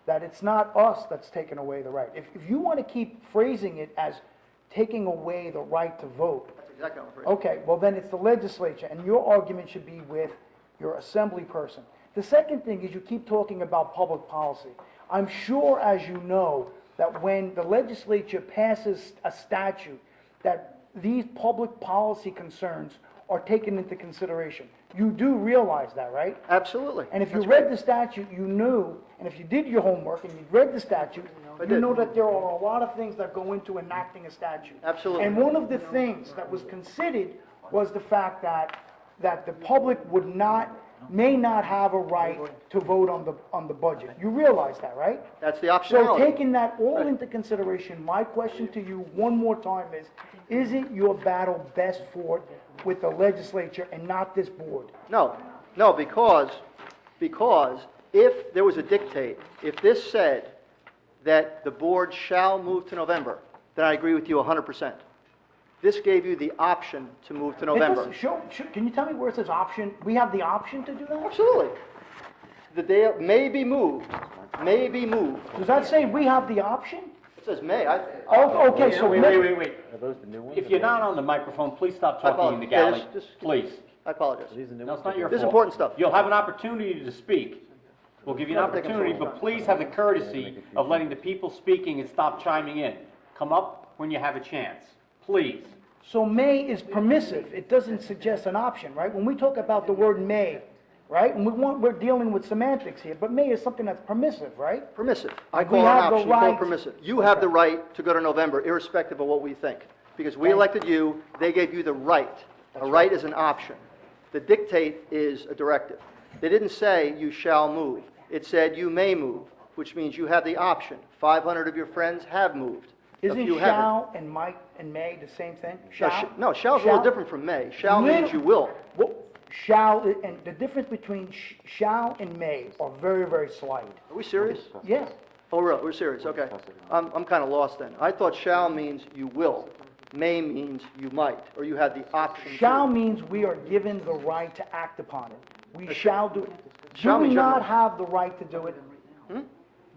that it's not us that's taking away the right. If you want to keep phrasing it as taking away the right to vote, That's exactly what I'm afraid. okay, well then it's the legislature, and your argument should be with your assembly person. The second thing is you keep talking about public policy. I'm sure, as you know, that when the legislature passes a statute, that these public policy concerns are taken into consideration. You do realize that, right? Absolutely. And if you That's read right. the statute, you knew, and if you did your homework and you read the statute, I you did. know that there are a lot of things that go into enacting a statute. Absolutely. And one of the things that was considered was the fact that the public may not have a right to vote on the budget. You realize that, right? That's the So optionality. taking that all into consideration, my question to you one more time is, isn't your battle best fought with the legislature and not this board? No, because if there was a dictate, if this said that the board shall move to November, then I agree with you 100%. This gave you the option to move to November. Can you tell me where it says option? We have the option to do that? Absolutely. The day may be moved, may be moved. Does that say we have the option? It says may. Oh, okay, so. Wait. Are those the new ones? If you're not on the microphone, please stop talking in the galley, please. I apologize. No, it's not your fault. This is important stuff. You'll have an opportunity to speak. We'll give you an opportunity, but please have the courtesy of letting the people speaking and stop chiming in. Come up when you have a chance, please. So may is permissive, it doesn't suggest an option, right? When we talk about the word may, right, and we're dealing with semantics here, but may is something that's permissive, right? Permissive. I We call it an have the option, you call it right- permissive. You have the right to go to November, irrespective of what we think. Because we elected you, they gave you the right. A right is an option. The dictate is a directive. They didn't say you shall move. It said you may move, which means you have the option. 500 of your friends have moved. A Isn't few haven't. shall and might and may the same thing? No, shall's a little different from may. Shall means you will. Well, shall, and the difference between shall and may are very, very slight. Are we serious? Yes. Oh, really? We're serious, okay. I'm kind of lost then. I thought shall means you will. May means you might, or you have the option to. Shall means we are given the right to act upon it. We shall do it. Do Shall we means you're- not have the right to do it?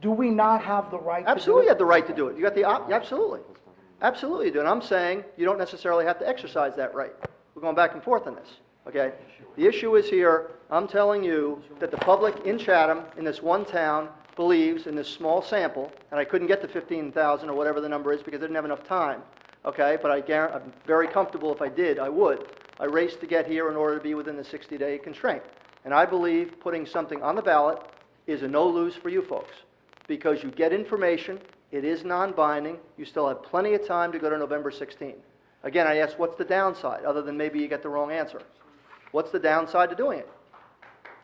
Do we not have the right to do it? Absolutely you have the right to do it. You got the, absolutely. Absolutely you do. And I'm saying you don't necessarily have to exercise that right. We're going back and forth on this, okay? The issue is here, I'm telling you that the public in Chatham, in this one town, believes in this small sample, and I couldn't get to 15,000 or whatever the number is because I didn't have enough time, okay? But I'm very comfortable if I did, I would. I raced to get here in order to be within the 60-day constraint. And I believe putting something on the ballot is a no-lose for you folks. Because you get information, it is non-binding, you still have plenty of time to go to November 16. Again, I ask, what's the downside, other than maybe you get the wrong answer? What's the downside to doing it?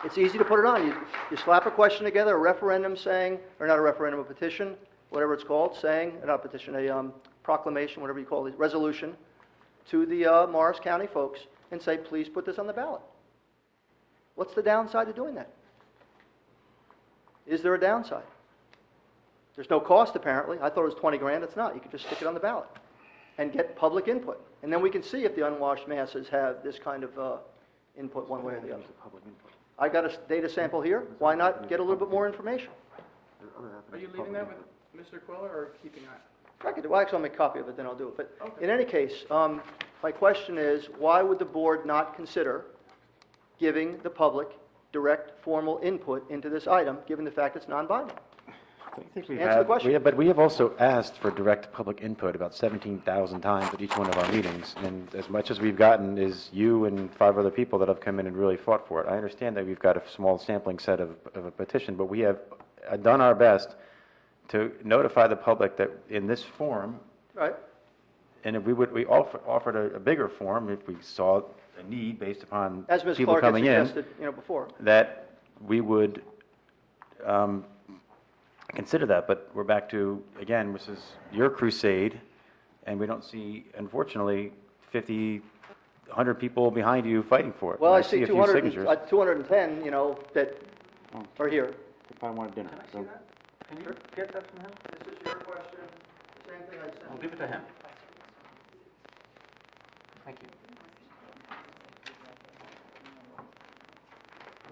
It's easy to put it on. You slap a question together, a referendum saying, or not a referendum, a petition, whatever it's called, saying, not a petition, a proclamation, whatever you call it, resolution, to the Morris County folks, and say, please put this on the ballot. What's the downside to doing that? Is there a downside? There's no cost, apparently. I thought it was 20 grand. It's not. You can just stick it on the ballot and get public input. And then we can see if the unwashed masses have this kind of input one way or the other. I got a data sample here. Why not get a little bit more information? Are you leaving that with Mr. Quiller or keeping that? I could do. Well, actually, I'll make a copy of it, then I'll do it. But in any case, my question is, why would the board not consider giving the public direct formal input into this item, given the fact it's non-binding? I think we Answer the question. but we have also asked for direct public input about 17,000 times at each one of our meetings, and as much as we've gotten is you and 5 other people that have come in and really fought for it. I understand that we've got a small sampling set of a petition, but we have done our best to notify the public that in this form, Right. and if we offered a bigger form if we saw a need based upon As Ms. people Clark had coming in, suggested, before. that we would consider that, but we're back to, again, this is your crusade, and we don't see, unfortunately, 50, 100 people behind you fighting for it. Well, And I see a few 200, signatures. 210, that are here. If I wanted dinner, so Can you get that from him? This is your question, the same thing I sent. I'll give it to him. Thank you.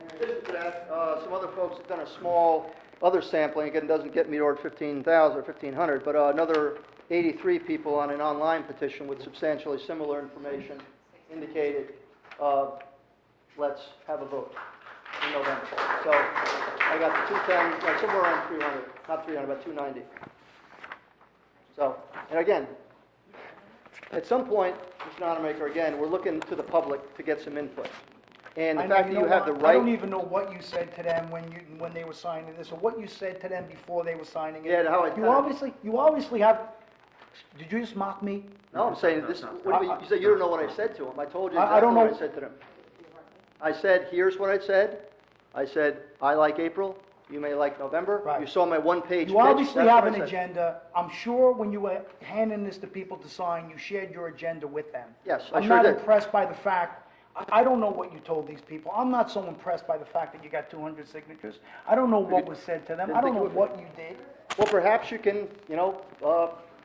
In addition to that, some other folks have done a small other sampling. Again, it doesn't get me toward 15,000 or 1,500, but another 83 people on an online petition with substantially similar information indicated, let's have a vote in November. So I got the 210, somewhere around 300, not 300, about 290. So, and again, at some point, Mr. Nonamaker, again, we're looking to the public to get some input. And the fact that you have the I right... don't even know what you said to them when they were signing this, or what you said to them before they were signing it. Yeah, how I... You obviously have, did you just mock me? No, I'm saying this, what do you mean? You say you don't know what I said to them. I told you I exactly don't what know. I said to them. I said, here's what I said. I said, I like April, you may like November. Right. You saw my one-page pitch. You obviously That's have what an I said. agenda. I'm sure when you were handing this to people to sign, you shared your agenda with them. Yes, I I'm sure not did. impressed by the fact, I don't know what you told these people. I'm not so impressed by the fact that you got 200 signatures. I don't know what was said to them. I don't know what you did. Well, perhaps you can,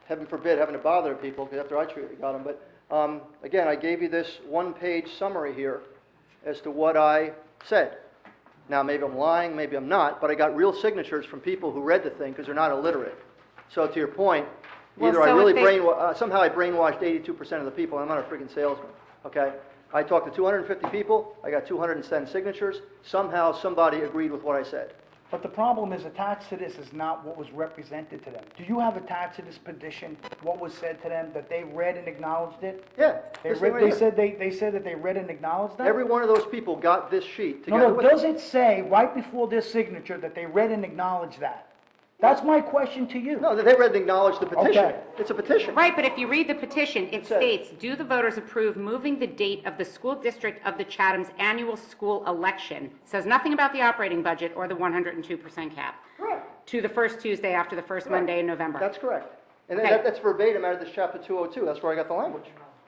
heaven forbid, having to bother people, because after I got them, but again, I gave you this one-page summary here as to what I said. Now, maybe I'm lying, maybe I'm not, but I got real signatures from people who read the thing because they're not illiterate. So to your point, Well, either I so really if somehow I brainwashed 82% of the people, and I'm not a freaking salesman, okay? I talked to 250 people, I got 210 signatures, somehow somebody agreed with what I said. But the problem is attached to this is not what was represented to them. Do you have attached to this petition what was said to them, that they read and acknowledged it? Yeah. They this thing read, right here. they said that they read and acknowledged that? Every one of those people got this sheet together No, with does it say right before their signature that they read and acknowledged that? That's my question to you. No, they read and acknowledged the petition. Okay. It's a petition. Right, but if you read the petition, it states, do the voters approve moving the date of the school district of the Chatham's annual school election? It says nothing about the operating budget or the 102% cap. Correct. To the first Tuesday after the first Monday in November. That's correct. And Okay. that's verbatim out of this chapter 202. That's where I got the language.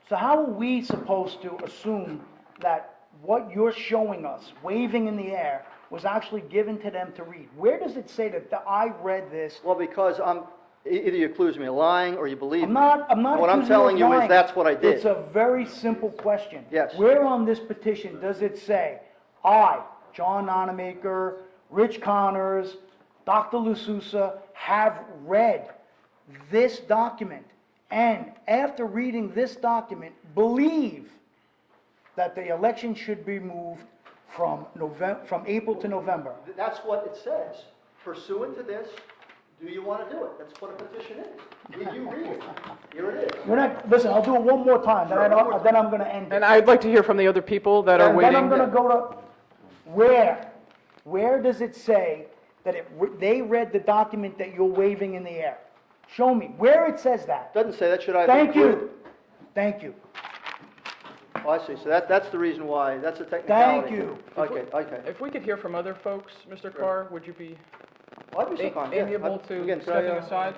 So how are we supposed to assume that what you're showing us, waving in the air, was actually given to them to read? Where does it say that I read this? Well, because either you accuse me of lying or you believe me. I'm not What I'm accusing telling you of you is lying. that's what I did. It's a very simple question. Yes. Where on this petition does it say, I, John Nonamaker, Rich Connors, Dr. Lususa, have read this document, and after reading this document, believe that the election should be moved from April to November? That's what it says. Pursuant to this, do you want to do it? That's what a petition is. Did you read it? Here it is. Listen, I'll do it one more time, then I'm going to end it. And I'd like to hear from the other people that are And waiting. then I'm going to go to, where does it say that they read the document that you're waving in the air? Show me, where it says that. Doesn't say that. Should I? Thank you. Thank you. Oh, I see. So that's the reason why. That's a technicality. Thank you. Okay. If we could hear from other folks, Mr. Carr, would you be Well, I'd be so calm. Yeah. amiable to Again, could stepping I, aside?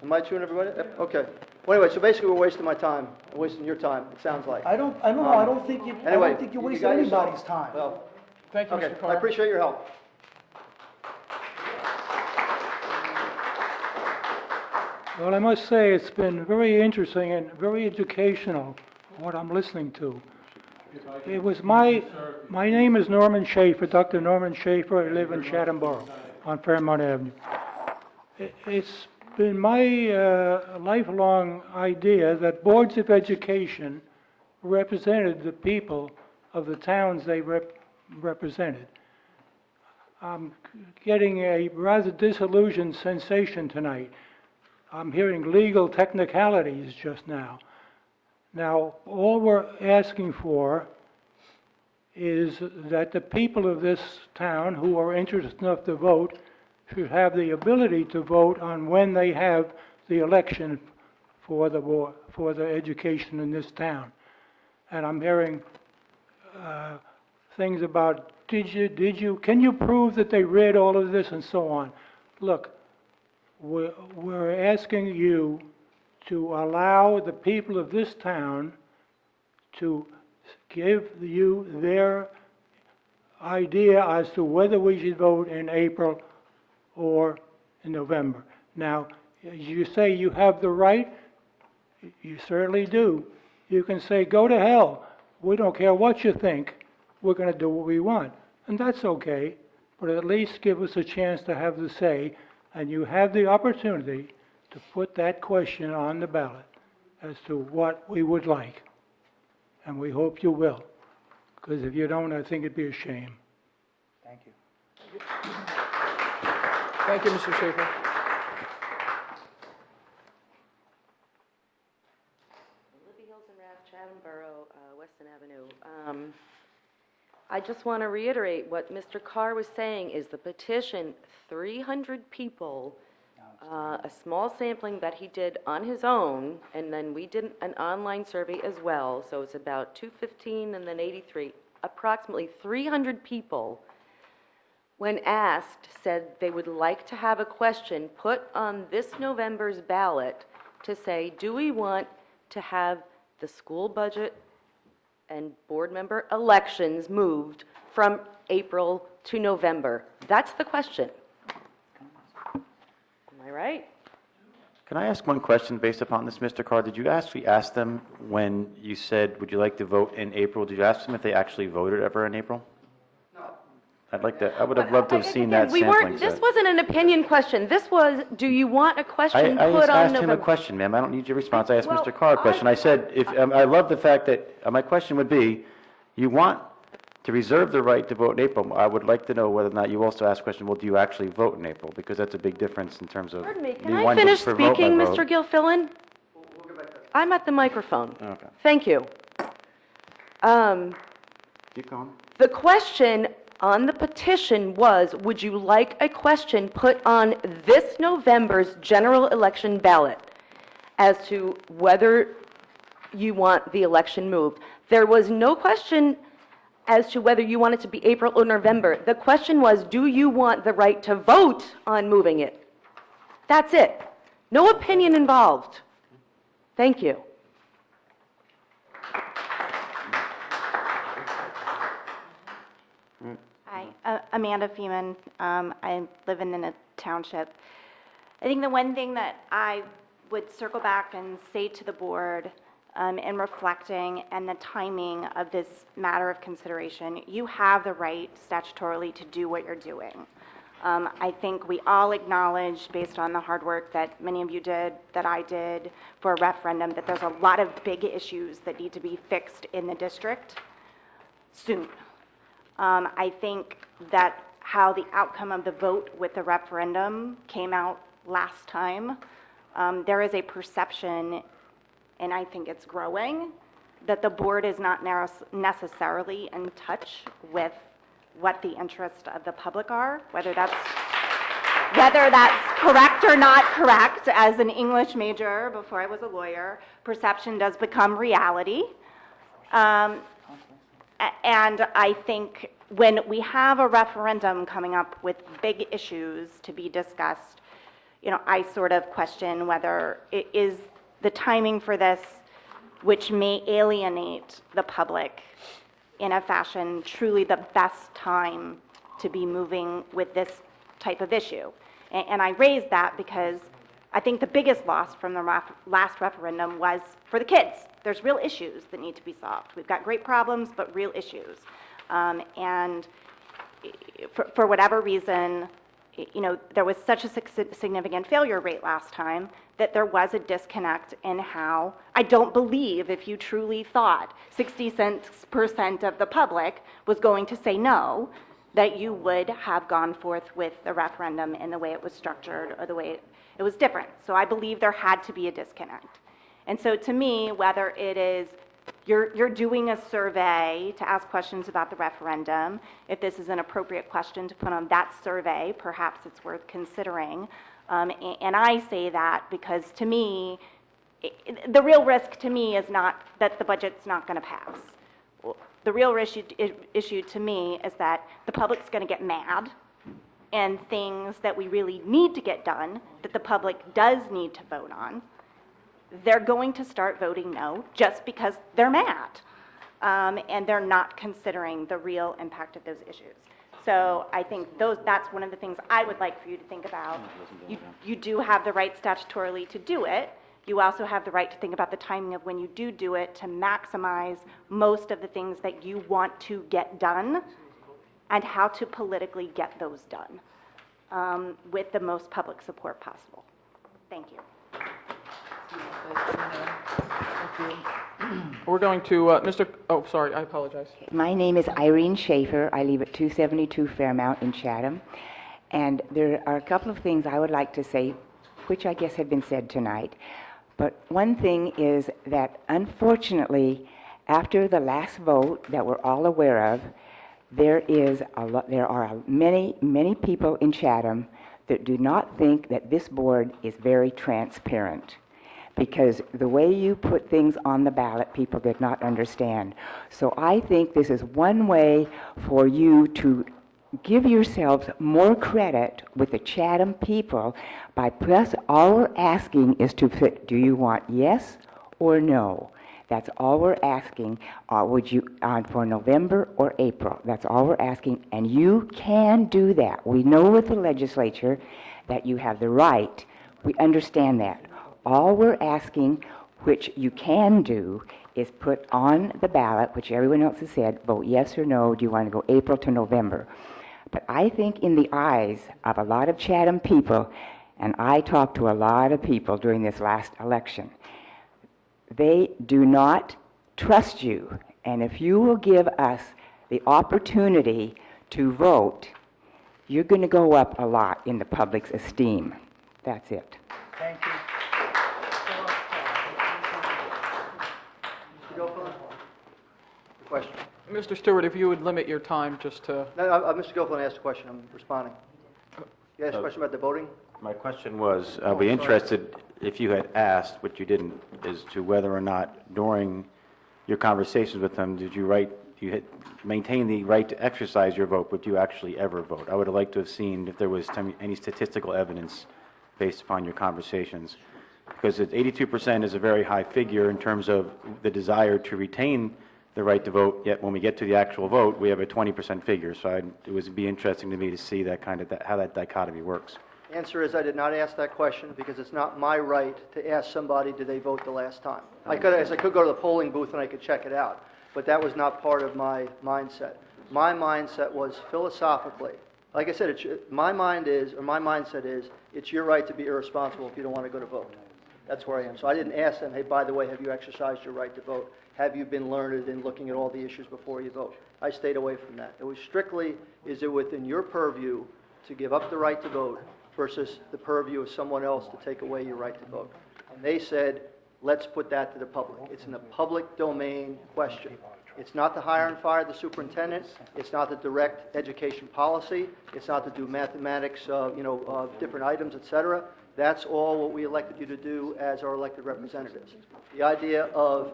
Am I chewing everybody? Yep. Okay. Well, anyway, so basically we're wasting my time. We're wasting your time, it sounds like. I don't know, I don't think you're you wasting got yourself- anybody's time. Well, Thank you, okay. Mr. Carr. I appreciate your help. Well, I must say, it's been very interesting and very educational, what I'm listening to. It was my name is Norman Schaefer, Dr. Norman Schaefer. I live in Chatham Borough on Fairmount Avenue. It's been my lifelong idea that boards of education represented the people of the towns they represented. I'm getting a rather disillusioned sensation tonight. I'm hearing legal technicalities just now. Now, all we're asking for is that the people of this town who are interested enough to vote should have the ability to vote on when they have the election for the education in this town. And I'm hearing things about, can you prove that they read all of this and so on? Look, we're asking you to allow the people of this town to give you their idea as to whether we should vote in April or in November. Now, as you say you have the right, you certainly do. You can say, go to hell. We don't care what you think. We're going to do what we want. And that's okay, but at least give us a chance to have the say, and you have the opportunity to put that question on the ballot as to what we would like. And we hope you will, because if you don't, I think it'd be a shame. Thank you. Thank you, Mr. Schaefer. Libby Hills and Raft, Chatham Borough, Weston Avenue. I just want to reiterate what Mr. Carr was saying is the petition, 300 people, a small sampling that he did on his own, and then we did an online survey as well, so it's about 215 and then 83. Approximately 300 people, when asked, said they would like to have a question put on this November's ballot to say, do we want to have the school budget and board member elections moved from April to November? That's the question. Am I All right. Can I ask one question based upon this, Mr. Carr? Did you actually ask them when you said, would you like to vote in April? Did you ask them if they actually voted ever in April? No. I would have loved to have seen that We sampling weren't, this set. wasn't an opinion question. This was, do you want a question I put just on asked him a November? question, ma'am. I don't need your response. I asked Well, Mr. Carr a question. I said, I love the fact that, my question would be, you want to reserve the right to vote in April. I would like to know whether or not you also asked the question, well, do you actually vote in April? Because that's a big difference in terms of. Pardon me, can me I wanting to finish promote my speaking, vote. Mr. Gilfillan? I'm at the microphone. Okay. Thank you. Keep going. The question on the petition was, would you like a question put on this November's general election ballot as to whether you want the election moved? There was no question as to whether you want it to be April or November. The question was, do you want the right to vote on moving it? That's it. No opinion involved. Thank you. Hi, Amanda Feeman. I live in the township. I think the one thing that I would circle back and say to the board in reflecting and the timing of this matter of consideration, you have the right statutorily to do what you're doing. I think we all acknowledge, based on the hard work that many of you did, that I did for a referendum, that there's a lot of big issues that need to be fixed in the district soon. I think that how the outcome of the vote with the referendum came out last time, there is a perception, and I think it's growing, that the board is not necessarily in touch with what the interests of the public are, whether that's correct or not correct. As an English major before I was a lawyer, perception does become reality. And I think when we have a referendum coming up with big issues to be discussed, I sort of question whether it is the timing for this, which may alienate the public in a fashion, truly the best time to be moving with this type of issue. And I raise that because I think the biggest loss from the last referendum was for the kids. There's real issues that need to be solved. We've got great problems, but real issues. And for whatever reason, there was such a significant failure rate last time that there was a disconnect in how, I don't believe if you truly thought 60% of the public was going to say no, that you would have gone forth with the referendum in the way it was structured or the way it was different. So I believe there had to be a disconnect. And so to me, whether it is you're doing a survey to ask questions about the referendum, if this is an appropriate question to put on that survey, perhaps it's worth considering. And I say that because to me, the real risk to me is not that the budget's not going to pass. The real issue to me is that the public's going to get mad and things that we really need to get done, that the public does need to vote on, they're going to start voting no just because they're mad. And they're not considering the real impact of those issues. So I think that's one of the things I would like for you to think about. You do have the right statutorily to do it. You also have the right to think about the timing of when you do it to maximize most of the things that you want to get done and how to politically get those done with the most public support possible. Thank you. We're going to, oh, sorry, I apologize. My name is Irene Schaefer. I live at 272 Fairmount in Chatham. And there are a couple of things I would like to say, which I guess have been said tonight. But one thing is that unfortunately, after the last vote that we're all aware of, there are many people in Chatham that do not think that this board is very transparent. Because the way you put things on the ballot, people did not understand. So I think this is one way for you to give yourselves more credit with the Chatham people by plus all we're asking is to put, do you want yes or no? That's all we're asking. Would you on for November or April? That's all we're asking, and you can do that. We know with the legislature that you have the right, We understand that. All we're asking, which you can do, is put on the ballot, which everyone else has said, vote yes or no, do you want to go April to November? But I think in the eyes of a lot of Chatham people, and I talked to a lot of people during this last election, they do not trust you. And if you will give us the opportunity to vote, you're going to go up a lot in the public's esteem. That's it. Thank you. Mr. Gilfillan? Question. Mr. Stewart, if you would limit your time just to... No, Mr. Gilfillan asked a question, I'm responding. You asked a question about the voting? My question was, I'd be interested if you had asked, what you didn't, as to whether or not during your conversations with them, did you had maintain the right to exercise your vote, would you actually ever vote? I would have liked to have seen if there was any statistical evidence based upon your conversations. Because 82% is a very high figure in terms of the desire to retain the right to vote, yet when we get to the actual vote, we have a 20% figure. So it would be interesting to me to see that how that dichotomy works. The answer is I did not ask that question because it's not my right to ask somebody, did they vote the last time? I could go to the polling booth and I could check it out, but that was not part of my mindset. My mindset was philosophically, like I said, my mindset is, it's your right to be irresponsible if you don't want to go to vote. That's where I am. So I didn't ask them, hey, by the way, have you exercised your right to vote? Have you been learned in looking at all the issues before you vote? I stayed away from that. It was strictly, is it within your purview to give up the right to vote versus the purview of someone else to take away your right to vote? And they said, let's put that to the public. It's in the public domain question. It's not to hire and fire the superintendent. It's not to direct education policy. It's not to do mathematics, different items, et cetera. That's all what we elected you to do as our elected representatives. The idea of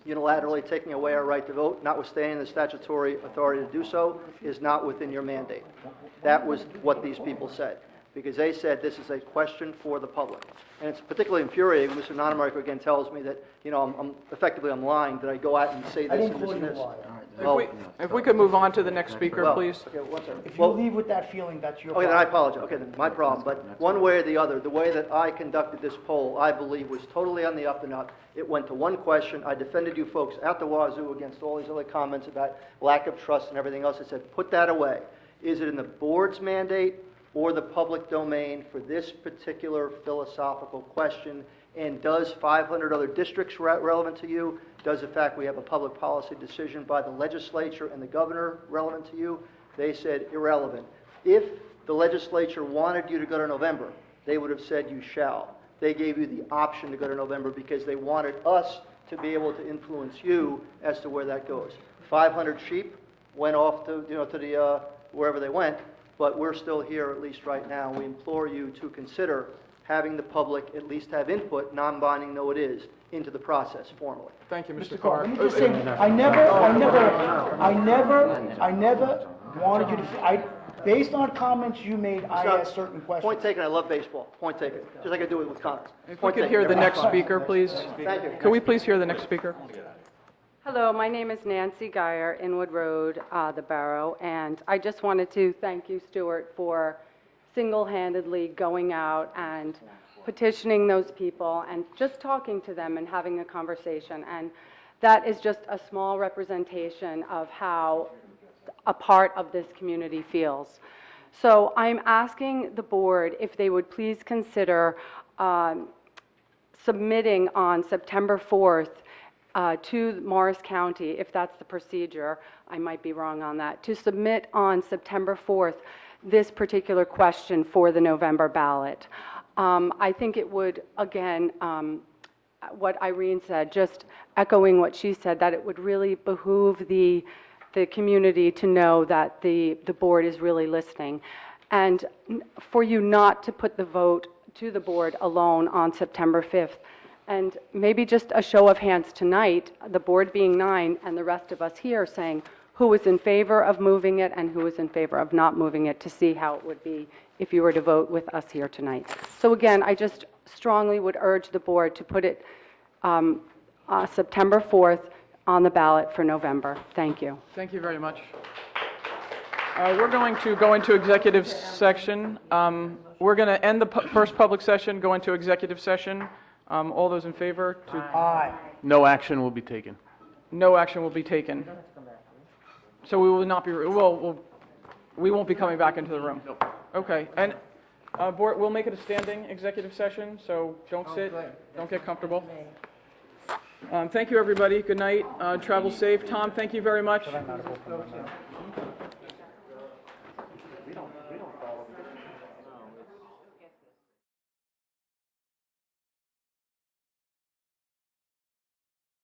unilaterally taking away our right to vote, notwithstanding the statutory authority to do so, is not within your mandate. That was what these people said, because they said this is a question for the public. And it's particularly infuriating. Mr. Nunner again tells me that, I'm lying, that I go out and say this and this and this. If we could move on to the next speaker, please. Okay, one second. If you leave with that feeling, that's your Okay, problem. then I apologize. Okay, then my problem. But one way or the other, the way that I conducted this poll, I believe, was totally on the up and up. It went to one question. I defended you folks at the wazoo against all these other comments about lack of trust and everything else. I said, put that away. Is it in the board's mandate or the public domain for this particular philosophical question? And does 500 other districts relevant to you? Does the fact we have a public policy decision by the legislature and the governor relevant to you? They said irrelevant. If the legislature wanted you to go to November, they would have said you shall. They gave you the option to go to November because they wanted us to be able to influence you as to where that goes. 500 sheep went off to the wherever they went, but we're still here at least right now. We implore you to consider having the public at least have input, non-binding though it is, into the process formally. Thank you, Mr. Carr. Carr. Let me just say, I never wanted you to, based on comments you made, I asked certain questions. Point taken, I love baseball. Point taken. Just like I do it with comments. If we could hear the next speaker, please. Thank you. Could we please hear the next speaker? Hello, my name is Nancy Geyer, Inwood Road, the Borough, and I just wanted to thank you, Stuart, for single-handedly going out and petitioning those people and just talking to them and having a conversation. And that is just a small representation of how a part of this community feels. So I'm asking the board if they would please consider submitting on September 4th to Morris County, if that's the procedure, I might be wrong on that, to submit on September 4th this particular question for the November ballot. I think it would, again, what Irene said, just echoing what she said, that it would really behoove the community to know that the board is really listening. And for you not to put the vote to the board alone on September 5th. And maybe just a show of hands tonight, the board being 9 and the rest of us here saying who is in favor of moving it and who is in favor of not moving it, to see how it would be if you were to vote with us here tonight. So again, I just strongly would urge the board to put it September 4th on the ballot for November. Thank you. Thank you very much. We're going to go into executive section. We're going to end the first public session, go into executive session. All those in favor? Aye. No action will be taken. No action will be taken. So we will not be, we won't be coming back into the room. Okay, and board, we'll make it a standing executive session, so don't sit, don't get comfortable. Thank you, everybody. Good night. Travel safe. Tom, thank you very much.